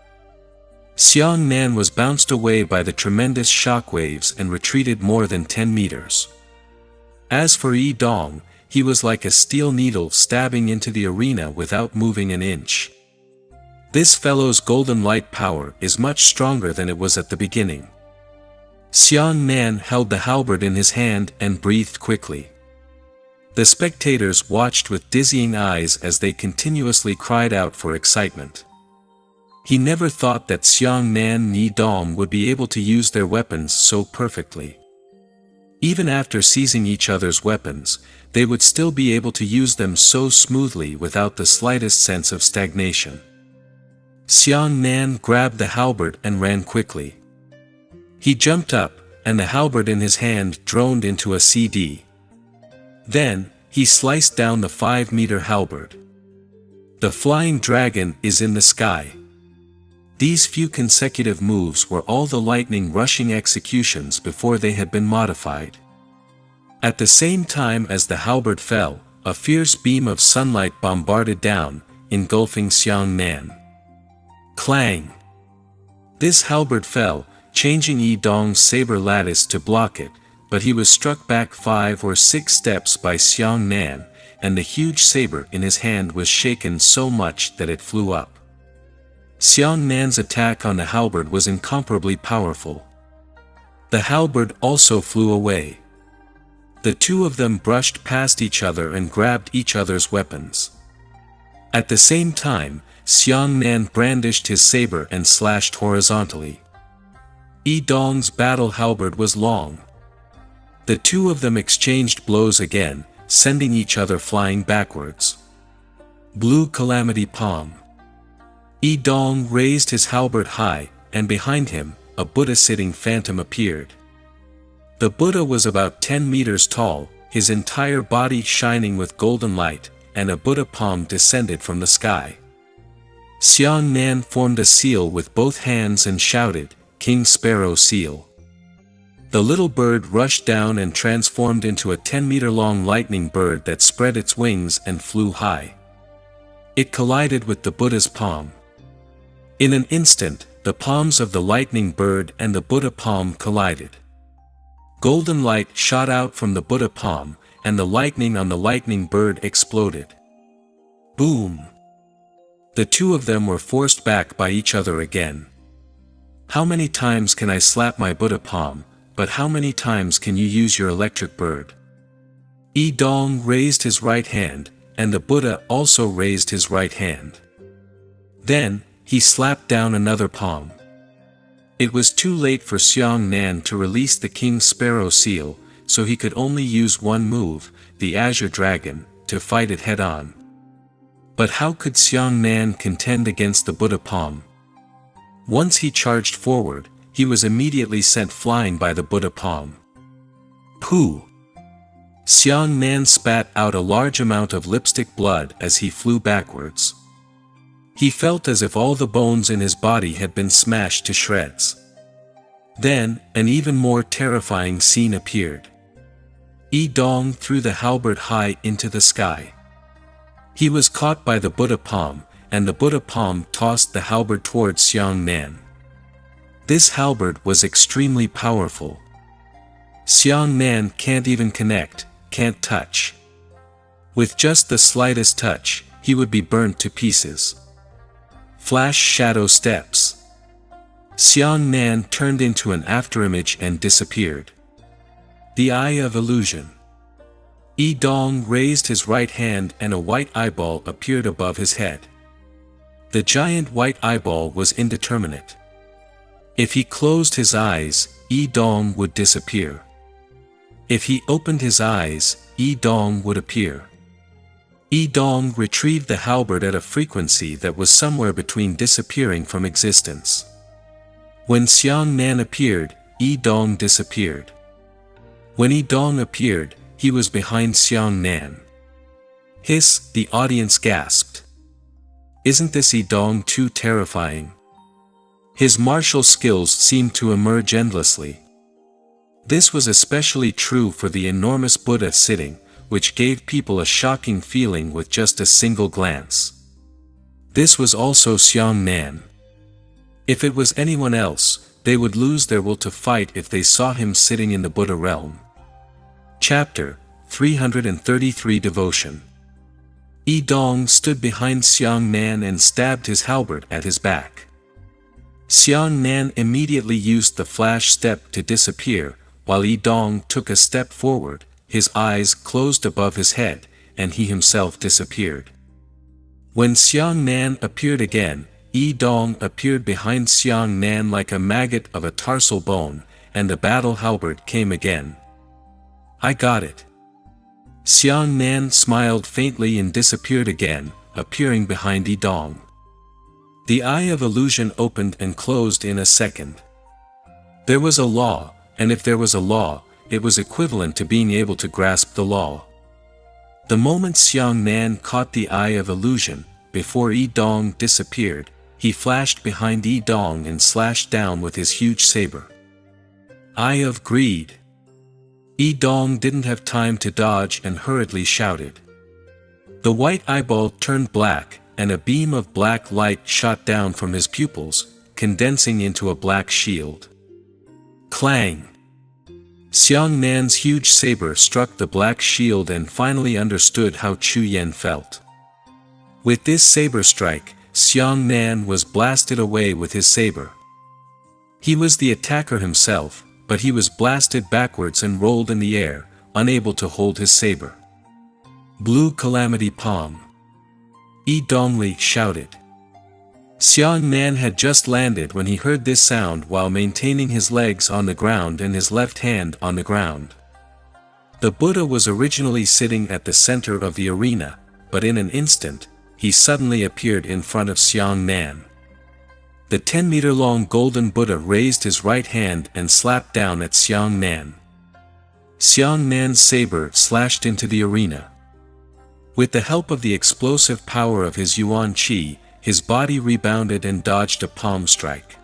Xiang Nan was bounced away by the tremendous shockwaves and retreated more than 10 meters. As for Yi Dong, he was like a steel needle stabbing into the arena without moving an inch. This fellow's golden light power is much stronger than it was at the beginning. Xiang Nan held the halberd in his hand and breathed quickly. The spectators watched with dizzying eyes as they continuously cried out for excitement. He never thought that Xiang Nan and Yi Dong would be able to use their weapons so perfectly. Even after seizing each other's weapons, they would still be able to use them so smoothly without the slightest sense of stagnation. Xiang Nan grabbed the halberd and ran quickly. He jumped up, and the halberd in his hand droned into a CD. Then, he sliced down the 5-meter halberd. The flying dragon is in the sky. These few consecutive moves were all the lightning rushing executions before they had been modified. At the same time as the halberd fell, a fierce beam of sunlight bombarded down, engulfing Xiang Nan. Clang! This halberd fell, changing Yi Dong's saber lattice to block it, but he was struck back 5 or 6 steps by Xiang Nan, and the huge saber in his hand was shaken so much that it flew up. Xiang Nan's attack on the halberd was incomparably powerful. The halberd also flew away. The two of them brushed past each other and grabbed each other's weapons. At the same time, Xiang Nan brandished his saber and slashed horizontally. Yi Dong's battle halberd was long. The two of them exchanged blows again, sending each other flying backwards. Blue Calamity Palm. Yi Dong raised his halberd high, and behind him, a Buddha-sitting phantom appeared. The Buddha was about 10 meters tall, his entire body shining with golden light, and a Buddha palm descended from the sky. Xiang Nan formed a seal with both hands and shouted, "King Sparrow Seal." The little bird rushed down and transformed into a 10-meter-long lightning bird that spread its wings and flew high. It collided with the Buddha's palm. In an instant, the palms of the lightning bird and the Buddha palm collided. Golden light shot out from the Buddha palm, and the lightning on the lightning bird exploded. Boom! The two of them were forced back by each other again. How many times can I slap my Buddha palm, but how many times can you use your electric bird? Yi Dong raised his right hand, and the Buddha also raised his right hand. Then, he slapped down another palm. It was too late for Xiang Nan to release the King Sparrow Seal, so he could only use one move, the Azure Dragon, to fight it head-on. But how could Xiang Nan contend against the Buddha palm? Once he charged forward, he was immediately sent flying by the Buddha palm. Pooh! Xiang Nan spat out a large amount of lipstick blood as he flew backwards. He felt as if all the bones in his body had been smashed to shreds. Then, an even more terrifying scene appeared. Yi Dong threw the halberd high into the sky. He was caught by the Buddha palm, and the Buddha palm tossed the halberd towards Xiang Nan. This halberd was extremely powerful. Xiang Nan can't even connect, can't touch. With just the slightest touch, he would be burnt to pieces. Flash shadow steps. Xiang Nan turned into an afterimage and disappeared. The Eye of Illusion. Yi Dong raised his right hand and a white eyeball appeared above his head. The giant white eyeball was indeterminate. If he closed his eyes, Yi Dong would disappear. If he opened his eyes, Yi Dong would appear. Yi Dong retrieved the halberd at a frequency that was somewhere between disappearing from existence. When Xiang Nan appeared, Yi Dong disappeared. When Yi Dong appeared, he was behind Xiang Nan. Hiss, the audience gasped. Isn't this Yi Dong too terrifying? His martial skills seemed to emerge endlessly. This was especially true for the enormous Buddha sitting, which gave people a shocking feeling with just a single glance. This was also Xiang Nan. If it was anyone else, they would lose their will to fight if they saw him sitting in the Buddha realm. Chapter 333 Devotion. Yi Dong stood behind Xiang Nan and stabbed his halberd at his back. Xiang Nan immediately used the flash step to disappear, while Yi Dong took a step forward, his eyes closed above his head, and he himself disappeared. When Xiang Nan appeared again, Yi Dong appeared behind Xiang Nan like a maggot of a tarsal bone, and the battle halberd came again. I got it. Xiang Nan smiled faintly and disappeared again, appearing behind Yi Dong. The Eye of Illusion opened and closed in a second. There was a law, and if there was a law, it was equivalent to being able to grasp the law. The moment Xiang Nan caught the Eye of Illusion, before Yi Dong disappeared, he flashed behind Yi Dong and slashed down with his huge saber. Eye of Greed. Yi Dong didn't have time to dodge and hurriedly shouted. The white eyeball turned black, and a beam of black light shot down from his pupils, condensing into a black shield. Clang! Xiang Nan's huge saber struck the black shield and finally understood how Chu Yan felt. With this saber strike, Xiang Nan was blasted away with his saber. He was the attacker himself, but he was blasted backwards and rolled in the air, unable to hold his saber. Blue Calamity Palm. Yi Dongli shouted. Xiang Nan had just landed when he heard this sound while maintaining his legs on the ground and his left hand on the ground. The Buddha was originally sitting at the center of the arena, but in an instant, he suddenly appeared in front of Xiang Nan. The 10-meter-long golden Buddha raised his right hand and slapped down at Xiang Nan. Xiang Nan's saber slashed into the arena. With the help of the explosive power of his Yuan Qi, his body rebounded and dodged a palm strike.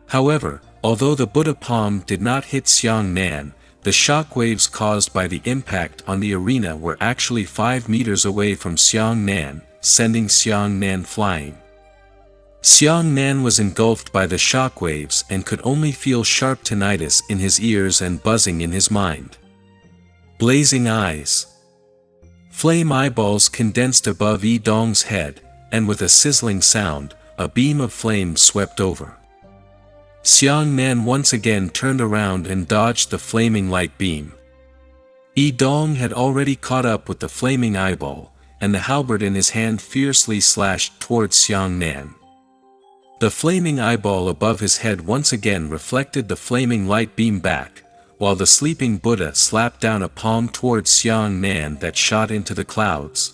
However, although the Buddha palm did not hit Xiang Nan, the shock waves caused by the impact on the arena were actually 5 meters away from Xiang Nan, sending Xiang Nan flying. Xiang Nan was engulfed by the shock waves and could only feel sharp tinnitus in his ears and buzzing in his mind. Blazing eyes. Flame eyeballs condensed above Yi Dong's head, and with a sizzling sound, a beam of flame swept over. Xiang Nan once again turned around and dodged the flaming light beam. Yi Dong had already caught up with the flaming eyeball, and the halberd in his hand fiercely slashed towards Xiang Nan. The flaming eyeball above his head once again reflected the flaming light beam back, while the sleeping Buddha slapped down a palm towards Xiang Nan that shot into the clouds.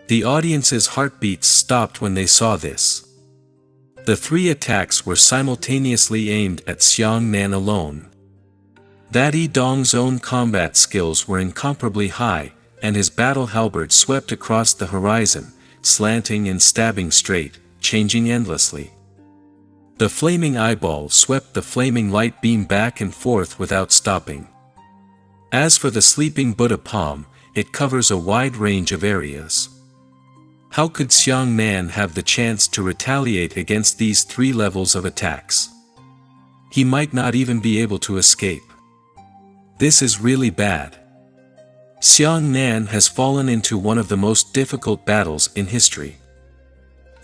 The audience's heartbeats stopped when they saw this. The 3 attacks were simultaneously aimed at Xiang Nan alone. That Yi Dong's own combat skills were incomparably high, and his battle halberd swept across the horizon, slanting and stabbing straight, changing endlessly. The flaming eyeball swept the flaming light beam back and forth without stopping. As for the sleeping Buddha palm, it covers a wide range of areas. How could Xiang Nan have the chance to retaliate against these 3 levels of attacks? He might not even be able to escape. This is really bad. Xiang Nan has fallen into one of the most difficult battles in history.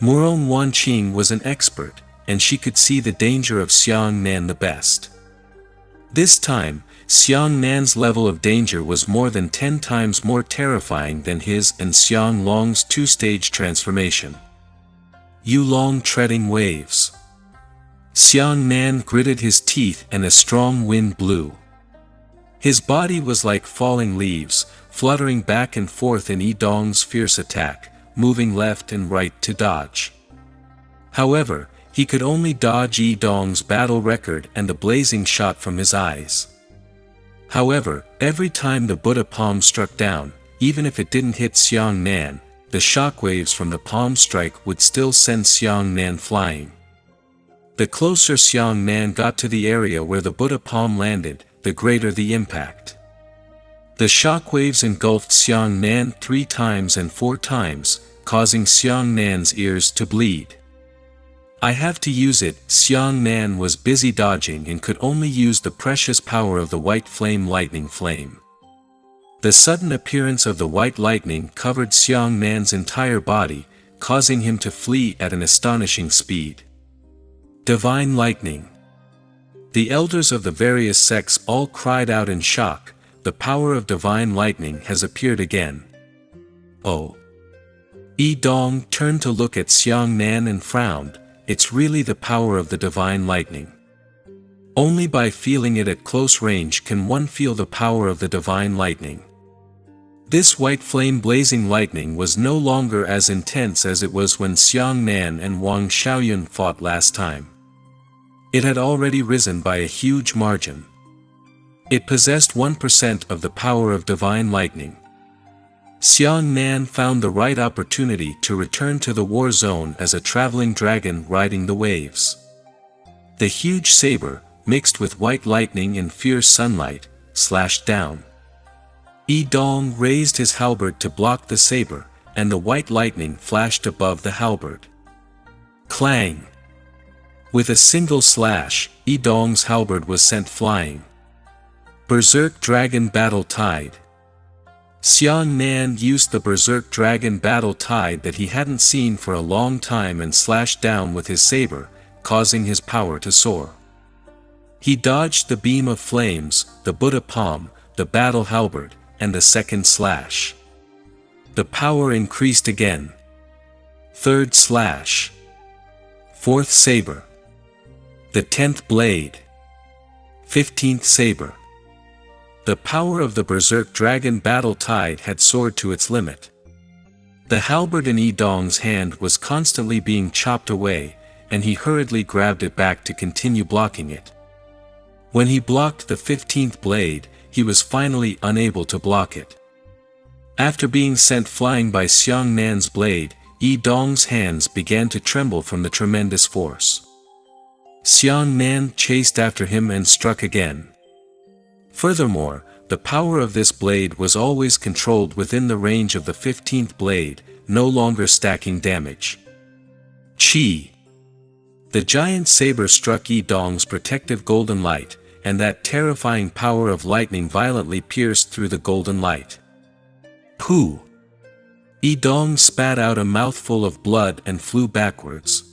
Murong Wanqing was an expert, and she could see the danger of Xiang Nan the best. This time, Xiang Nan's level of danger was more than 10 times more terrifying than his and Xiang Long's 2-stage transformation. Yu Long treading waves. Xiang Nan gritted his teeth and a strong wind blew. His body was like falling leaves, fluttering back and forth in Yi Dong's fierce attack, moving left and right to dodge. However, he could only dodge Yi Dong's battle record and the blazing shot from his eyes. However, every time the Buddha palm struck down, even if it didn't hit Xiang Nan, the shockwaves from the palm strike would still send Xiang Nan flying. The closer Xiang Nan got to the area where the Buddha palm landed, the greater the impact. The shockwaves engulfed Xiang Nan 3 times and 4 times, causing Xiang Nan's ears to bleed. I have to use it. Xiang Nan was busy dodging and could only use the precious power of the white flame lightning flame. The sudden appearance of the white lightning covered Xiang Nan's entire body, causing him to flee at an astonishing speed. Divine lightning. The elders of the various sects all cried out in shock. The power of divine lightning has appeared again. Oh! Yi Dong turned to look at Xiang Nan and frowned. It's really the power of the divine lightning. Only by feeling it at close range can one feel the power of the divine lightning. This white flame blazing lightning was no longer as intense as it was when Xiang Nan and Wang Xiaoyun fought last time. It had already risen by a huge margin. It possessed 1% of the power of divine lightning. Xiang Nan found the right opportunity to return to the war zone as a traveling dragon riding the waves. The huge saber, mixed with white lightning and fierce sunlight, slashed down. Yi Dong raised his halberd to block the saber, and the white lightning flashed above the halberd. Clang! With a single slash, Yi Dong's halberd was sent flying. Berserk Dragon Battle Tide. Xiang Nan used the Berserk Dragon Battle Tide that he hadn't seen for a long time and slashed down with his saber, causing his power to soar. He dodged the beam of flames, the Buddha palm, the battle halberd, and the second slash. The power increased again. Third slash. Fourth saber. The 10th blade. 15th saber. The power of the Berserk Dragon Battle Tide had soared to its limit. The halberd in Yi Dong's hand was constantly being chopped away, and he hurriedly grabbed it back to continue blocking it. When he blocked the 15th blade, he was finally unable to block it. After being sent flying by Xiang Nan's blade, Yi Dong's hands began to tremble from the tremendous force. Xiang Nan chased after him and struck again. Furthermore, the power of this blade was always controlled within the range of the 15th blade, no longer stacking damage. Chi! The giant saber struck Yi Dong's protective golden light, and that terrifying power of lightning violently pierced through the golden light. Pooh! Yi Dong spat out a mouthful of blood and flew backwards.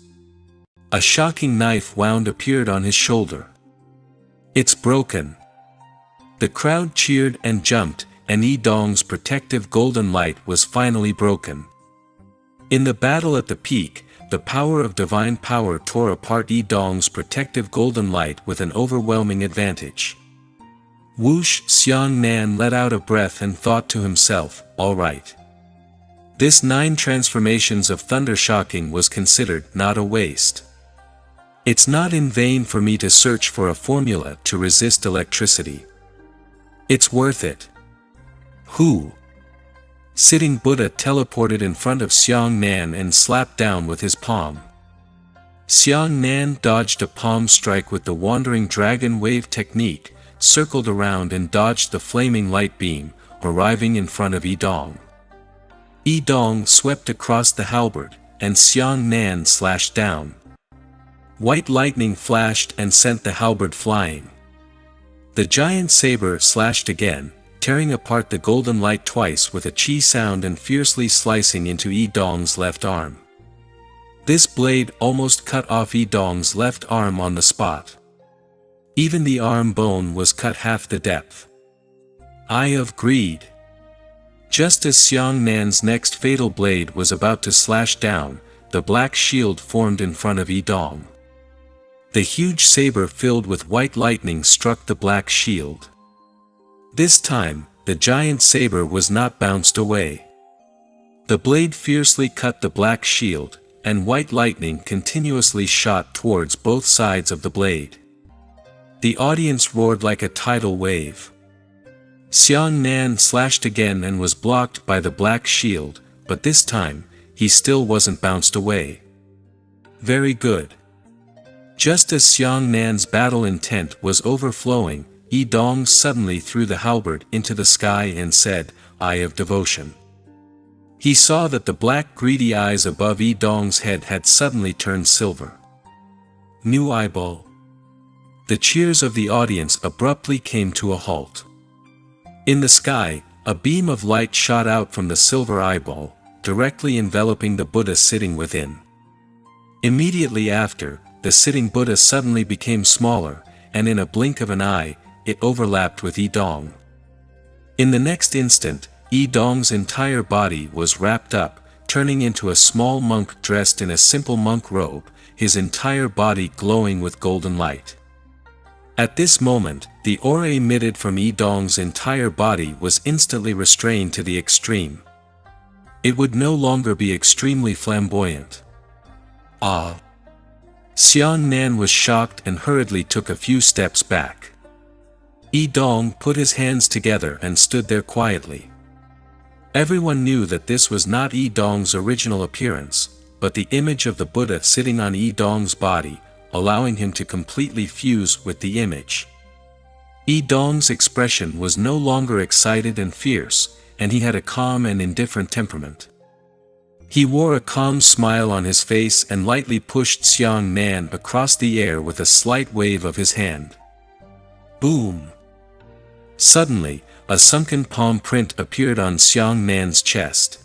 A shocking knife wound appeared on his shoulder. It's broken! The crowd cheered and jumped, and Yi Dong's protective golden light was finally broken. In the battle at the peak, the power of divine power tore apart Yi Dong's protective golden light with an overwhelming advantage. Whoosh! Xiang Nan let out a breath and thought to himself, all right. This 9 transformations of thunder shocking was considered not a waste. It's not in vain for me to search for a formula to resist electricity. It's worth it. Who? Sitting Buddha teleported in front of Xiang Nan and slapped down with his palm. Xiang Nan dodged a palm strike with the wandering dragon wave technique, circled around and dodged the flaming light beam, arriving in front of Yi Dong. Yi Dong swept across the halberd, and Xiang Nan slashed down. White lightning flashed and sent the halberd flying. The giant saber slashed again, tearing apart the golden light twice with a chi sound and fiercely slicing into Yi Dong's left arm. This blade almost cut off Yi Dong's left arm on the spot. Even the arm bone was cut half the depth. Eye of Greed. Just as Xiang Nan's next fatal blade was about to slash down, the black shield formed in front of Yi Dong. The huge saber filled with white lightning struck the black shield. This time, the giant saber was not bounced away. The blade fiercely cut the black shield, and white lightning continuously shot towards both sides of the blade. The audience roared like a tidal wave. Xiang Nan slashed again and was blocked by the black shield, but this time, he still wasn't bounced away. Very good. Just as Xiang Nan's battle intent was overflowing, Yi Dong suddenly threw the halberd into the sky and said, "Eye of Devotion." He saw that the black greedy eyes above Yi Dong's head had suddenly turned silver. New eyeball. The cheers of the audience abruptly came to a halt. In the sky, a beam of light shot out from the silver eyeball, directly enveloping the Buddha sitting within. Immediately after, the sitting Buddha suddenly became smaller, and in a blink of an eye, it overlapped with Yi Dong. In the next instant, Yi Dong's entire body was wrapped up, turning into a small monk dressed in a simple monk robe, his entire body glowing with golden light. At this moment, the aura emitted from Yi Dong's entire body was instantly restrained to the extreme. It would no longer be extremely flamboyant. Ah! Xiang Nan was shocked and hurriedly took a few steps back. Yi Dong put his hands together and stood there quietly. Everyone knew that this was not Yi Dong's original appearance, but the image of the Buddha sitting on Yi Dong's body, allowing him to completely fuse with the image. Yi Dong's expression was no longer excited and fierce, and he had a calm and indifferent temperament. He wore a calm smile on his face and lightly pushed Xiang Nan across the air with a slight wave of his hand. Boom! Suddenly, a sunken palm print appeared on Xiang Nan's chest.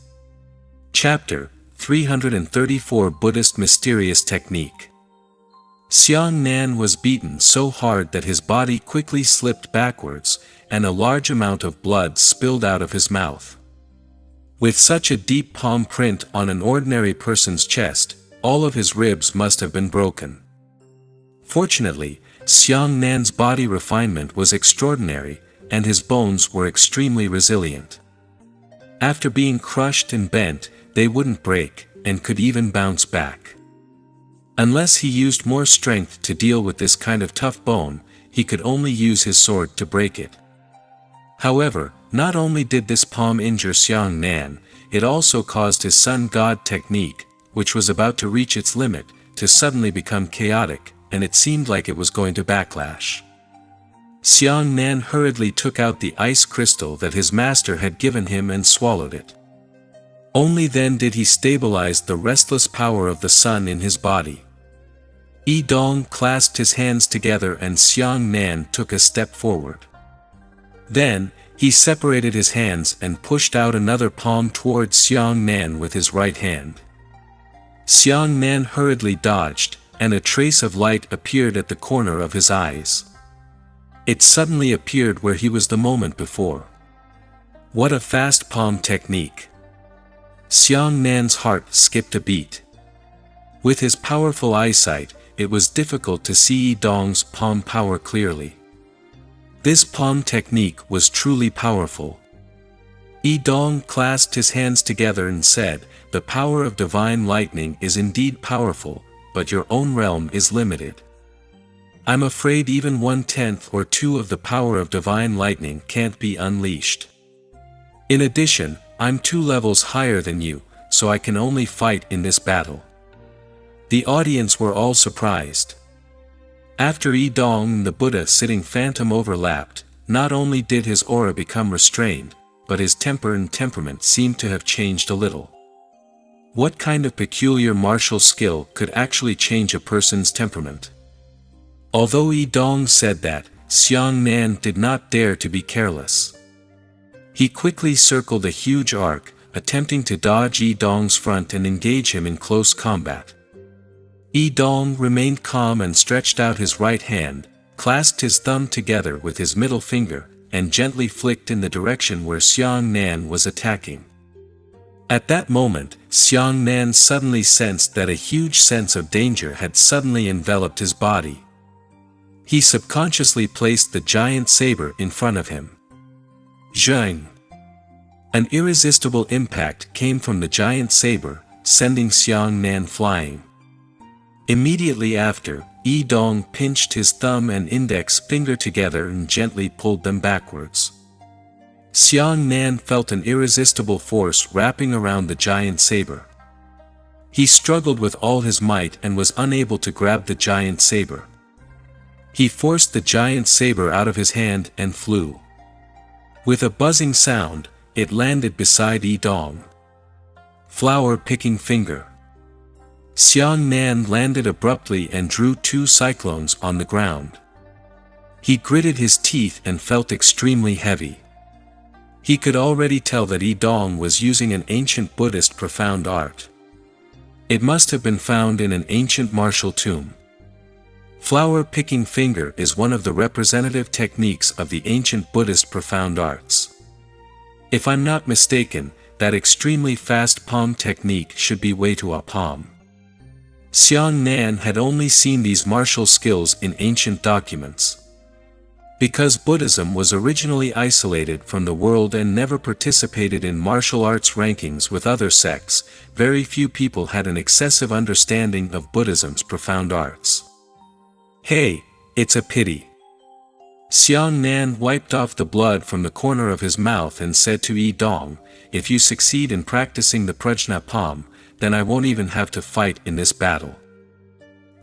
Chapter 334 Buddhist Mysterious Technique. Xiang Nan was beaten so hard that his body quickly slipped backwards, and a large amount of blood spilled out of his mouth. With such a deep palm print on an ordinary person's chest, all of his ribs must have been broken. Fortunately, Xiang Nan's body refinement was extraordinary, and his bones were extremely resilient. After being crushed and bent, they wouldn't break, and could even bounce back. Unless he used more strength to deal with this kind of tough bone, he could only use his sword to break it. However, not only did this palm injure Xiang Nan, it also caused his sun god technique, which was about to reach its limit, to suddenly become chaotic, and it seemed like it was going to backlash. Xiang Nan hurriedly took out the ice crystal that his master had given him and swallowed it. Only then did he stabilize the restless power of the sun in his body. Yi Dong clasped his hands together and Xiang Nan took a step forward. Then, he separated his hands and pushed out another palm towards Xiang Nan with his right hand. Xiang Nan hurriedly dodged, and a trace of light appeared at the corner of his eyes. It suddenly appeared where he was the moment before. What a fast palm technique! Xiang Nan's heart skipped a beat. With his powerful eyesight, it was difficult to see Yi Dong's palm power clearly. This palm technique was truly powerful. Yi Dong clasped his hands together and said, "The power of divine lightning is indeed powerful, but your own realm is limited. I'm afraid even 1/10 or 2 of the power of divine lightning can't be unleashed. In addition, I'm 2 levels higher than you, so I can only fight in this battle." The audience were all surprised. After Yi Dong and the Buddha sitting phantom overlapped, not only did his aura become restrained, but his temper and temperament seemed to have changed a little. What kind of peculiar martial skill could actually change a person's temperament? Although Yi Dong said that, Xiang Nan did not dare to be careless. He quickly circled a huge arc, attempting to dodge Yi Dong's front and engage him in close combat. Yi Dong remained calm and stretched out his right hand, clasped his thumb together with his middle finger, and gently flicked in the direction where Xiang Nan was attacking. At that moment, Xiang Nan suddenly sensed that a huge sense of danger had suddenly enveloped his body. He subconsciously placed the giant saber in front of him. Zhang! An irresistible impact came from the giant saber, sending Xiang Nan flying. Immediately after, Yi Dong pinched his thumb and index finger together and gently pulled them backwards. Xiang Nan felt an irresistible force wrapping around the giant saber. He struggled with all his might and was unable to grab the giant saber. He forced the giant saber out of his hand and flew. With a buzzing sound, it landed beside Yi Dong. Flower-picking finger. Xiang Nan landed abruptly and drew two cyclones on the ground. He gritted his teeth and felt extremely heavy. He could already tell that Yi Dong was using an ancient Buddhist profound art. It must have been found in an ancient martial tomb. Flower-picking finger is one of the representative techniques of the ancient Buddhist profound arts. If I'm not mistaken, that extremely fast palm technique should be Wei Tua palm. Xiang Nan had only seen these martial skills in ancient documents. Because Buddhism was originally isolated from the world and never participated in martial arts rankings with other sects, very few people had an excessive understanding of Buddhism's profound arts. Hey, it's a pity. Xiang Nan wiped off the blood from the corner of his mouth and said to Yi Dong, "If you succeed in practicing the Prajna palm, then I won't even have to fight in this battle.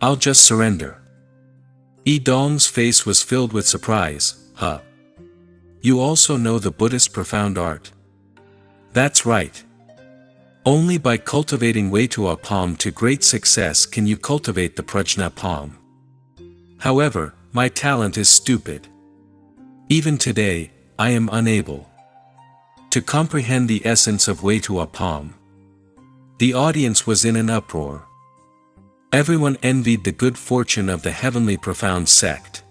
I'll just surrender." Yi Dong's face was filled with surprise. "Huh? You also know the Buddhist profound art?" "That's right. Only by cultivating Wei Tua palm to great success can you cultivate the Prajna palm. However, my talent is stupid. Even today, I am unable to comprehend the essence of Wei Tua palm." The audience was in an uproar. Everyone envied the good fortune of the heavenly profound sect.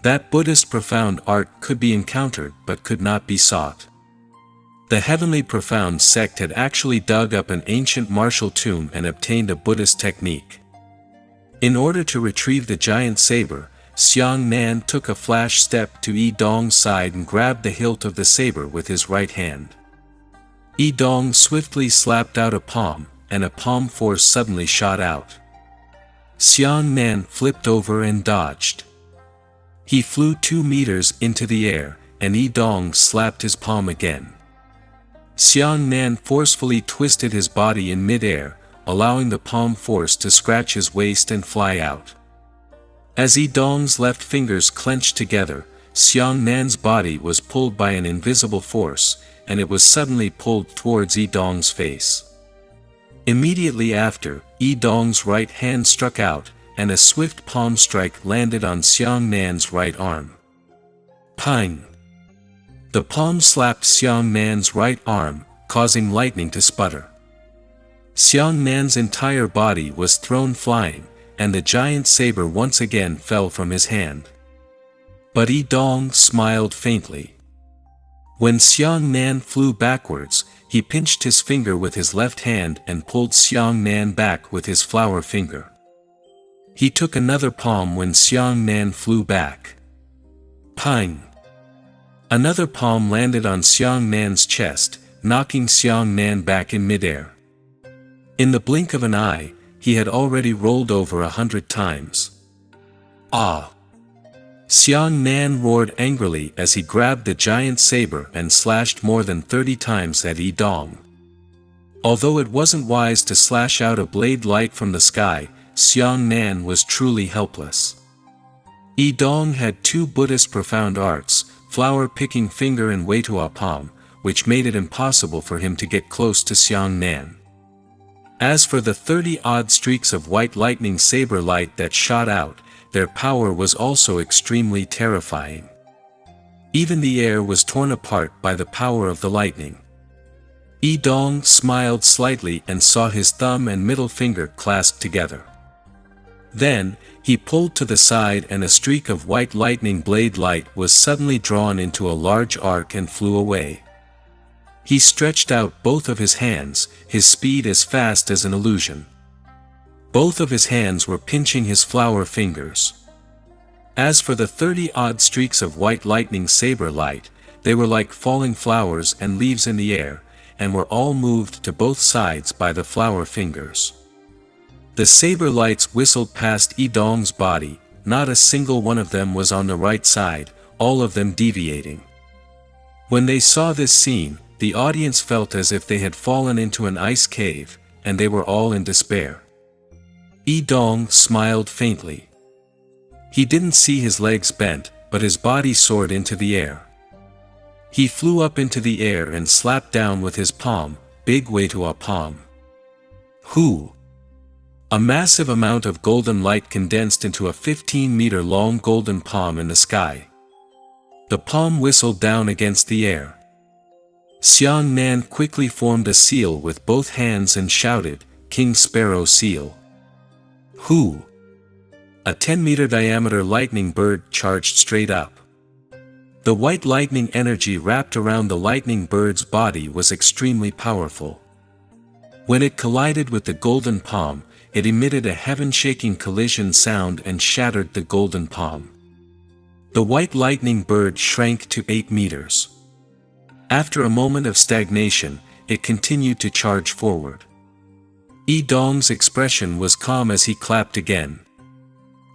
That Buddhist profound art could be encountered but could not be sought. The heavenly profound sect had actually dug up an ancient martial tomb and obtained a Buddhist technique. In order to retrieve the giant saber, Xiang Nan took a flash step to Yi Dong's side and grabbed the hilt of the saber with his right hand. Yi Dong swiftly slapped out a palm, and a palm force suddenly shot out. Xiang Nan flipped over and dodged. He flew 2 meters into the air, and Yi Dong slapped his palm again. Xiang Nan forcefully twisted his body in mid-air, allowing the palm force to scratch his waist and fly out. As Yi Dong's left fingers clenched together, Xiang Nan's body was pulled by an invisible force, and it was suddenly pulled towards Yi Dong's face. Immediately after, Yi Dong's right hand struck out, and a swift palm strike landed on Xiang Nan's right arm. Pang! The palm slapped Xiang Nan's right arm, causing lightning to sputter. Xiang Nan's entire body was thrown flying, and the giant saber once again fell from his hand. But Yi Dong smiled faintly. When Xiang Nan flew backwards, he pinched his finger with his left hand and pulled Xiang Nan back with his flower finger. He took another palm when Xiang Nan flew back. Pang! Another palm landed on Xiang Nan's chest, knocking Xiang Nan back in midair. In the blink of an eye, he had already rolled over 100 times. Ah! Xiang Nan roared angrily as he grabbed the giant saber and slashed more than 30 times at Yi Dong. Although it wasn't wise to slash out a blade light from the sky, Xiang Nan was truly helpless. Yi Dong had 2 Buddhist profound arts, flower-picking finger and Wei Tua palm, which made it impossible for him to get close to Xiang Nan. As for the 30-odd streaks of white lightning saber light that shot out, their power was also extremely terrifying. Even the air was torn apart by the power of the lightning. Yi Dong smiled slightly and saw his thumb and middle finger clasped together. Then, he pulled to the side and a streak of white lightning blade light was suddenly drawn into a large arc and flew away. He stretched out both of his hands, his speed as fast as an illusion. Both of his hands were pinching his flower fingers. As for the 30-odd streaks of white lightning saber light, they were like falling flowers and leaves in the air, and were all moved to both sides by the flower fingers. The saber lights whistled past Yi Dong's body, not a single one of them was on the right side, all of them deviating. When they saw this scene, the audience felt as if they had fallen into an ice cave, and they were all in despair. Yi Dong smiled faintly. He didn't see his legs bent, but his body soared into the air. He flew up into the air and slapped down with his palm, big way to a palm. Whoo! A massive amount of golden light condensed into a 15-meter-long golden palm in the sky. The palm whistled down against the air. Xiang Nan quickly formed a seal with both hands and shouted, "King Sparrow Seal." Whoo! A 10-meter diameter lightning bird charged straight up. The white lightning energy wrapped around the lightning bird's body was extremely powerful. When it collided with the golden palm, it emitted a heaven-shaking collision sound and shattered the golden palm. The white lightning bird shrank to 8 meters. After a moment of stagnation, it continued to charge forward. Yi Dong's expression was calm as he clapped again.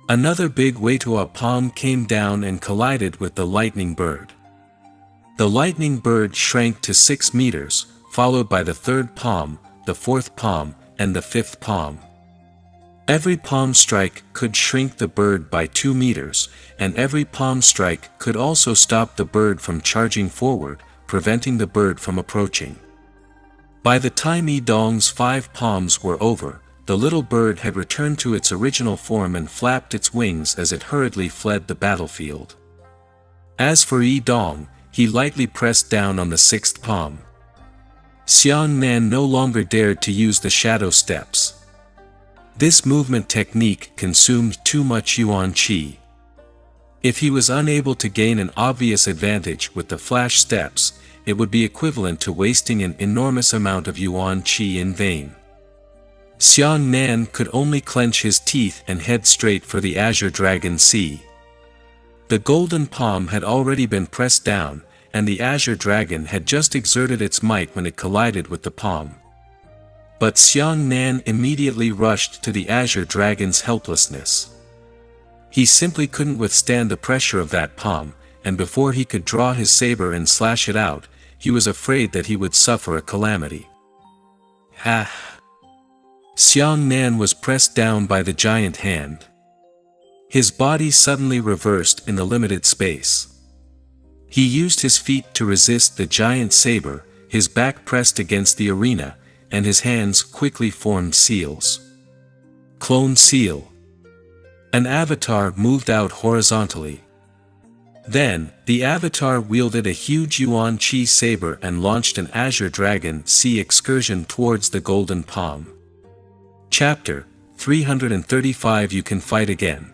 Another big way to a palm came down and collided with the lightning bird. The lightning bird shrank to 6 meters, followed by the third palm, the fourth palm, and the fifth palm. Every palm strike could shrink the bird by 2 meters, and every palm strike could also stop the bird from charging forward, preventing the bird from approaching. By the time Yi Dong's 5 palms were over, the little bird had returned to its original form and flapped its wings as it hurriedly fled the battlefield. As for Yi Dong, he lightly pressed down on the 6th palm. Xiang Nan no longer dared to use the shadow steps. This movement technique consumed too much yuan qi. If he was unable to gain an obvious advantage with the flash steps, it would be equivalent to wasting an enormous amount of yuan qi in vain. Xiang Nan could only clench his teeth and head straight for the Azure Dragon Sea. The golden palm had already been pressed down, and the Azure Dragon had just exerted its might when it collided with the palm. But Xiang Nan immediately rushed to the Azure Dragon's helplessness. He simply couldn't withstand the pressure of that palm, and before he could draw his saber and slash it out, he was afraid that he would suffer a calamity. Ha! Xiang Nan was pressed down by the giant hand. His body suddenly reversed in the limited space. He used his feet to resist the giant saber, his back pressed against the arena, and his hands quickly formed seals. Clone seal. An avatar moved out horizontally. Then, the avatar wielded a huge yuan qi saber and launched an Azure Dragon Sea excursion towards the golden palm. Chapter 335 You Can Fight Again.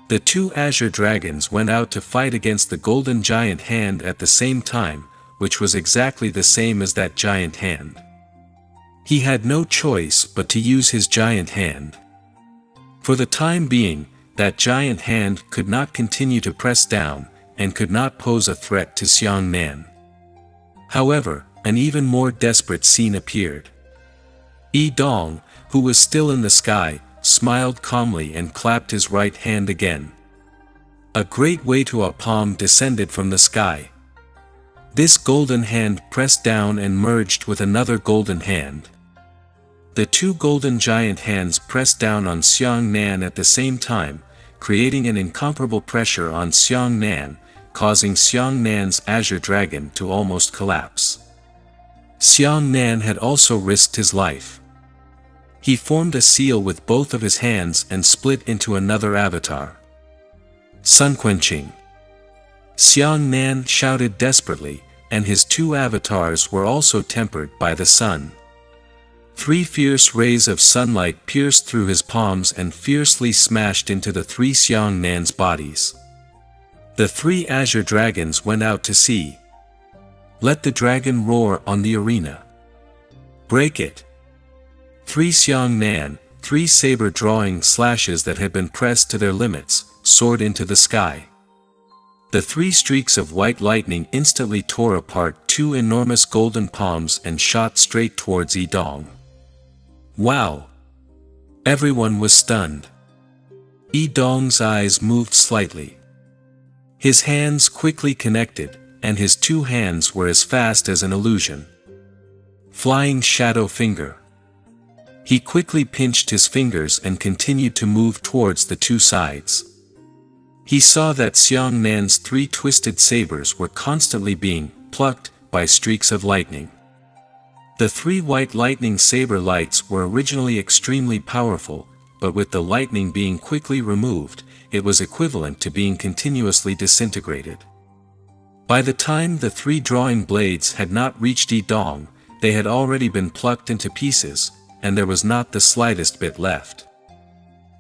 The 2 Azure Dragons went out to fight against the golden giant hand at the same time, which was exactly the same as that giant hand. He had no choice but to use his giant hand. For the time being, that giant hand could not continue to press down, and could not pose a threat to Xiang Nan. However, an even more desperate scene appeared. Yi Dong, who was still in the sky, smiled calmly and clapped his right hand again. A great way to a palm descended from the sky. This golden hand pressed down and merged with another golden hand. The 2 golden giant hands pressed down on Xiang Nan at the same time, creating an incomparable pressure on Xiang Nan, causing Xiang Nan's azure dragon to almost collapse. Xiang Nan had also risked his life. He formed a seal with both of his hands and split into another avatar. Sunquenching. Xiang Nan shouted desperately, and his two avatars were also tempered by the sun. 3 fierce rays of sunlight pierced through his palms and fiercely smashed into the 3 Xiang Nan's bodies. The 3 azure dragons went out to sea. Let the dragon roar on the arena. Break it. 3 Xiang Nan, 3 saber drawing slashes that had been pressed to their limits, soared into the sky. The 3 streaks of white lightning instantly tore apart 2 enormous golden palms and shot straight towards Yi Dong. Wow! Everyone was stunned. Yi Dong's eyes moved slightly. His hands quickly connected, and his 2 hands were as fast as an illusion. Flying Shadow Finger. He quickly pinched his fingers and continued to move towards the 2 sides. He saw that Xiang Nan's 3 twisted sabers were constantly being plucked by streaks of lightning. The 3 white lightning saber lights were originally extremely powerful, but with the lightning being quickly removed, it was equivalent to being continuously disintegrated. By the time the 3 drawing blades had not reached Yi Dong, they had already been plucked into pieces, and there was not the slightest bit left.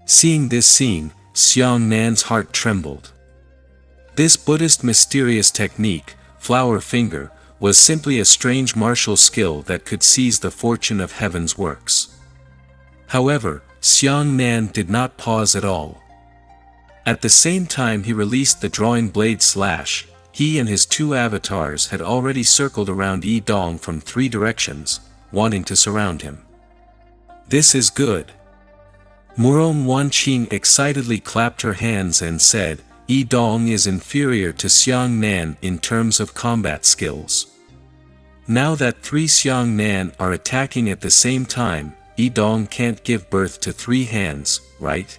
Seeing this scene, Xiang Nan's heart trembled. This Buddhist mysterious technique, Flower Finger, was simply a strange martial skill that could seize the fortune of heaven's works. However, Xiang Nan did not pause at all. At the same time he released the drawing blade slash, he and his 2 avatars had already circled around Yi Dong from 3 directions, wanting to surround him. This is good. Murong Wanqing excitedly clapped her hands and said, Yi Dong is inferior to Xiang Nan in terms of combat skills. Now that 3 Xiang Nan are attacking at the same time, Yi Dong can't give birth to 3 hands, right?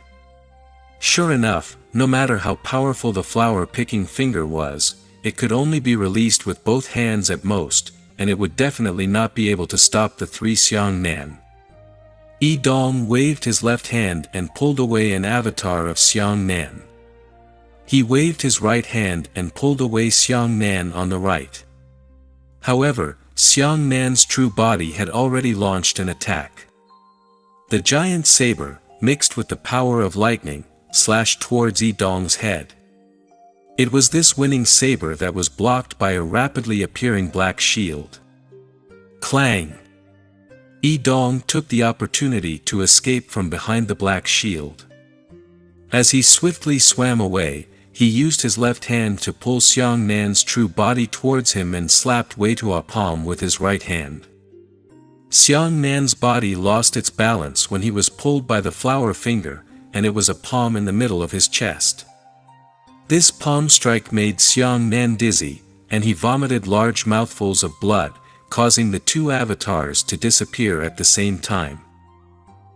Sure enough, no matter how powerful the flower-picking finger was, it could only be released with both hands at most, and it would definitely not be able to stop the 3 Xiang Nan. Yi Dong waved his left hand and pulled away an avatar of Xiang Nan. He waved his right hand and pulled away Xiang Nan on the right. However, Xiang Nan's true body had already launched an attack. The giant saber, mixed with the power of lightning, slashed towards Yi Dong's head. It was this winning saber that was blocked by a rapidly appearing black shield. Clang! Yi Dong took the opportunity to escape from behind the black shield. As he swiftly swam away, he used his left hand to pull Xiang Nan's true body towards him and slapped Wei Tua palm with his right hand. Xiang Nan's body lost its balance when he was pulled by the flower finger, and it was a palm in the middle of his chest. This palm strike made Xiang Nan dizzy, and he vomited large mouthfuls of blood, causing the 2 avatars to disappear at the same time.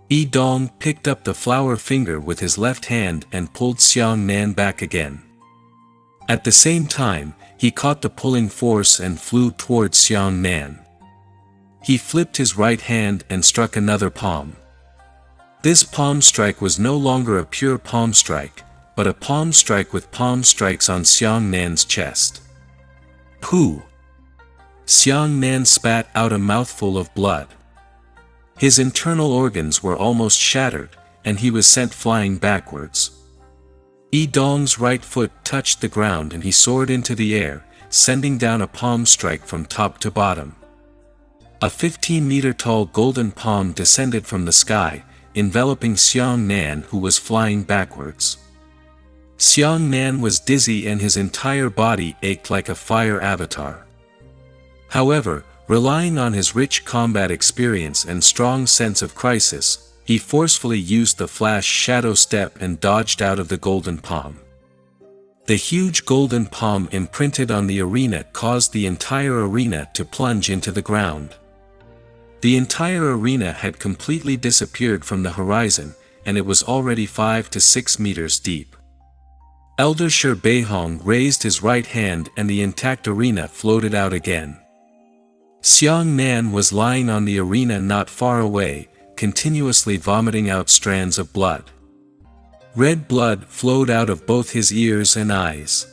Yi Dong picked up the flower finger with his left hand and pulled Xiang Nan back again. At the same time, he caught the pulling force and flew towards Xiang Nan. He flipped his right hand and struck another palm. This palm strike was no longer a pure palm strike, but a palm strike with palm strikes on Xiang Nan's chest. Pooh! Xiang Nan spat out a mouthful of blood. His internal organs were almost shattered, and he was sent flying backwards. Yi Dong's right foot touched the ground and he soared into the air, sending down a palm strike from top to bottom. A 15-meter-tall golden palm descended from the sky, enveloping Xiang Nan, who was flying backwards. Xiang Nan was dizzy and his entire body ached like a fire avatar. However, relying on his rich combat experience and strong sense of crisis, he forcefully used the flash shadow step and dodged out of the golden palm. The huge golden palm imprinted on the arena caused the entire arena to plunge into the ground. The entire arena had completely disappeared from the horizon, and it was already 5 to 6 meters deep. Elder Shi Beihong raised his right hand and the intact arena floated out again. Xiang Nan was lying on the arena not far away, continuously vomiting out strands of blood. Red blood flowed out of both his ears and eyes.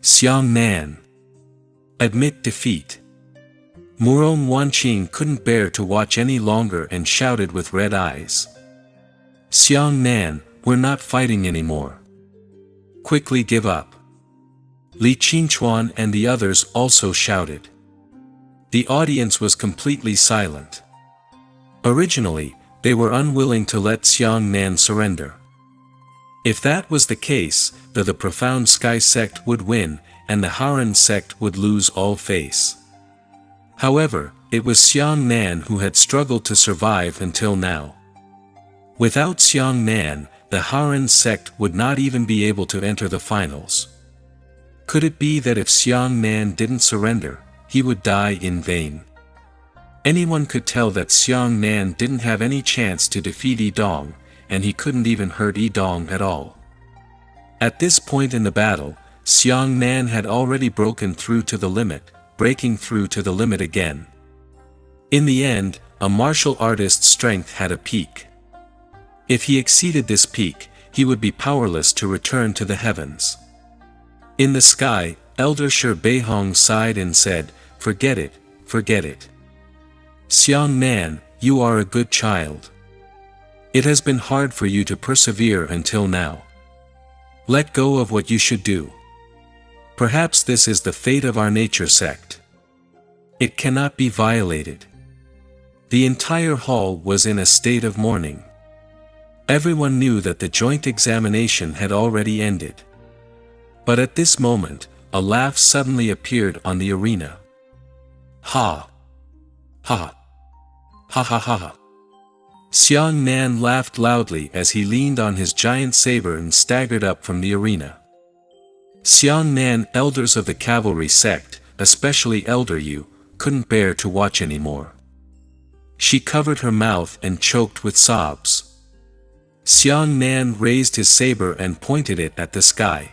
Xiang Nan. Admit defeat. Murong Wanqing couldn't bear to watch any longer and shouted with red eyes. Xiang Nan, we're not fighting anymore. Quickly give up. Li Qingchuan and the others also shouted. The audience was completely silent. Originally, they were unwilling to let Xiang Nan surrender. If that was the case, the Profound Sky sect would win, and the Haran sect would lose all face. However, it was Xiang Nan who had struggled to survive until now. Without Xiang Nan, the Haran sect would not even be able to enter the finals. Could it be that if Xiang Nan didn't surrender, he would die in vain? Anyone could tell that Xiang Nan didn't have any chance to defeat Yi Dong, and he couldn't even hurt Yi Dong at all. At this point in the battle, Xiang Nan had already broken through to the limit, breaking through to the limit again. In the end, a martial artist's strength had a peak. If he exceeded this peak, he would be powerless to return to the heavens. In the sky, Elder Shi Beihong sighed and said, "Forget it, forget it. Xiang Nan, you are a good child. It has been hard for you to persevere until now. Let go of what you should do. Perhaps this is the fate of our nature sect. It cannot be violated." The entire hall was in a state of mourning. Everyone knew that the joint examination had already ended. But at this moment, a laugh suddenly appeared on the arena. Ha! Ha! Ha ha ha ha! Xiang Nan laughed loudly as he leaned on his giant saber and staggered up from the arena. Xiang Nan, elders of the cavalry sect, especially Elder Yu, couldn't bear to watch anymore. She covered her mouth and choked with sobs. Xiang Nan raised his saber and pointed it at the sky.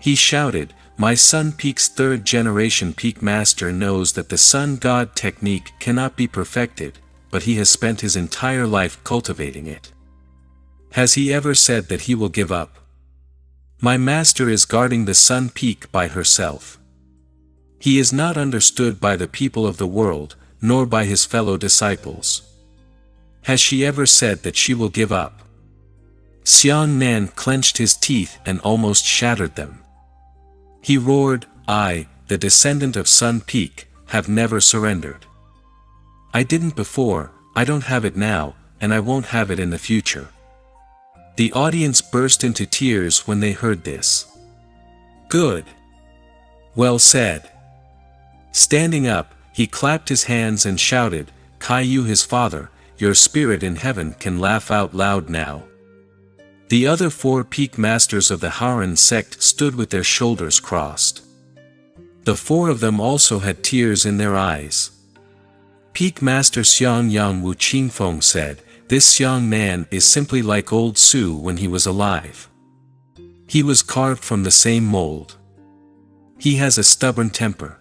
He shouted, "My son Peak's third-generation Peak Master knows that the Sun God technique cannot be perfected, but he has spent his entire life cultivating it. Has he ever said that he will give up? My master is guarding the Sun Peak by herself. He is not understood by the people of the world, nor by his fellow disciples. Has she ever said that she will give up?" Xiang Nan clenched his teeth and almost shattered them. He roared, "I, the descendant of Sun Peak, have never surrendered. I didn't before, I don't have it now, and I won't have it in the future." The audience burst into tears when they heard this. "Good. Well said." Standing up, he clapped his hands and shouted, "Kaiyu his father, your spirit in heaven can laugh out loud now." The other 4 peak masters of the Haran sect stood with their shoulders crossed. The 4 of them also had tears in their eyes. Peak Master Xiang Yang Wu Qingfeng said, "This Xiang Nan is simply like old Su when he was alive. He was carved from the same mold. He has a stubborn temper."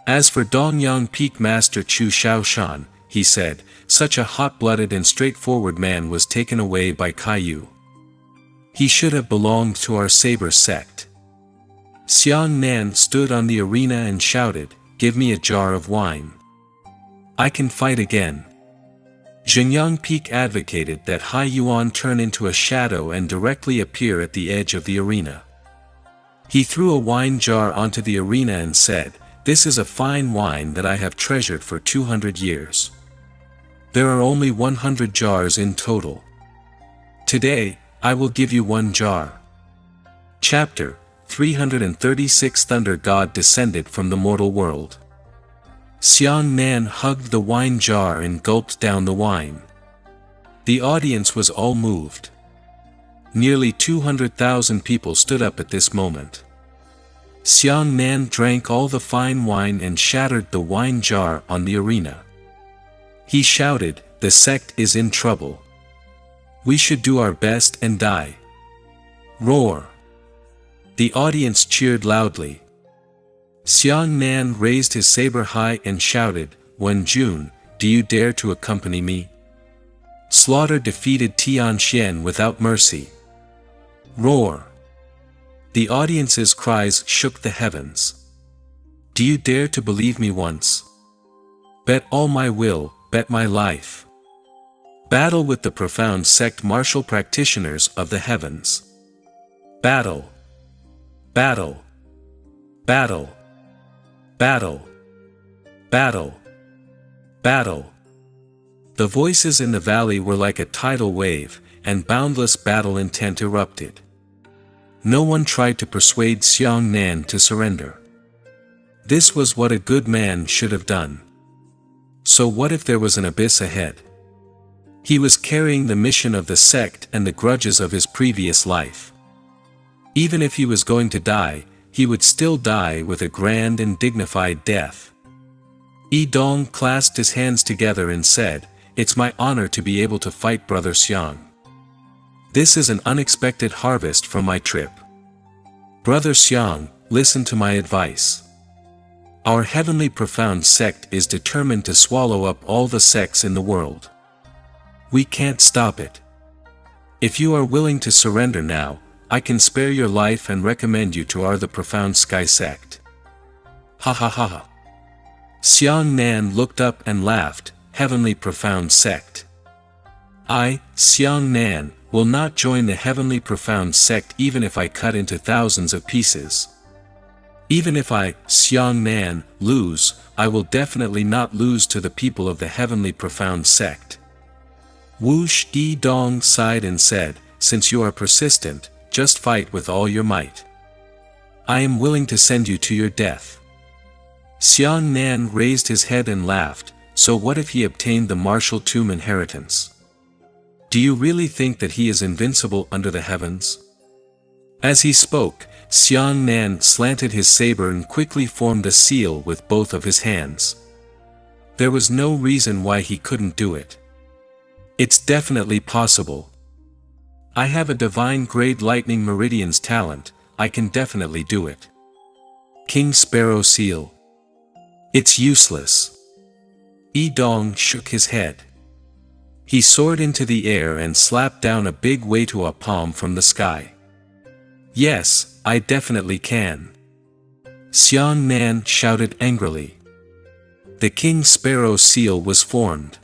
As for Dongyang Peak Master Chu Shaoshan, he said, "Such a hot-blooded and straightforward man was taken away by Kaiyu. He should have belonged to our saber sect." Xiang Nan stood on the arena and shouted, "Give me a jar of wine. I can fight again." Zhenyang Peak advocated that Hai Yuan turn into a shadow and directly appear at the edge of the arena. He threw a wine jar onto the arena and said, "This is a fine wine that I have treasured for 200 years. There are only 100 jars in total. Today, I will give you 1 jar." Chapter 336 Thunder God descended from the mortal world. Xiang Nan hugged the wine jar and gulped down the wine. The audience was all moved. Nearly 200,000 people stood up at this moment. Xiang Nan drank all the fine wine and shattered the wine jar on the arena. He shouted, "The sect is in trouble. We should do our best and die. Roar. The audience cheered loudly. Xiang Nan raised his saber high and shouted, "Wen Jun, do you dare to accompany me?" Slaughter defeated Tian Xian without mercy. Roar. The audience's cries shook the heavens. Do you dare to believe me once? Bet all my will, bet my life. Battle with the profound sect martial practitioners of the heavens. Battle. Battle. Battle. Battle. Battle. Battle. The voices in the valley were like a tidal wave, and boundless battle intent erupted. No one tried to persuade Xiang Nan to surrender. This was what a good man should have done. So what if there was an abyss ahead? He was carrying the mission of the sect and the grudges of his previous life. Even if he was going to die, he would still die with a grand and dignified death. Yi Dong clasped his hands together and said, "It's my honor to be able to fight Brother Xiang. This is an unexpected harvest from my trip. Brother Xiang, listen to my advice. Our heavenly profound sect is determined to swallow up all the sects in the world. We can't stop it. If you are willing to surrender now, I can spare your life and recommend you to our the profound sky sect." Ha ha ha ha. Xiang Nan looked up and laughed, "Heavenly profound sect. I, Xiang Nan, will not join the heavenly profound sect even if I cut into thousands of pieces. Even if I, Xiang Nan, lose, I will definitely not lose to the people of the heavenly profound sect." Whoosh. Yi Dong sighed and said, "Since you are persistent, just fight with all your might. I am willing to send you to your death." Xiang Nan raised his head and laughed, "So what if he obtained the martial tomb inheritance? Do you really think that he is invincible under the heavens?" As he spoke, Xiang Nan slanted his saber and quickly formed a seal with both of his hands. There was no reason why he couldn't do it. It's definitely possible. I have a divine grade lightning meridian's talent, I can definitely do it. King Sparrow Seal. It's useless. Yi Dong shook his head. He soared into the air and slapped down a big Weitua palm from the sky. "Yes, I definitely can." Xiang Nan shouted angrily. The King Sparrow Seal was formed.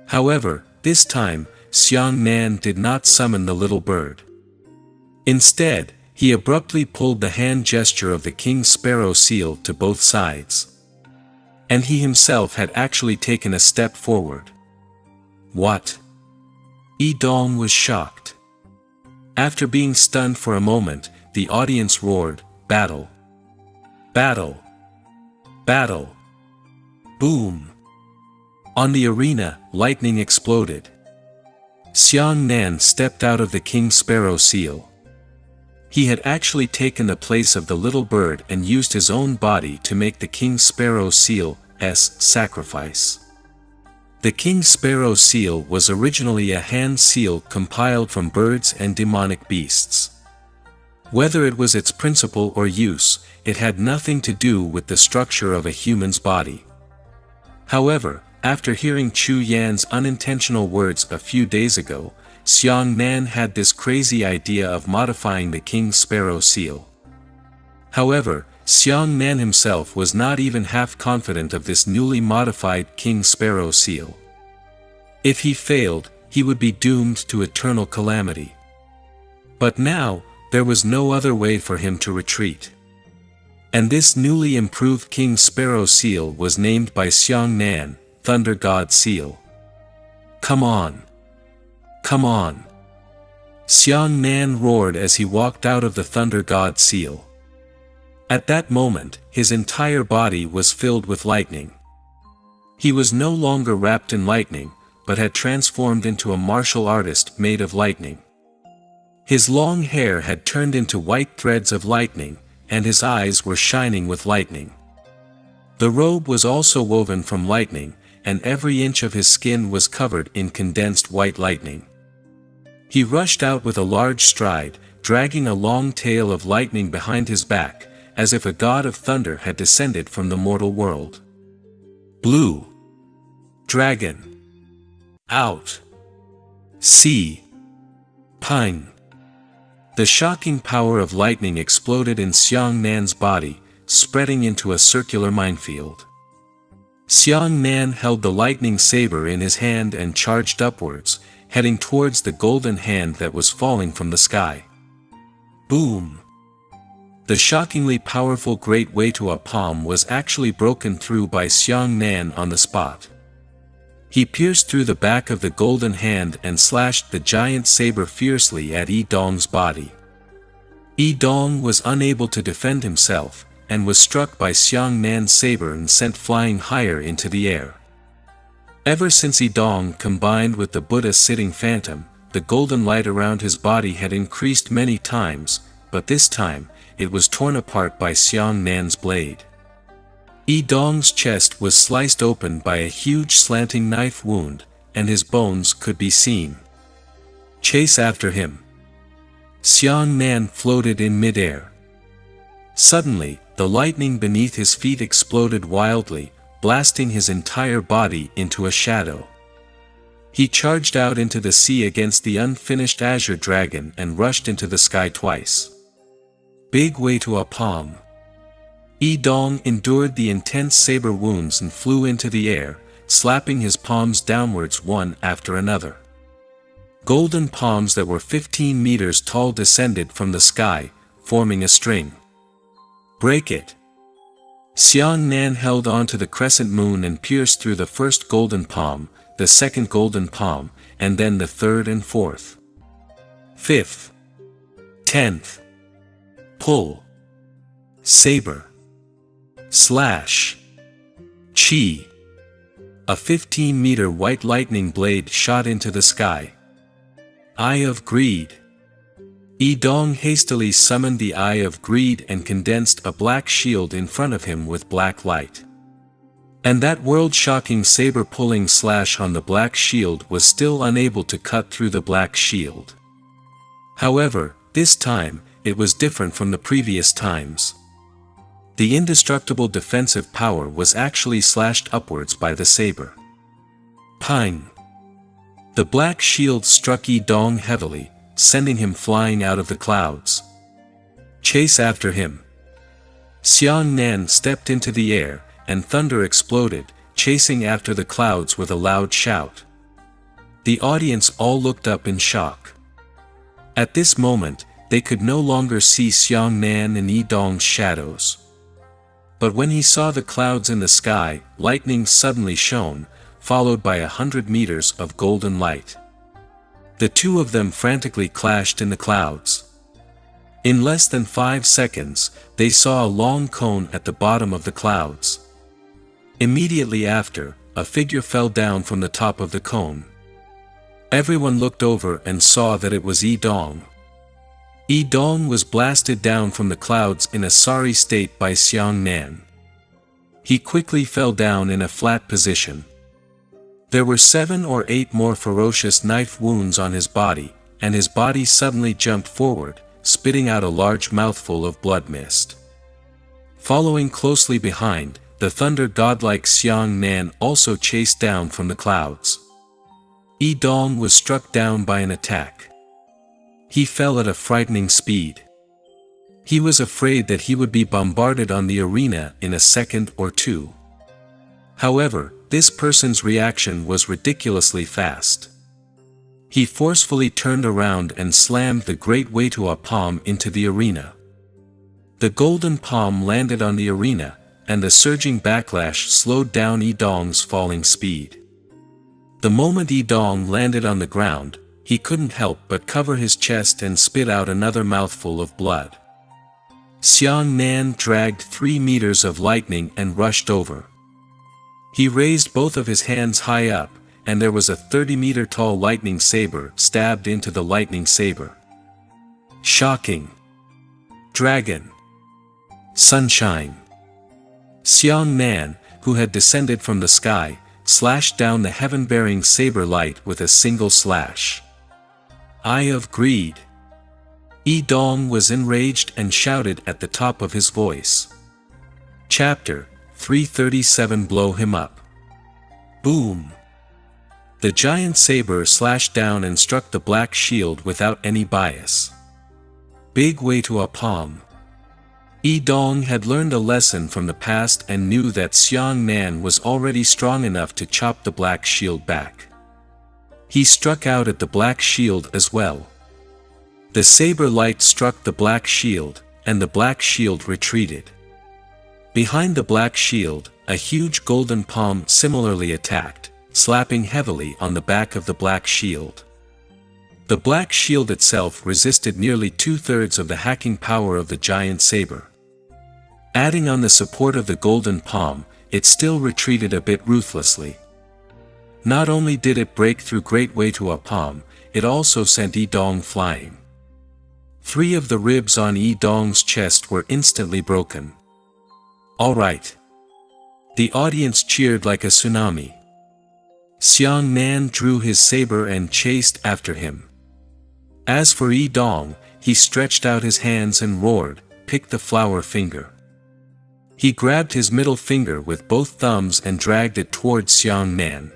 However, this time, Xiang Nan did not summon the little bird. Instead, he abruptly pulled the hand gesture of the King Sparrow Seal to both sides. And he himself had actually taken a step forward. What? Yi Dong was shocked. After being stunned for a moment, the audience roared, "Battle! Battle! Battle!" Boom! On the arena, lightning exploded. Xiang Nan stepped out of the King Sparrow Seal. He had actually taken the place of the little bird and used his own body to make the King Sparrow Seal's sacrifice. The King Sparrow Seal was originally a hand seal compiled from birds and demonic beasts. Whether it was its principle or use, it had nothing to do with the structure of a human's body. However, after hearing Chu Yan's unintentional words a few days ago, Xiang Nan had this crazy idea of modifying the King Sparrow Seal. However, Xiang Nan himself was not even half confident of this newly modified King Sparrow Seal. If he failed, he would be doomed to eternal calamity. But now, there was no other way for him to retreat. And this newly improved King Sparrow Seal was named by Xiang Nan, Thunder God Seal. "Come on! Come on!" Xiang Nan roared as he walked out of the Thunder God Seal. At that moment, his entire body was filled with lightning. He was no longer wrapped in lightning, but had transformed into a martial artist made of lightning. His long hair had turned into white threads of lightning, and his eyes were shining with lightning. The robe was also woven from lightning, and every inch of his skin was covered in condensed white lightning. He rushed out with a large stride, dragging a long tail of lightning behind his back, as if a god of thunder had descended from the mortal world. Blue dragon. Out. See. Pine. The shocking power of lightning exploded in Xiang Nan's body, spreading into a circular minefield. Xiang Nan held the lightning saber in his hand and charged upwards, heading towards the golden hand that was falling from the sky. Boom! The shockingly powerful great way to a palm was actually broken through by Xiang Nan on the spot. He pierced through the back of the golden hand and slashed the giant saber fiercely at Yi Dong's body. Yi Dong was unable to defend himself, and was struck by Xiang Nan's saber and sent flying higher into the air. Ever since Yi Dong combined with the Buddha sitting phantom, the golden light around his body had increased many times, but this time, it was torn apart by Xiang Nan's blade. Yi Dong's chest was sliced open by a huge slanting knife wound, and his bones could be seen. Chase after him. Xiang Nan floated in midair. Suddenly, the lightning beneath his feet exploded wildly, blasting his entire body into a shadow. He charged out into the sea against the unfinished azure dragon and rushed into the sky twice. Big way to a palm. Yi Dong endured the intense saber wounds and flew into the air, slapping his palms downwards one after another. Golden palms that were 15 meters tall descended from the sky, forming a string. Break it! Xiang Nan held onto the crescent moon and pierced through the first golden palm, the second golden palm, and then the third and fourth. Fifth. 10th. Pull. Saber. Slash. Chi. A 15-meter white lightning blade shot into the sky. Eye of Greed. Yi Dong hastily summoned the Eye of Greed and condensed a black shield in front of him with black light. And that world-shocking saber-pulling slash on the black shield was still unable to cut through the black shield. However, this time, it was different from the previous times. The indestructible defensive power was actually slashed upwards by the saber. Pine. The black shield struck Yi Dong heavily, sending him flying out of the clouds. Chase after him. Xiang Nan stepped into the air, and thunder exploded, chasing after the clouds with a loud shout. The audience all looked up in shock. At this moment, they could no longer see Xiang Nan and Yi Dong's shadows. But when he saw the clouds in the sky, lightning suddenly shone, followed by 100 meters of golden light. The two of them frantically clashed in the clouds. In less than 5 seconds, they saw a long cone at the bottom of the clouds. Immediately after, a figure fell down from the top of the cone. Everyone looked over and saw that it was Yi Dong. Yi Dong was blasted down from the clouds in a sorry state by Xiang Nan. He quickly fell down in a flat position. There were 7 or 8 more ferocious knife wounds on his body, and his body suddenly jumped forward, spitting out a large mouthful of blood mist. Following closely behind, the thunder godlike Xiang Nan also chased down from the clouds. Yi Dong was struck down by an attack. He fell at a frightening speed. He was afraid that he would be bombarded on the arena in a second or two. However, this person's reaction was ridiculously fast. He forcefully turned around and slammed the great Weitua palm into the arena. The golden palm landed on the arena, and the surging backlash slowed down Yi Dong's falling speed. The moment Yi Dong landed on the ground, he couldn't help but cover his chest and spit out another mouthful of blood. Xiang Nan dragged 3 meters of lightning and rushed over. He raised both of his hands high up, and there was a 30-meter tall lightning saber stabbed into the lightning saber. Shocking. Dragon. Sunshine. Xiang Nan, who had descended from the sky, slashed down the heaven-bearing saber light with a single slash. Eye of Greed. Yi Dong was enraged and shouted at the top of his voice. Chapter 337 Blow Him Up. Boom! The giant saber slashed down and struck the black shield without any bias. Big way to a palm. Yi Dong had learned a lesson from the past and knew that Xiang Nan was already strong enough to chop the black shield back. He struck out at the black shield as well. The saber light struck the black shield, and the black shield retreated. Behind the black shield, a huge golden palm similarly attacked, slapping heavily on the back of the black shield. The black shield itself resisted nearly 2/3 of the hacking power of the giant saber. Adding on the support of the golden palm, it still retreated a bit ruthlessly. Not only did it break through great way to a palm, it also sent Yi Dong flying. 3 of the ribs on Yi Dong's chest were instantly broken. All right. The audience cheered like a tsunami. Xiang Nan drew his saber and chased after him. As for Yi Dong, he stretched out his hands and roared, "Pick the flower finger." He grabbed his middle finger with both thumbs and dragged it towards Xiang Nan.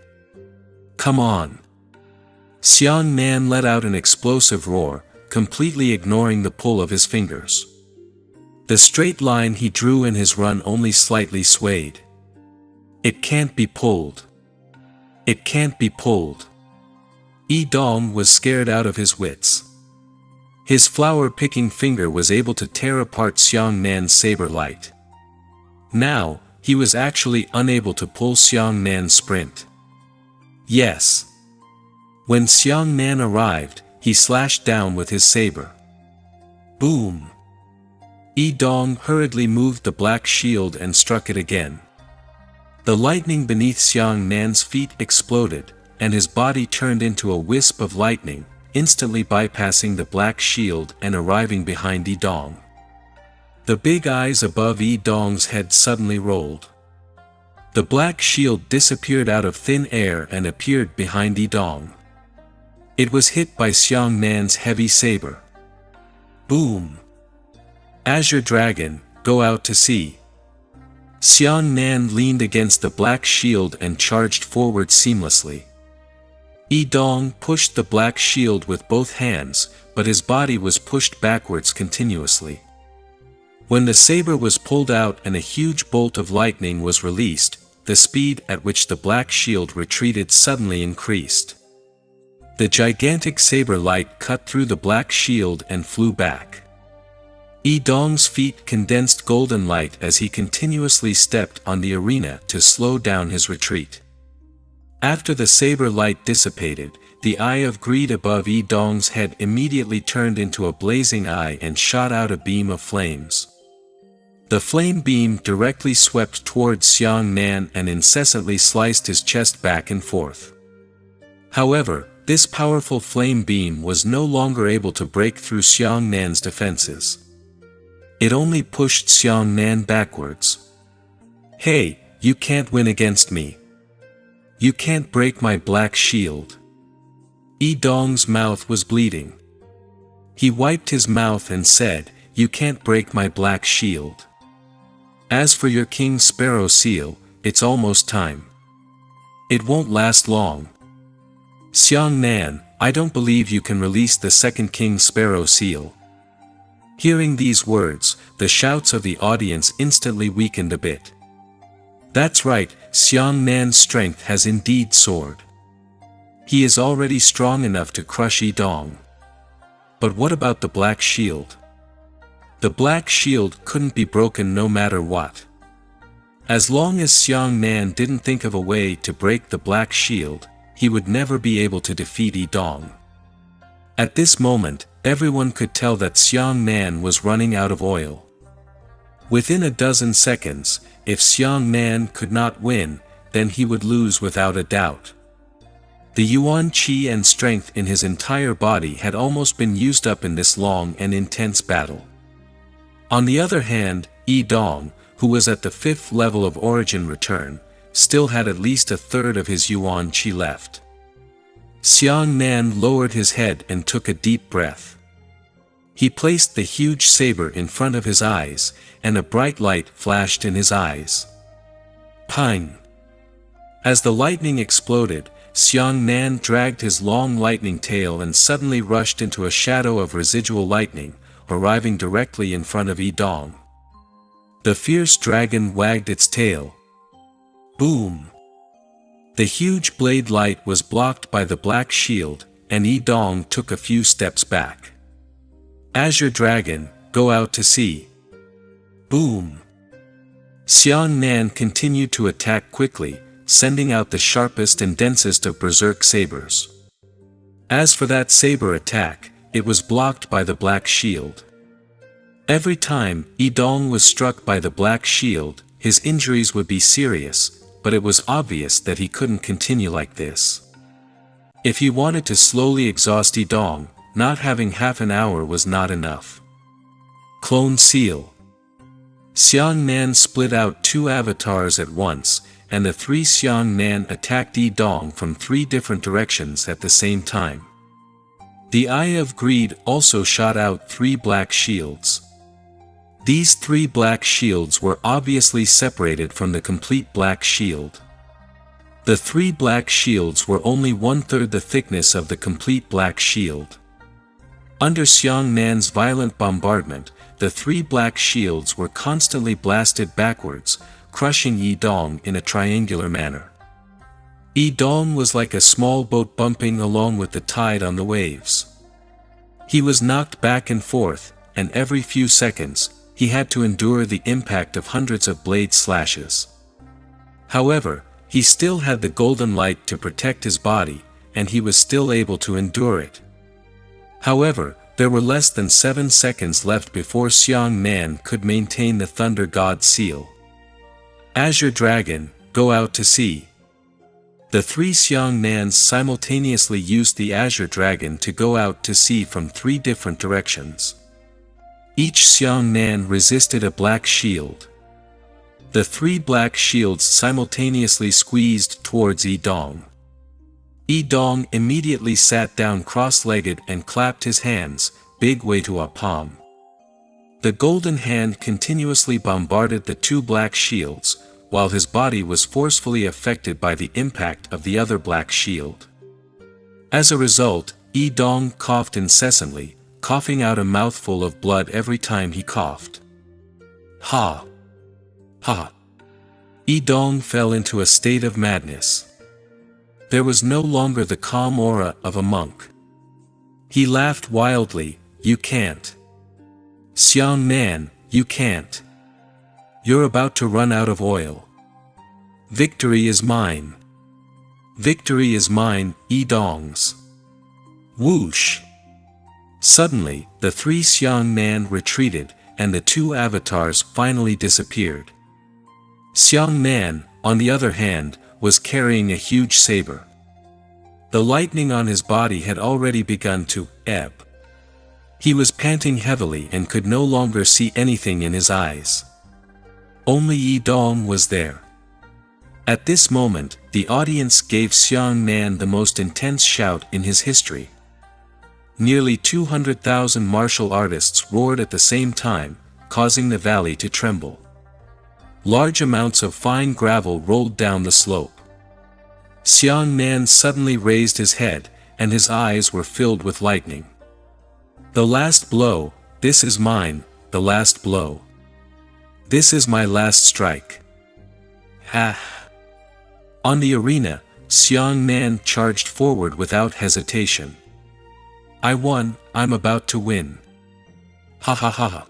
"Come on!" Xiang Nan let out an explosive roar, completely ignoring the pull of his fingers. The straight line he drew in his run only slightly swayed. "It can't be pulled. It can't be pulled." Yi Dong was scared out of his wits. His flower-picking finger was able to tear apart Xiang Nan's saber light. Now, he was actually unable to pull Xiang Nan's sprint. Yes. When Xiang Nan arrived, he slashed down with his saber. Boom! Yi Dong hurriedly moved the black shield and struck it again. The lightning beneath Xiang Nan's feet exploded, and his body turned into a wisp of lightning, instantly bypassing the black shield and arriving behind Yi Dong. The big eyes above Yi Dong's head suddenly rolled. The black shield disappeared out of thin air and appeared behind Yi Dong. It was hit by Xiang Nan's heavy saber. Boom! Azure Dragon, go out to sea. Xiang Nan leaned against the black shield and charged forward seamlessly. Yi Dong pushed the black shield with both hands, but his body was pushed backwards continuously. When the saber was pulled out and a huge bolt of lightning was released, the speed at which the black shield retreated suddenly increased. The gigantic saber light cut through the black shield and flew back. Yi Dong's feet condensed golden light as he continuously stepped on the arena to slow down his retreat. After the saber light dissipated, the eye of greed above Yi Dong's head immediately turned into a blazing eye and shot out a beam of flames. The flame beam directly swept towards Xiang Nan and incessantly sliced his chest back and forth. However, this powerful flame beam was no longer able to break through Xiang Nan's defenses. It only pushed Xiang Nan backwards. "Hey, you can't win against me. You can't break my black shield." Yi Dong's mouth was bleeding. He wiped his mouth and said, "You can't break my black shield. As for your King Sparrow seal, it's almost time. It won't last long. Xiang Nan, I don't believe you can release the second King Sparrow seal." Hearing these words, the shouts of the audience instantly weakened a bit. That's right, Xiang Nan's strength has indeed soared. He is already strong enough to crush Yi Dong. But what about the black shield? The black shield couldn't be broken no matter what. As long as Xiang Nan didn't think of a way to break the black shield, he would never be able to defeat Yi Dong. At this moment, everyone could tell that Xiang Nan was running out of oil. Within a dozen seconds, if Xiang Nan could not win, then he would lose without a doubt. The yuan qi and strength in his entire body had almost been used up in this long and intense battle. On the other hand, Yi Dong, who was at the 5th level of origin return, still had at least a third of his yuan qi left. Xiang Nan lowered his head and took a deep breath. He placed the huge saber in front of his eyes, and a bright light flashed in his eyes. Pang! As the lightning exploded, Xiang Nan dragged his long lightning tail and suddenly rushed into a shadow of residual lightning, arriving directly in front of Yi Dong. The fierce dragon wagged its tail. Boom! The huge blade light was blocked by the black shield, and Yi Dong took a few steps back. Azure Dragon, go out to sea. Boom! Xiang Nan continued to attack quickly, sending out the sharpest and densest of berserk sabers. As for that saber attack, it was blocked by the black shield. Every time Yi Dong was struck by the black shield, his injuries would be serious, but it was obvious that he couldn't continue like this. If he wanted to slowly exhaust Yi Dong, not having half an hour was not enough. Clone Seal. Xiang Nan split out 2 avatars at once, and the 3 Xiang Nan attacked Yi Dong from 3 different directions at the same time. The Eye of Greed also shot out 3 black shields. These 3 black shields were obviously separated from the complete black shield. The 3 black shields were only 1/3 the thickness of the complete black shield. Under Xiang Nan's violent bombardment, the 3 black shields were constantly blasted backwards, crushing Yi Dong in a triangular manner. Yi Dong was like a small boat bumping along with the tide on the waves. He was knocked back and forth, and every few seconds, he had to endure the impact of hundreds of blade slashes. However, he still had the golden light to protect his body, and he was still able to endure it. However, there were less than 7 seconds left before Xiang Nan could maintain the Thunder God seal. Azure Dragon, go out to sea. The 3 Xiang Nans simultaneously used the Azure Dragon to go out to sea from 3 different directions. Each Xiang Nan resisted a black shield. The 3 black shields simultaneously squeezed towards Yi Dong. Yi Dong immediately sat down cross-legged and clapped his hands, big way to a palm. The golden hand continuously bombarded the 2 black shields, while his body was forcefully affected by the impact of the other black shield. As a result, Yi Dong coughed incessantly, coughing out a mouthful of blood every time he coughed. Ha! Ha! Yi Dong fell into a state of madness. There was no longer the calm aura of a monk. He laughed wildly, "You can't. Xiang Nan, you can't. You're about to run out of oil. Victory is mine. Victory is mine, Yi Dong's." Whoosh! Suddenly, the 3 Xiang Nan retreated, and the 2 avatars finally disappeared. Xiang Nan, on the other hand, was carrying a huge saber. The lightning on his body had already begun to ebb. He was panting heavily and could no longer see anything in his eyes. Only Yi Dong was there. At this moment, the audience gave Xiang Nan the most intense shout in his history. Nearly 200,000 martial artists roared at the same time, causing the valley to tremble. Large amounts of fine gravel rolled down the slope. Xiang Nan suddenly raised his head, and his eyes were filled with lightning. "The last blow, this is mine, the last blow. This is my last strike." Ha! On the arena, Xiang Nan charged forward without hesitation. "I won, I'm about to win. Ha ha ha ha."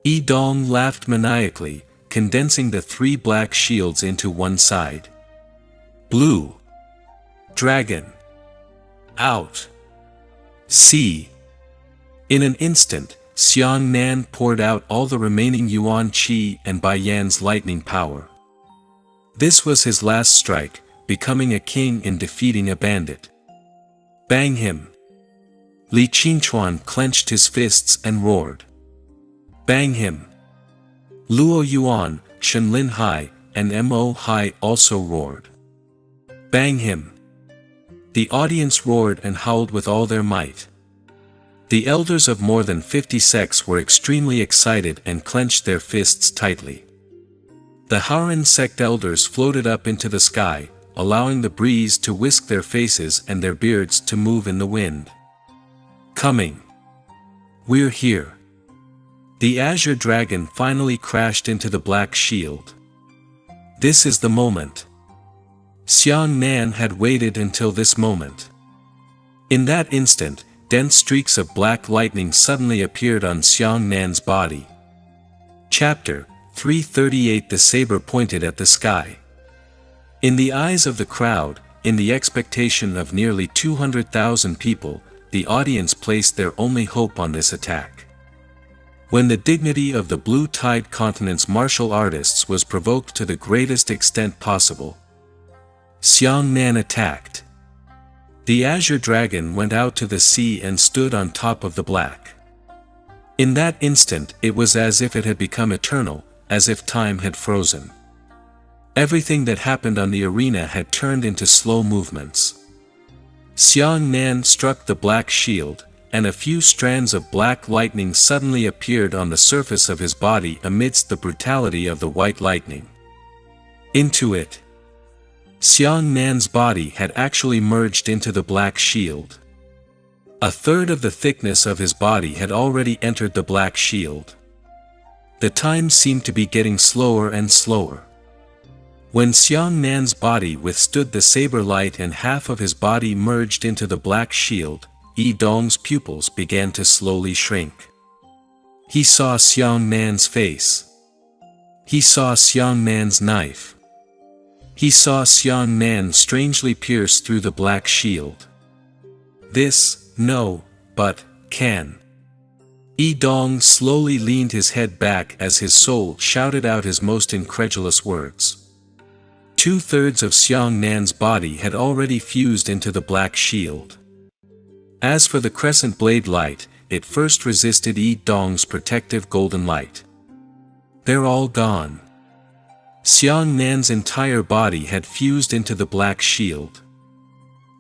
Yi Dong laughed maniacally, condensing the 3 black shields into one side. Blue Dragon. Out. See. In an instant, Xiang Nan poured out all the remaining Yuan Qi and Bai Yan's lightning power. This was his last strike, becoming a king in defeating a bandit. Bang him! Li Qingchuan clenched his fists and roared. Bang him! Luo Yuan, Shenlin Hai, and Mo Hai also roared. Bang him! The audience roared and howled with all their might. The elders of more than 50 sects were extremely excited and clenched their fists tightly. The Haren sect elders floated up into the sky, allowing the breeze to whisk their faces and their beards to move in the wind. Coming. We're here. The azure dragon finally crashed into the black shield. This is the moment. Xiang Nan had waited until this moment. In that instant, dense streaks of black lightning suddenly appeared on Xiang Nan's body. Chapter 338. The saber pointed at the sky. In the eyes of the crowd, in the expectation of nearly 200,000 people, the audience placed their only hope on this attack. When the dignity of the Blue Tide Continent's martial artists was provoked to the greatest extent possible, Xiang Nan attacked. The azure dragon went out to the sea and stood on top of the black. In that instant it was as if it had become eternal, as if time had frozen. Everything that happened on the arena had turned into slow movements. Xiang Nan struck the black shield, and a few strands of black lightning suddenly appeared on the surface of his body amidst the brutality of the white lightning. Into it. Xiang Nan's body had actually merged into the black shield. A third of the thickness of his body had already entered the black shield. The time seemed to be getting slower and slower. When Xiang Nan's body withstood the saber light and half of his body merged into the black shield, Yi Dong's pupils began to slowly shrink. He saw Xiang Nan's face. He saw Xiang Nan's knife. He saw Xiang Nan strangely pierce through the black shield. This, no, but, can. Yi Dong slowly leaned his head back as his soul shouted out his most incredulous words. 2/3 of Xiang Nan's body had already fused into the black shield. As for the crescent blade light, it first resisted Yi Dong's protective golden light. They're all gone. Xiang Nan's entire body had fused into the black shield.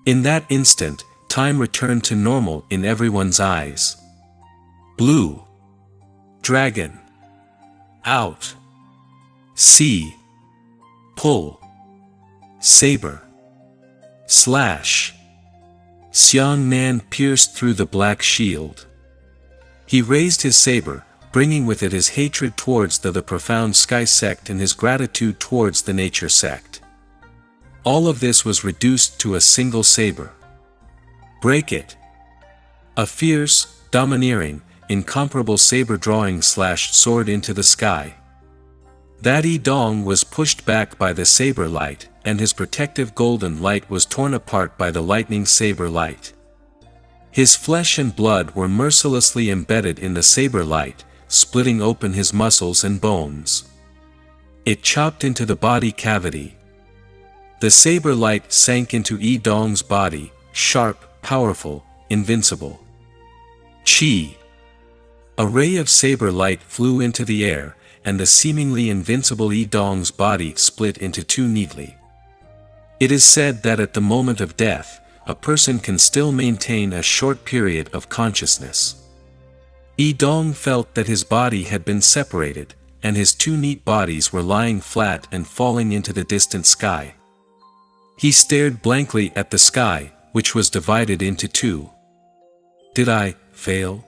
In that instant, time returned to normal in everyone's eyes. Blue. Dragon. Out. See. Pull. Saber. Slash. Xiang Nan pierced through the black shield. He raised his saber, bringing with it his hatred towards the profound sky sect and his gratitude towards the nature sect. All of this was reduced to a single saber. Break it. A fierce, domineering, incomparable saber drawing slashed sword into the sky. That Yi Dong was pushed back by the saber light, and his protective golden light was torn apart by the lightning saber light. His flesh and blood were mercilessly embedded in the saber light, splitting open his muscles and bones. It chopped into the body cavity. The saber light sank into Yi Dong's body, sharp, powerful, invincible. Chi. A ray of saber light flew into the air, and the seemingly invincible Yi Dong's body split into two neatly. It is said that at the moment of death, a person can still maintain a short period of consciousness. Yi Dong felt that his body had been separated, and his two neat bodies were lying flat and falling into the distant sky. He stared blankly at the sky, which was divided into two. Did I fail?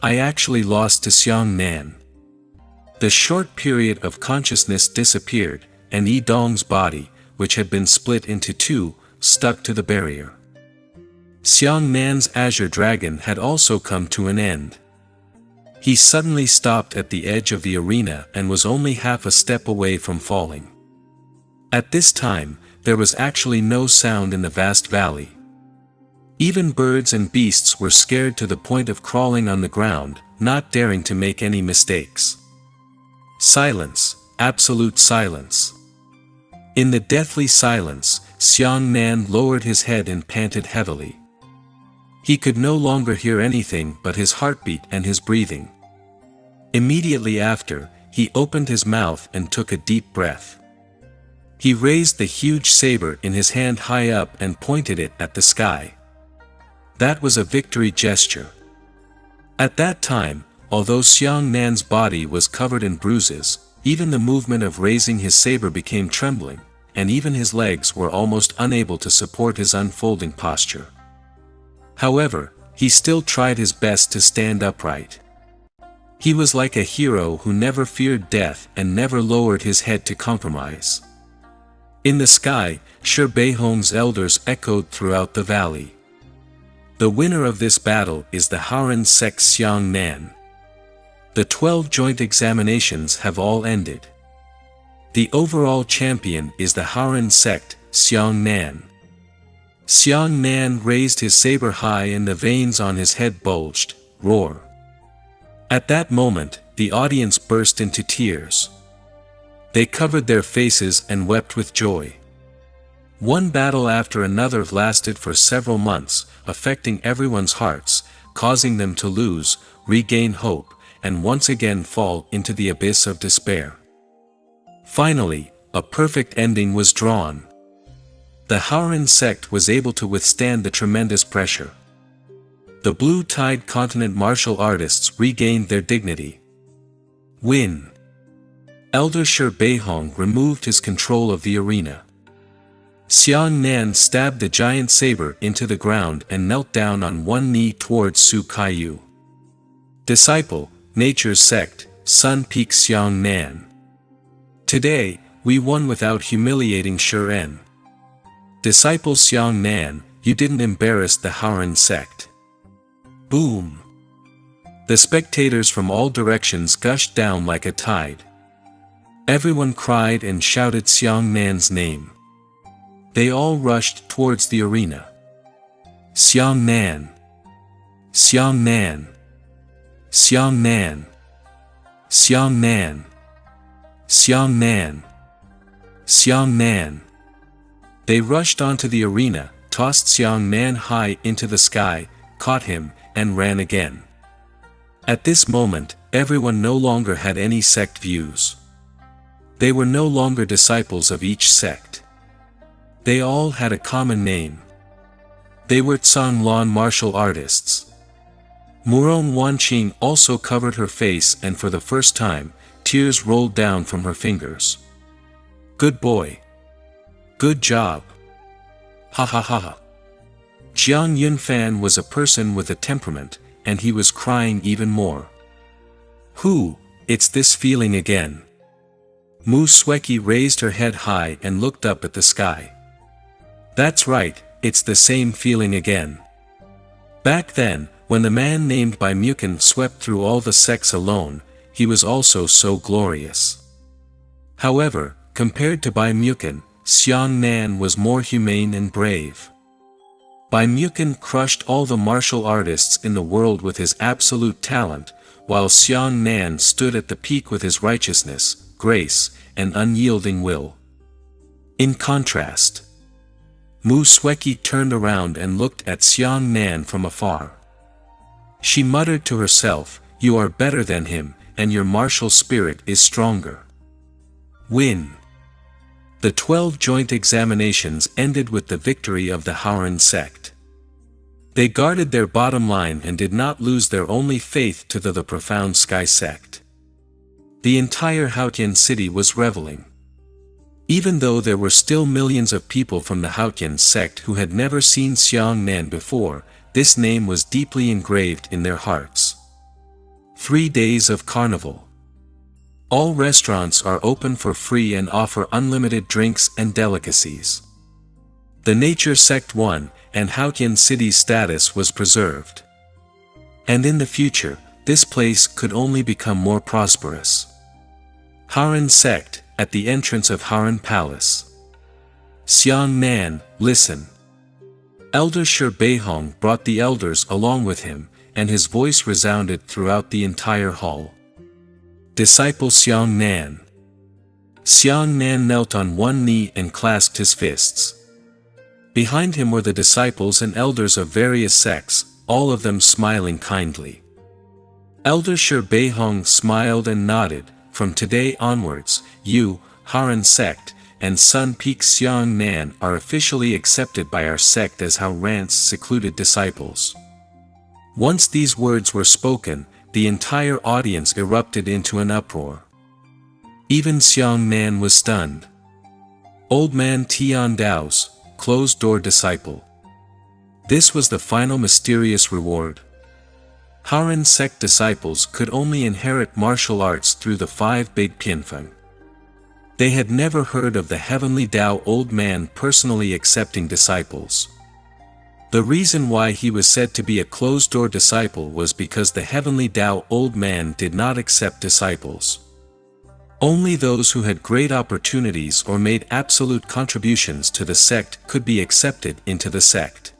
I actually lost to Xiang Nan. The short period of consciousness disappeared, and Yi Dong's body, which had been split into two, stuck to the barrier. Xiang Nan's azure dragon had also come to an end. He suddenly stopped at the edge of the arena and was only half a step away from falling. At this time, there was actually no sound in the vast valley. Even birds and beasts were scared to the point of crawling on the ground, not daring to make any mistakes. Silence, absolute silence. In the deathly silence, Xiang Nan lowered his head and panted heavily. He could no longer hear anything but his heartbeat and his breathing. Immediately after, he opened his mouth and took a deep breath. He raised the huge saber in his hand high up and pointed it at the sky. That was a victory gesture. At that time, although Xiang Nan's body was covered in bruises, even the movement of raising his saber became trembling, and even his legs were almost unable to support his unfolding posture. However, he still tried his best to stand upright. He was like a hero who never feared death and never lowered his head to compromise. In the sky, Shi Beihong's elders echoed throughout the valley. The winner of this battle is the Haoren sect Xiang Nan. The 12 joint examinations have all ended. The overall champion is the Haoren sect, Xiang Nan. Xiang Nan raised his saber high and the veins on his head bulged, roar. At that moment, the audience burst into tears. They covered their faces and wept with joy. One battle after another lasted for several months, affecting everyone's hearts, causing them to lose, regain hope, and once again fall into the abyss of despair. Finally, a perfect ending was drawn. The Haoren sect was able to withstand the tremendous pressure. The Blue Tide Continent martial artists regained their dignity. Win. Elder Shi Beihong removed his control of the arena. Xiang Nan stabbed the giant saber into the ground and knelt down on one knee towards Su Kaiyu. Disciple, Nature's sect, Sun Peak Xiang Nan. Today, we won without humiliating Shi. Disciple Xiang Nan, you didn't embarrass the Haoren sect. Boom! The spectators from all directions gushed down like a tide. Everyone cried and shouted Xiang Nan's name. They all rushed towards the arena. Xiang Nan! Xiang Nan! Xiang Nan! Xiang Nan! Xiang Nan! Xiang Nan! They rushed onto the arena, tossed Xiang Nan high into the sky, caught him, and ran again. At this moment, everyone no longer had any sect views. They were no longer disciples of each sect. They all had a common name. They were Zhanglan martial artists. Murong Wanqing also covered her face, and for the first time, tears rolled down from her fingers. Good boy. Good job. Ha ha ha ha. Jiang Yunfan was a person with a temperament, and he was crying even more. It's this feeling again. Mu Sueki raised her head high and looked up at the sky. That's right, it's the same feeling again. Back then, when the man named Bai Mukin swept through all the sects alone, he was also so glorious. However, compared to Bai Mukin, Xiang Nan was more humane and brave. Bai Mukin crushed all the martial artists in the world with his absolute talent, while Xiang Nan stood at the peak with his righteousness, grace, and unyielding will. In contrast, Mu Sueki turned around and looked at Xiang Nan from afar. She muttered to herself, "You are better than him, and your martial spirit is stronger." Win. The 12 joint examinations ended with the victory of the Haoren sect. They guarded their bottom line and did not lose their only faith to the profound Sky sect. The entire Haotian city was reveling. Even though there were still millions of people from the Haotian sect who had never seen Xiang Nan before, this name was deeply engraved in their hearts. 3 days of carnival. All restaurants are open for free and offer unlimited drinks and delicacies. The Nature Sect won, and Haotian City's status was preserved. And in the future, this place could only become more prosperous. Haoren Sect, at the entrance of Haoren Palace. Xiang Nan, listen. Elder Shi Beihong brought the elders along with him, and his voice resounded throughout the entire hall. Disciple Xiang Nan. Xiang Nan knelt on one knee and clasped his fists. Behind him were the disciples and elders of various sects, all of them smiling kindly. Elder Shi Beihong smiled and nodded. From today onwards, you, Haoren sect, and Sun Peak Xiang Nan are officially accepted by our sect as Haoren's secluded disciples. Once these words were spoken, the entire audience erupted into an uproar. Even Xiang Nan was stunned. Old Man Tian Dao's closed-door disciple. This was the final mysterious reward. Haran sect disciples could only inherit martial arts through the 5 big Pianfeng. They had never heard of the heavenly Tao old man personally accepting disciples. The reason why he was said to be a closed-door disciple was because the heavenly Tao old man did not accept disciples. Only those who had great opportunities or made absolute contributions to the sect could be accepted into the sect.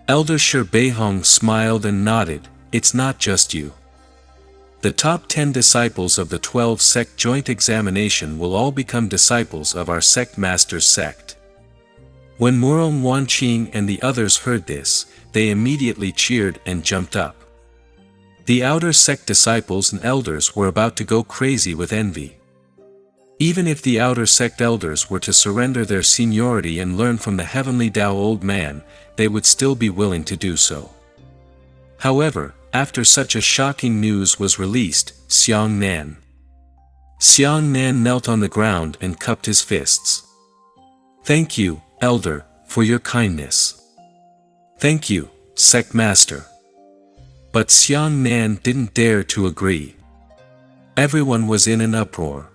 Elder Shi Beihong smiled and nodded. It's not just you. The top 10 disciples of the 12 sect joint examination will all become disciples of our sect master's sect. When Murong Wanqing and the others heard this, they immediately cheered and jumped up. The outer sect disciples and elders were about to go crazy with envy. Even if the outer sect elders were to surrender their seniority and learn from the heavenly Tao old man, they would still be willing to do so. However, after such a shocking news was released, Xiang Nan knelt on the ground and cupped his fists. "Thank you, Elder, for your kindness. Thank you, Sect Master." But Xiang Nan didn't dare to agree. Everyone was in an uproar.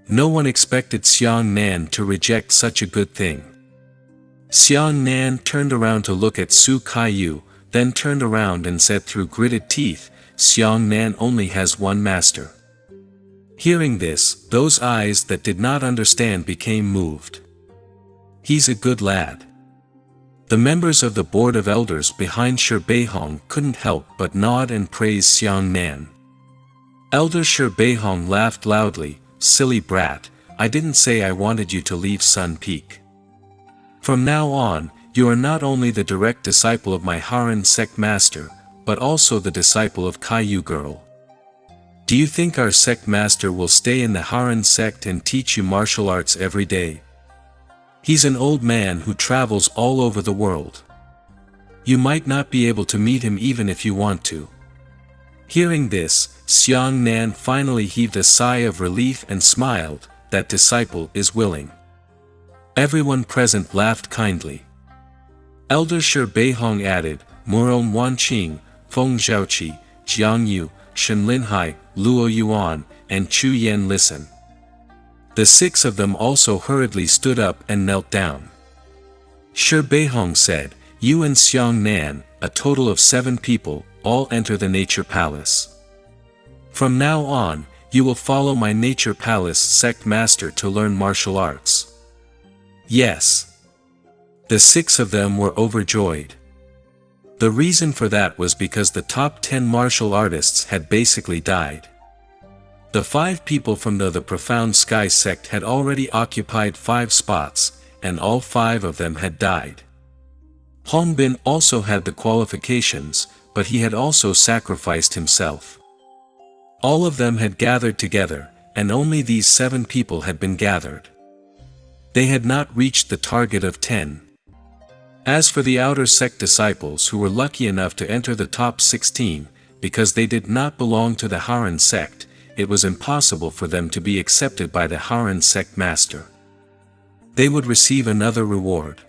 No one expected Xiang Nan to reject such a good thing. Xiang Nan turned around to look at Su Kaiyu, then turned around and said through gritted teeth, "Xiang Nan only has one master." Hearing this, those eyes that did not understand became moved. "He's a good lad." The members of the board of elders behind Shi Beihong couldn't help but nod and praise Xiang Nan. Elder Shi Beihong laughed loudly, "Silly brat, I didn't say I wanted you to leave Sun Peak. From now on, you are not only the direct disciple of my Haran sect master, but also the disciple of Kaiyu girl. Do you think our sect master will stay in the Haran sect and teach you martial arts every day? He's an old man who travels all over the world. You might not be able to meet him even if you want to." Hearing this, Xiang Nan finally heaved a sigh of relief and smiled. "That disciple is willing." Everyone present laughed kindly. Elder Shi Beihong added, "Murong Wanqing, Feng Zhaoqi, Jiang Yu, Shen Linhai, Luo Yuan, and Chu Yan listen." The 6 of them also hurriedly stood up and knelt down. Shi Beihong said, "You and Xiang Nan, a total of 7 people, all enter the Nature Palace. From now on, you will follow my Nature Palace sect master to learn martial arts." "Yes." The 6 of them were overjoyed. The reason for that was because the top 10 martial artists had basically died. The 5 people from the Profound Sky sect had already occupied 5 spots, and all 5 of them had died. Hongbin also had the qualifications, but he had also sacrificed himself. All of them had gathered together, and only these 7 people had been gathered. They had not reached the target of 10. As for the outer sect disciples who were lucky enough to enter the top 16, because they did not belong to the Haran sect, it was impossible for them to be accepted by the Haran sect master. They would receive another reward.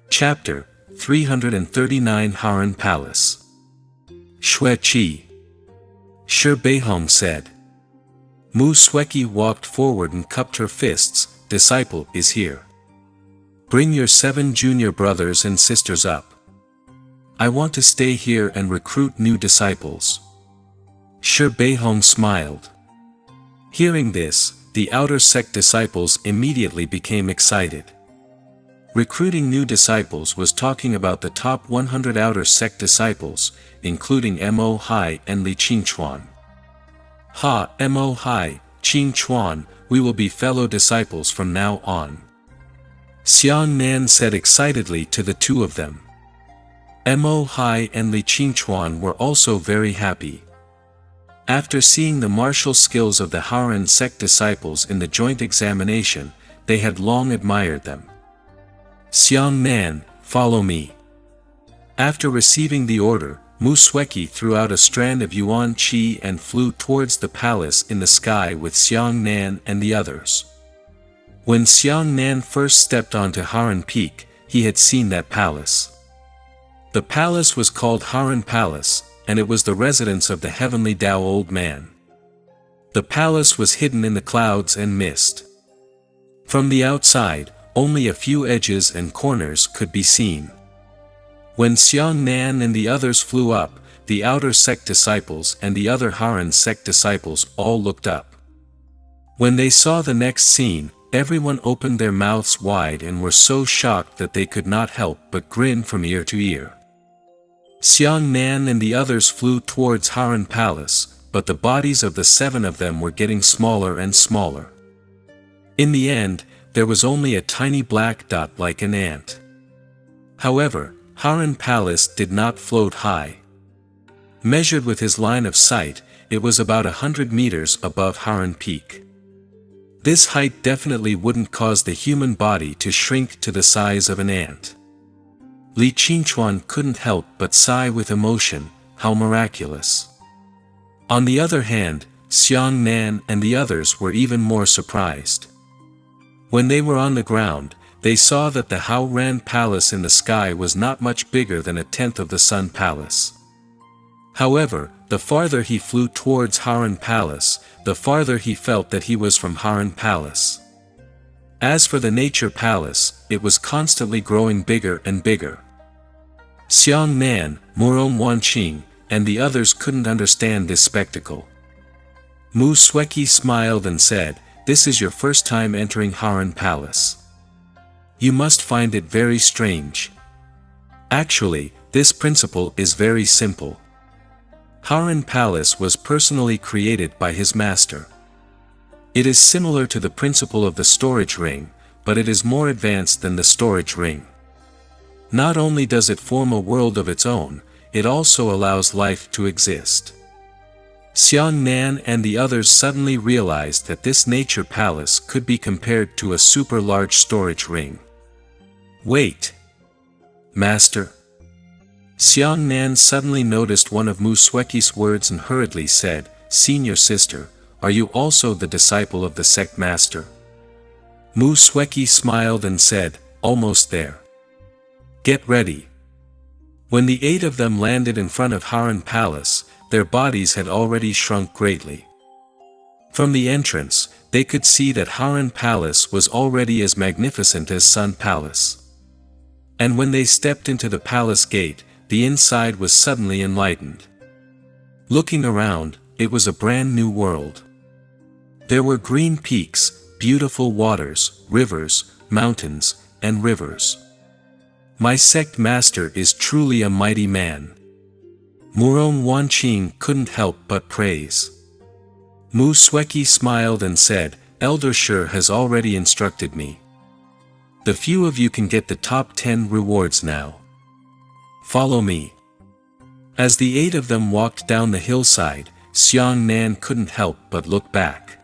Chapter 339 Haran Palace. Xue Qi. Shi Beihong said. Mu Sueki walked forward and cupped her fists. "Disciple is here. Bring your 7 junior brothers and sisters up. I want to stay here and recruit new disciples." Shi Beihong smiled. Hearing this, the outer sect disciples immediately became excited. Recruiting new disciples was talking about the top 100 outer sect disciples, including Mo Hai and Li Qingchuan. "Ha, Mo Hai, Qingchuan, we will be fellow disciples from now on," Xiang Nan said excitedly to the 2 of them. Mo Hai and Li Qingchuan were also very happy. After seeing the martial skills of the Haran sect disciples in the joint examination, they had long admired them. "Xiang Nan, follow me." After receiving the order, Musweki threw out a strand of yuan qi and flew towards the palace in the sky with Xiang Nan and the others. When Xiang Nan first stepped onto Haran Peak, he had seen that palace. The palace was called Haran Palace, and it was the residence of the heavenly Tao Old Man. The palace was hidden in the clouds and mist. From the outside, only a few edges and corners could be seen. When Xiang Nan and the others flew up, the outer sect disciples and the other Haran sect disciples all looked up. When they saw the next scene, everyone opened their mouths wide and were so shocked that they could not help but grin from ear to ear. Xiang Nan and the others flew towards Haran Palace, but the bodies of the 7 of them were getting smaller and smaller. In the end, there was only a tiny black dot like an ant. However, Haran Palace did not float high. Measured with his line of sight, it was about 100 meters above Haran Peak. This height definitely wouldn't cause the human body to shrink to the size of an ant. Li Qingchuan couldn't help but sigh with emotion, how miraculous. On the other hand, Xiang Nan and the others were even more surprised. When they were on the ground, they saw that the Hao Ran Palace in the sky was not much bigger than a tenth of the Sun Palace. However, the farther he flew towards Haran Palace, the farther he felt that he was from Haran Palace. As for the Nature Palace, it was constantly growing bigger and bigger. Xiang Nan, Murong Wanqing, and the others couldn't understand this spectacle. Mu Sweki smiled and said, "This is your first time entering Haran Palace. You must find it very strange. Actually, this principle is very simple. Haran Palace was personally created by his master. It is similar to the principle of the storage ring, but it is more advanced than the storage ring. Not only does it form a world of its own, it also allows life to exist." Xiang Nan and the others suddenly realized that this nature palace could be compared to a super large storage ring. "Wait! Master!" Xiang Nan suddenly noticed one of Mu Sweki's words and hurriedly said, "Senior sister, are you also the disciple of the sect master?" Mu Sweki smiled and said, "Almost there. Get ready." When the 8 of them landed in front of Haran Palace, their bodies had already shrunk greatly. From the entrance, they could see that Haran Palace was already as magnificent as Sun Palace. And when they stepped into the palace gate, the inside was suddenly enlightened. Looking around, it was a brand new world. There were green peaks, beautiful waters, rivers, mountains, and rivers. "My sect master is truly a mighty man." Murong Wanqing couldn't help but praise. Mu Sweki smiled and said, "Elder Shi has already instructed me. The few of you can get the top 10 rewards now. Follow me." As the 8 of them walked down the hillside, Xiang Nan couldn't help but look back.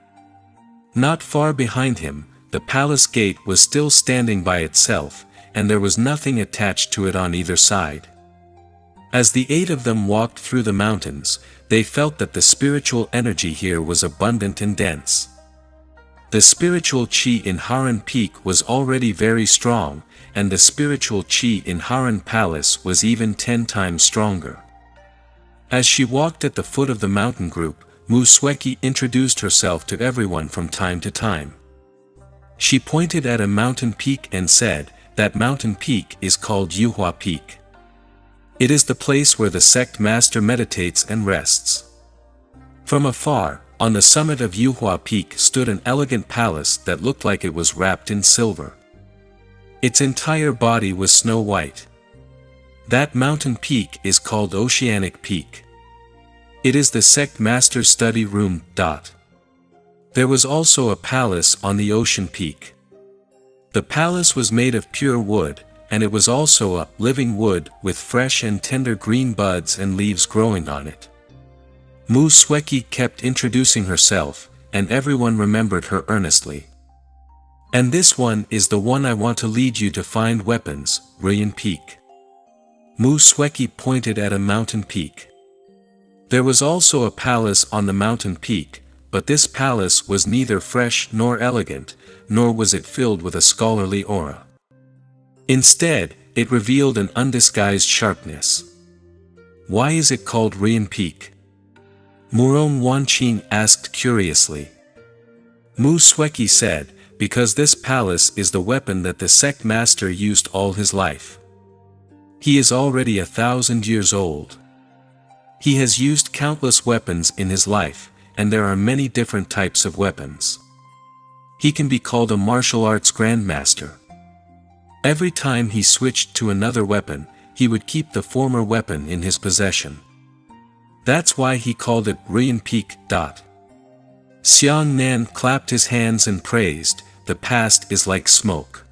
Not far behind him, the palace gate was still standing by itself, and there was nothing attached to it on either side. As the 8 of them walked through the mountains, they felt that the spiritual energy here was abundant and dense. The spiritual qi in Haran Peak was already very strong, and the spiritual qi in Haran Palace was even 10 times stronger. As she walked at the foot of the mountain group, Mu Sweki introduced herself to everyone from time to time. She pointed at a mountain peak and said, "That mountain peak is called Yuhua Peak. It is the place where the sect master meditates and rests." From afar, on the summit of Yuhua Peak stood an elegant palace that looked like it was wrapped in silver. Its entire body was snow white. That mountain peak is called Oceanic Peak. It is the sect master's study room. There was also a palace on the ocean peak. The palace was made of pure wood, and it was also a living wood with fresh and tender green buds and leaves growing on it. Mu Sweki kept introducing herself, and everyone remembered her earnestly. "And this one is the one I want to lead you to find weapons, Ruyan Peak." Mu Sweki pointed at a mountain peak. There was also a palace on the mountain peak, but this palace was neither fresh nor elegant, nor was it filled with a scholarly aura. Instead, it revealed an undisguised sharpness. Why is it called Rian Peak? Murong Wanqing asked curiously. Mu Sweki said, because this palace is the weapon that the sect master used all his life. He is already 1,000 years old. He has used countless weapons in his life, and there are many different types of weapons. He can be called a martial arts grandmaster. Every time he switched to another weapon, he would keep the former weapon in his possession. That's why he called it Rian Peak. Xiang Nan clapped his hands and praised, the past is like smoke.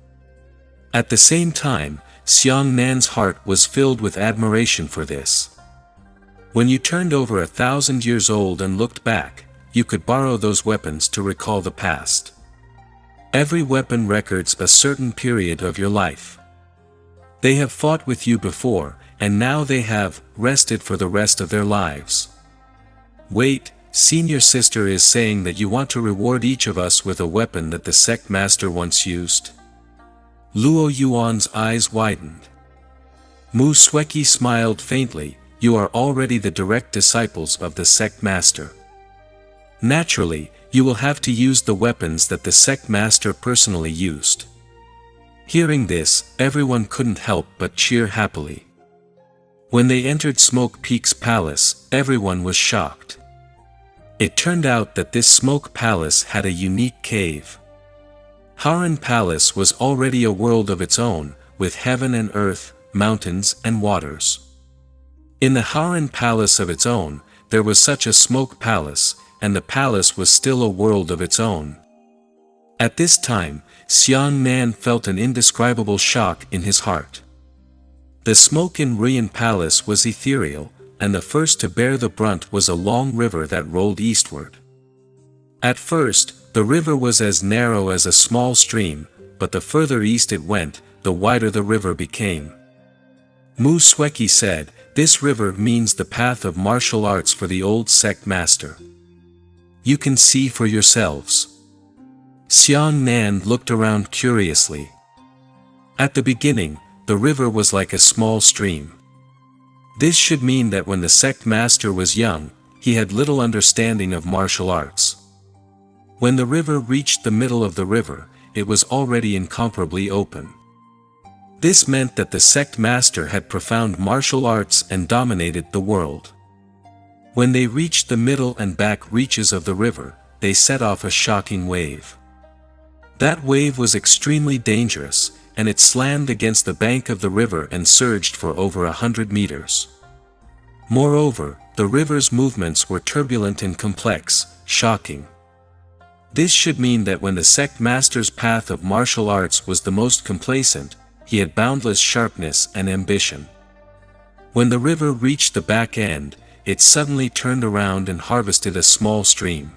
At the same time, Xiang Nan's heart was filled with admiration for this. When you turned over 1,000 years old and looked back, you could borrow those weapons to recall the past. Every weapon records a certain period of your life. They have fought with you before, and now they have rested for the rest of their lives. Wait, senior sister is saying that you want to reward each of us with a weapon that the sect master once used? Luo Yuan's eyes widened. Mu Sweki smiled faintly. You are already the direct disciples of the sect master. Naturally, you will have to use the weapons that the sect master personally used. Hearing this, everyone couldn't help but cheer happily. When they entered Smoke Peak's palace, everyone was shocked. It turned out that this Smoke Palace had a unique cave. Haran Palace was already a world of its own, with heaven and earth, mountains and waters. In the Haran Palace of its own, there was such a Smoke Palace, and the palace was still a world of its own. At this time, Xiang Nan felt an indescribable shock in his heart. The smoke in Rian Palace was ethereal, and the first to bear the brunt was a long river that rolled eastward. At first, the river was as narrow as a small stream, but the further east it went, the wider the river became. Mu Sweki said, this river means the path of martial arts for the old sect master. You can see for yourselves. Xiang Nan looked around curiously. At the beginning, the river was like a small stream. This should mean that when the sect master was young, he had little understanding of martial arts. When the river reached the middle of the river, it was already incomparably open. This meant that the sect master had profound martial arts and dominated the world. When they reached the middle and back reaches of the river, they set off a shocking wave. That wave was extremely dangerous, and it slammed against the bank of the river and surged for over 100 meters. Moreover, the river's movements were turbulent and complex, shocking. This should mean that when the sect master's path of martial arts was the most complacent, he had boundless sharpness and ambition. When the river reached the back end, it suddenly turned around and harvested a small stream.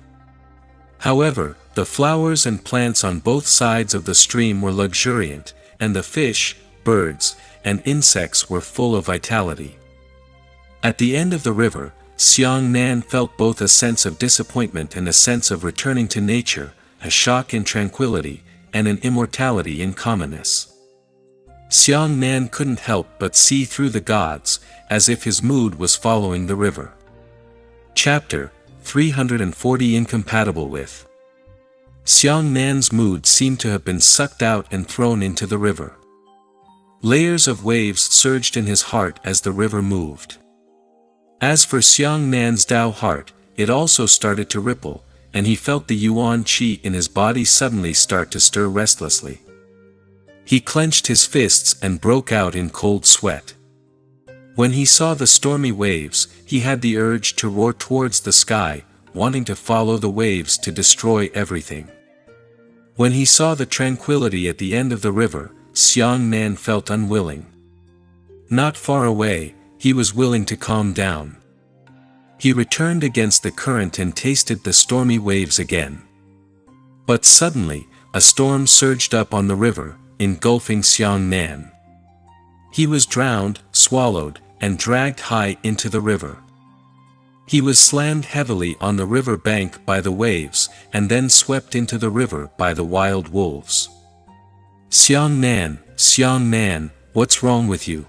However, the flowers and plants on both sides of the stream were luxuriant, and the fish, birds, and insects were full of vitality. At the end of the river, Xiang Nan felt both a sense of disappointment and a sense of returning to nature, a shock in tranquility, and an immortality in commonness. Xiang Nan couldn't help but see through the gods, as if his mood was following the river. Chapter 340 Incompatible with. Xiang Nan's mood seemed to have been sucked out and thrown into the river. Layers of waves surged in his heart as the river moved. As for Xiang Nan's Tao heart, it also started to ripple, and he felt the Yuan Qi in his body suddenly start to stir restlessly. He clenched his fists and broke out in cold sweat. When he saw the stormy waves, he had the urge to roar towards the sky, wanting to follow the waves to destroy everything. When he saw the tranquility at the end of the river, Xiang Nan felt unwilling. Not far away, he was willing to calm down. He returned against the current and tasted the stormy waves again. But suddenly, a storm surged up on the river, engulfing Xiang Nan. He was drowned, swallowed, and dragged high into the river. He was slammed heavily on the river bank by the waves, and then swept into the river by the wild wolves. Xiang Nan, what's wrong with you?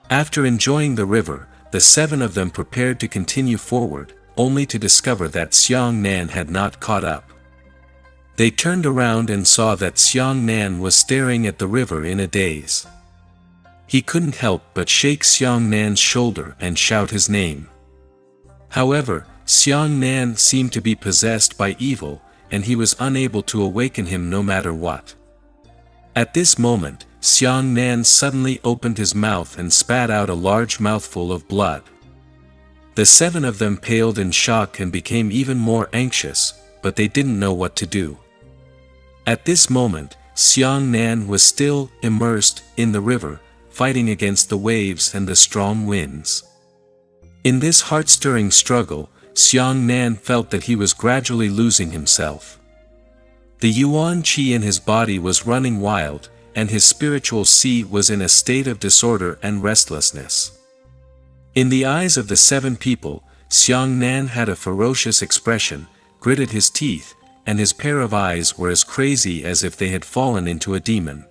After enjoying the river, the 7 of them prepared to continue forward, only to discover that Xiang Nan had not caught up. They turned around and saw that Xiang Nan was staring at the river in a daze. He couldn't help but shake Xiang Nan's shoulder and shout his name. However, Xiang Nan seemed to be possessed by evil, and he was unable to awaken him no matter what. At this moment, Xiang Nan suddenly opened his mouth and spat out a large mouthful of blood. The 7 of them paled in shock and became even more anxious, but they didn't know what to do. At this moment, Xiang Nan was still immersed in the river, fighting against the waves and the strong winds. In this heart-stirring struggle, Xiang Nan felt that he was gradually losing himself. The yuan qi in his body was running wild, and his spiritual qi was in a state of disorder and restlessness. In the eyes of the 7 people, Xiang Nan had a ferocious expression, gritted his teeth, and his pair of eyes were as crazy as if they had fallen into a demon.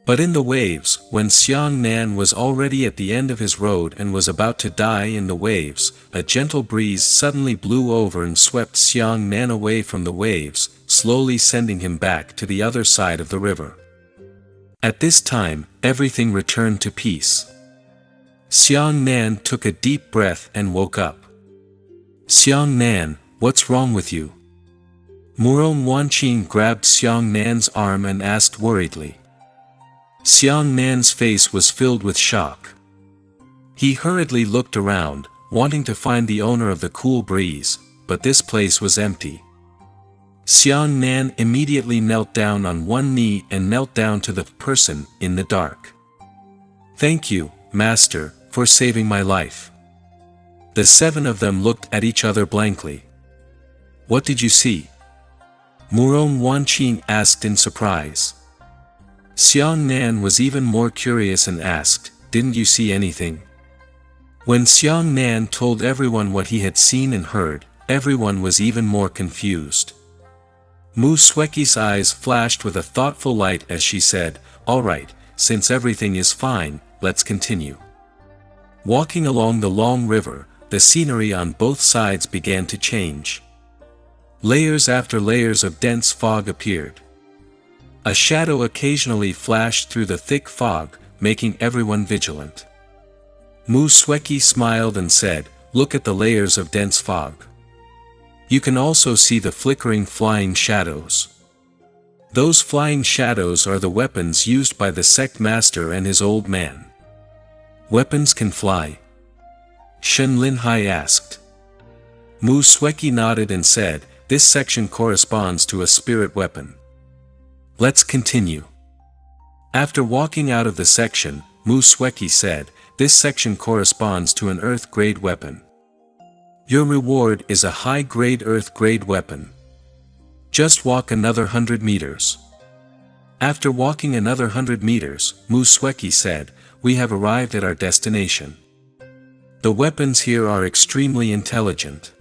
But in the waves, when Xiang Nan was already at the end of his road and was about to die in the waves, a gentle breeze suddenly blew over and swept Xiang Nan away from the waves, slowly sending him back to the other side of the river. At this time, everything returned to peace. Xiang Nan took a deep breath and woke up. Xiang Nan, what's wrong with you? Murong Wanqing grabbed Xiang Nan's arm and asked worriedly. Xiang Nan's face was filled with shock. He hurriedly looked around, wanting to find the owner of the cool breeze, but this place was empty. Xiang Nan immediately knelt down on one knee and knelt down to the person in the dark. Thank you, Master, for saving my life. The 7 of them looked at each other blankly. What did you see? Murong Wanqing asked in surprise. Xiang Nan was even more curious and asked, didn't you see anything? When Xiang Nan told everyone what he had seen and heard, everyone was even more confused. Mu Sueki's eyes flashed with a thoughtful light as she said, all right, since everything is fine, let's continue. Walking along the long river, the scenery on both sides began to change. Layers after layers of dense fog appeared. A shadow occasionally flashed through the thick fog, making everyone vigilant. Mu Sueki smiled and said, look at the layers of dense fog. You can also see the flickering flying shadows. Those flying shadows are the weapons used by the sect master and his old man. Weapons can fly? Shen Linhai asked. Mu Sueki nodded and said, this section corresponds to a spirit weapon. Let's continue. After walking out of the section, Mu Sueki said, this section corresponds to an earth-grade weapon. Your reward is a high-grade earth-grade weapon. Just walk another 100 meters. After walking another 100 meters, Mu Sueki said, we have arrived at our destination. The weapons here are extremely intelligent.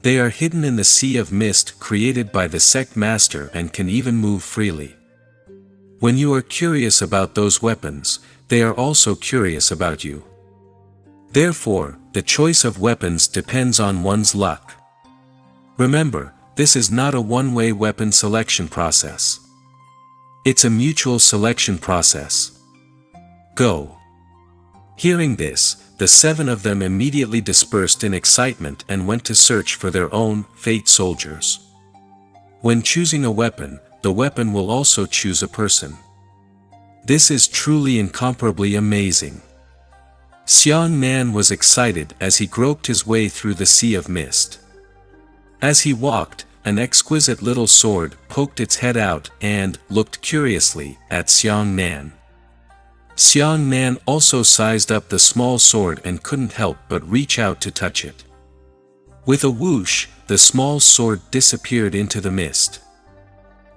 They are hidden in the sea of mist created by the sect master and can even move freely. When you are curious about those weapons, they are also curious about you. Therefore, the choice of weapons depends on one's luck. Remember, this is not a one-way weapon selection process. It's a mutual selection process. Go. Hearing this, the 7 of them immediately dispersed in excitement and went to search for their own fate soldiers. When choosing a weapon, the weapon will also choose a person. This is truly incomparably amazing. Xiang Nan was excited as he groped his way through the sea of mist. As he walked, an exquisite little sword poked its head out and looked curiously at Xiang Nan. Xiang Nan also sized up the small sword and couldn't help but reach out to touch it. With a whoosh, the small sword disappeared into the mist.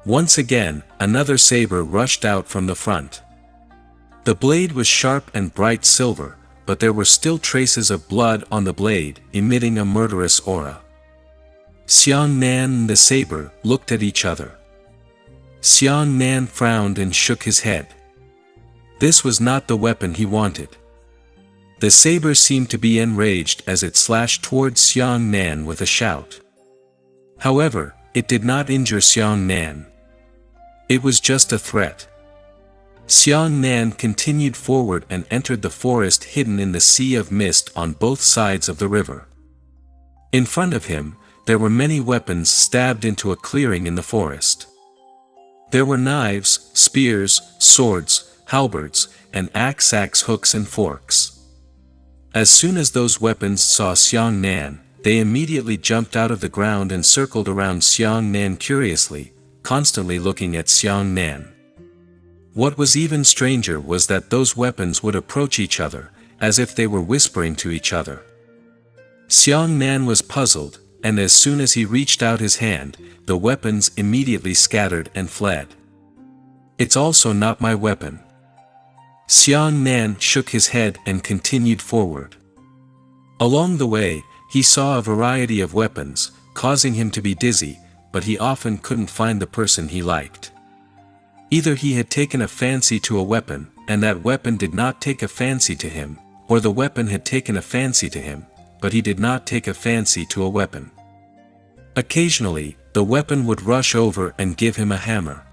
Once again, another saber rushed out from the front. The blade was sharp and bright silver, but there were still traces of blood on the blade, emitting a murderous aura. Xiang Nan and the saber looked at each other. Xiang Nan frowned and shook his head. This was not the weapon he wanted. The saber seemed to be enraged as it slashed towards Xiang Nan with a shout. However, it did not injure Xiang Nan. It was just a threat. Xiang Nan continued forward and entered the forest hidden in the sea of mist on both sides of the river. In front of him, there were many weapons stabbed into a clearing in the forest. There were knives, spears, swords, halberds, and axe hooks and forks. As soon as those weapons saw Xiang Nan, they immediately jumped out of the ground and circled around Xiang Nan curiously, constantly looking at Xiang Nan. What was even stranger was that those weapons would approach each other, as if they were whispering to each other. Xiang Nan was puzzled, and as soon as he reached out his hand, the weapons immediately scattered and fled. "It's also not my weapon." Xiang Nan shook his head and continued forward. Along the way, he saw a variety of weapons, causing him to be dizzy, but he often couldn't find the person he liked. Either he had taken a fancy to a weapon, and that weapon did not take a fancy to him, or the weapon had taken a fancy to him, but he did not take a fancy to a weapon. Occasionally, the weapon would rush over and give him a hammer.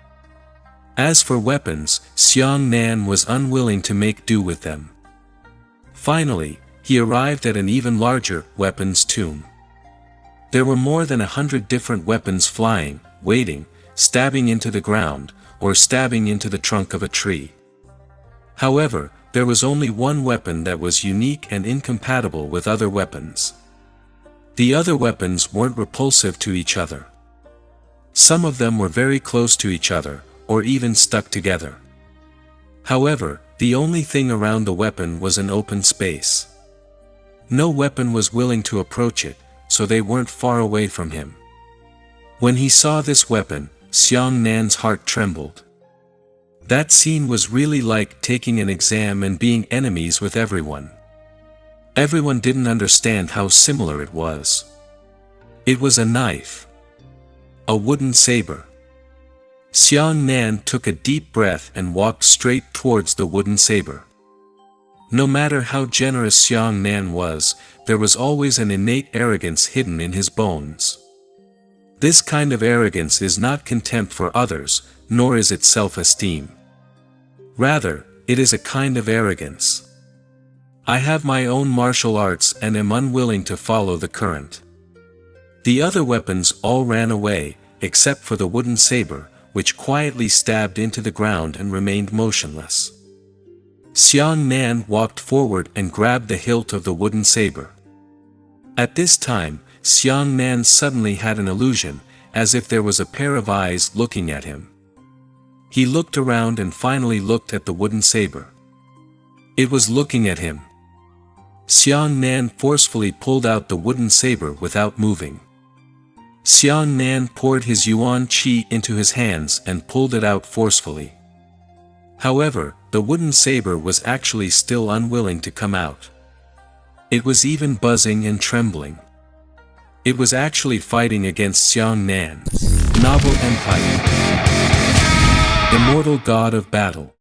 As for weapons, Xiang Nan was unwilling to make do with them. Finally, he arrived at an even larger weapons tomb. There were more than 100 different weapons flying, waiting, stabbing into the ground, or stabbing into the trunk of a tree. However, there was only one weapon that was unique and incompatible with other weapons. The other weapons weren't repulsive to each other. Some of them were very close to each other, or even stuck together. However, the only thing around the weapon was an open space. No weapon was willing to approach it, so they weren't far away from him. When he saw this weapon, Xiang Nan's heart trembled. That scene was really like taking an exam and being enemies with everyone. Everyone didn't understand how similar it was. It was a knife. A wooden saber. Xiang Nan took a deep breath and walked straight towards the wooden saber. No matter how generous Xiang Nan was, there was always an innate arrogance hidden in his bones. This kind of arrogance is not contempt for others, nor is it self-esteem. Rather, it is a kind of arrogance. I have my own martial arts and am unwilling to follow the current. The other weapons all ran away, except for the wooden saber, which quietly stabbed into the ground and remained motionless. Xiang Nan walked forward and grabbed the hilt of the wooden saber. At this time, Xiang Nan suddenly had an illusion, as if there was a pair of eyes looking at him. He looked around and finally looked at the wooden saber. It was looking at him. Xiang Nan forcefully pulled out the wooden saber without moving. Xiang Nan poured his yuan qi into his hands and pulled it out forcefully. However, the wooden saber was actually still unwilling to come out. It was even buzzing and trembling. It was actually fighting against Xiang Nan. Novel Empire. Immortal God of Battle.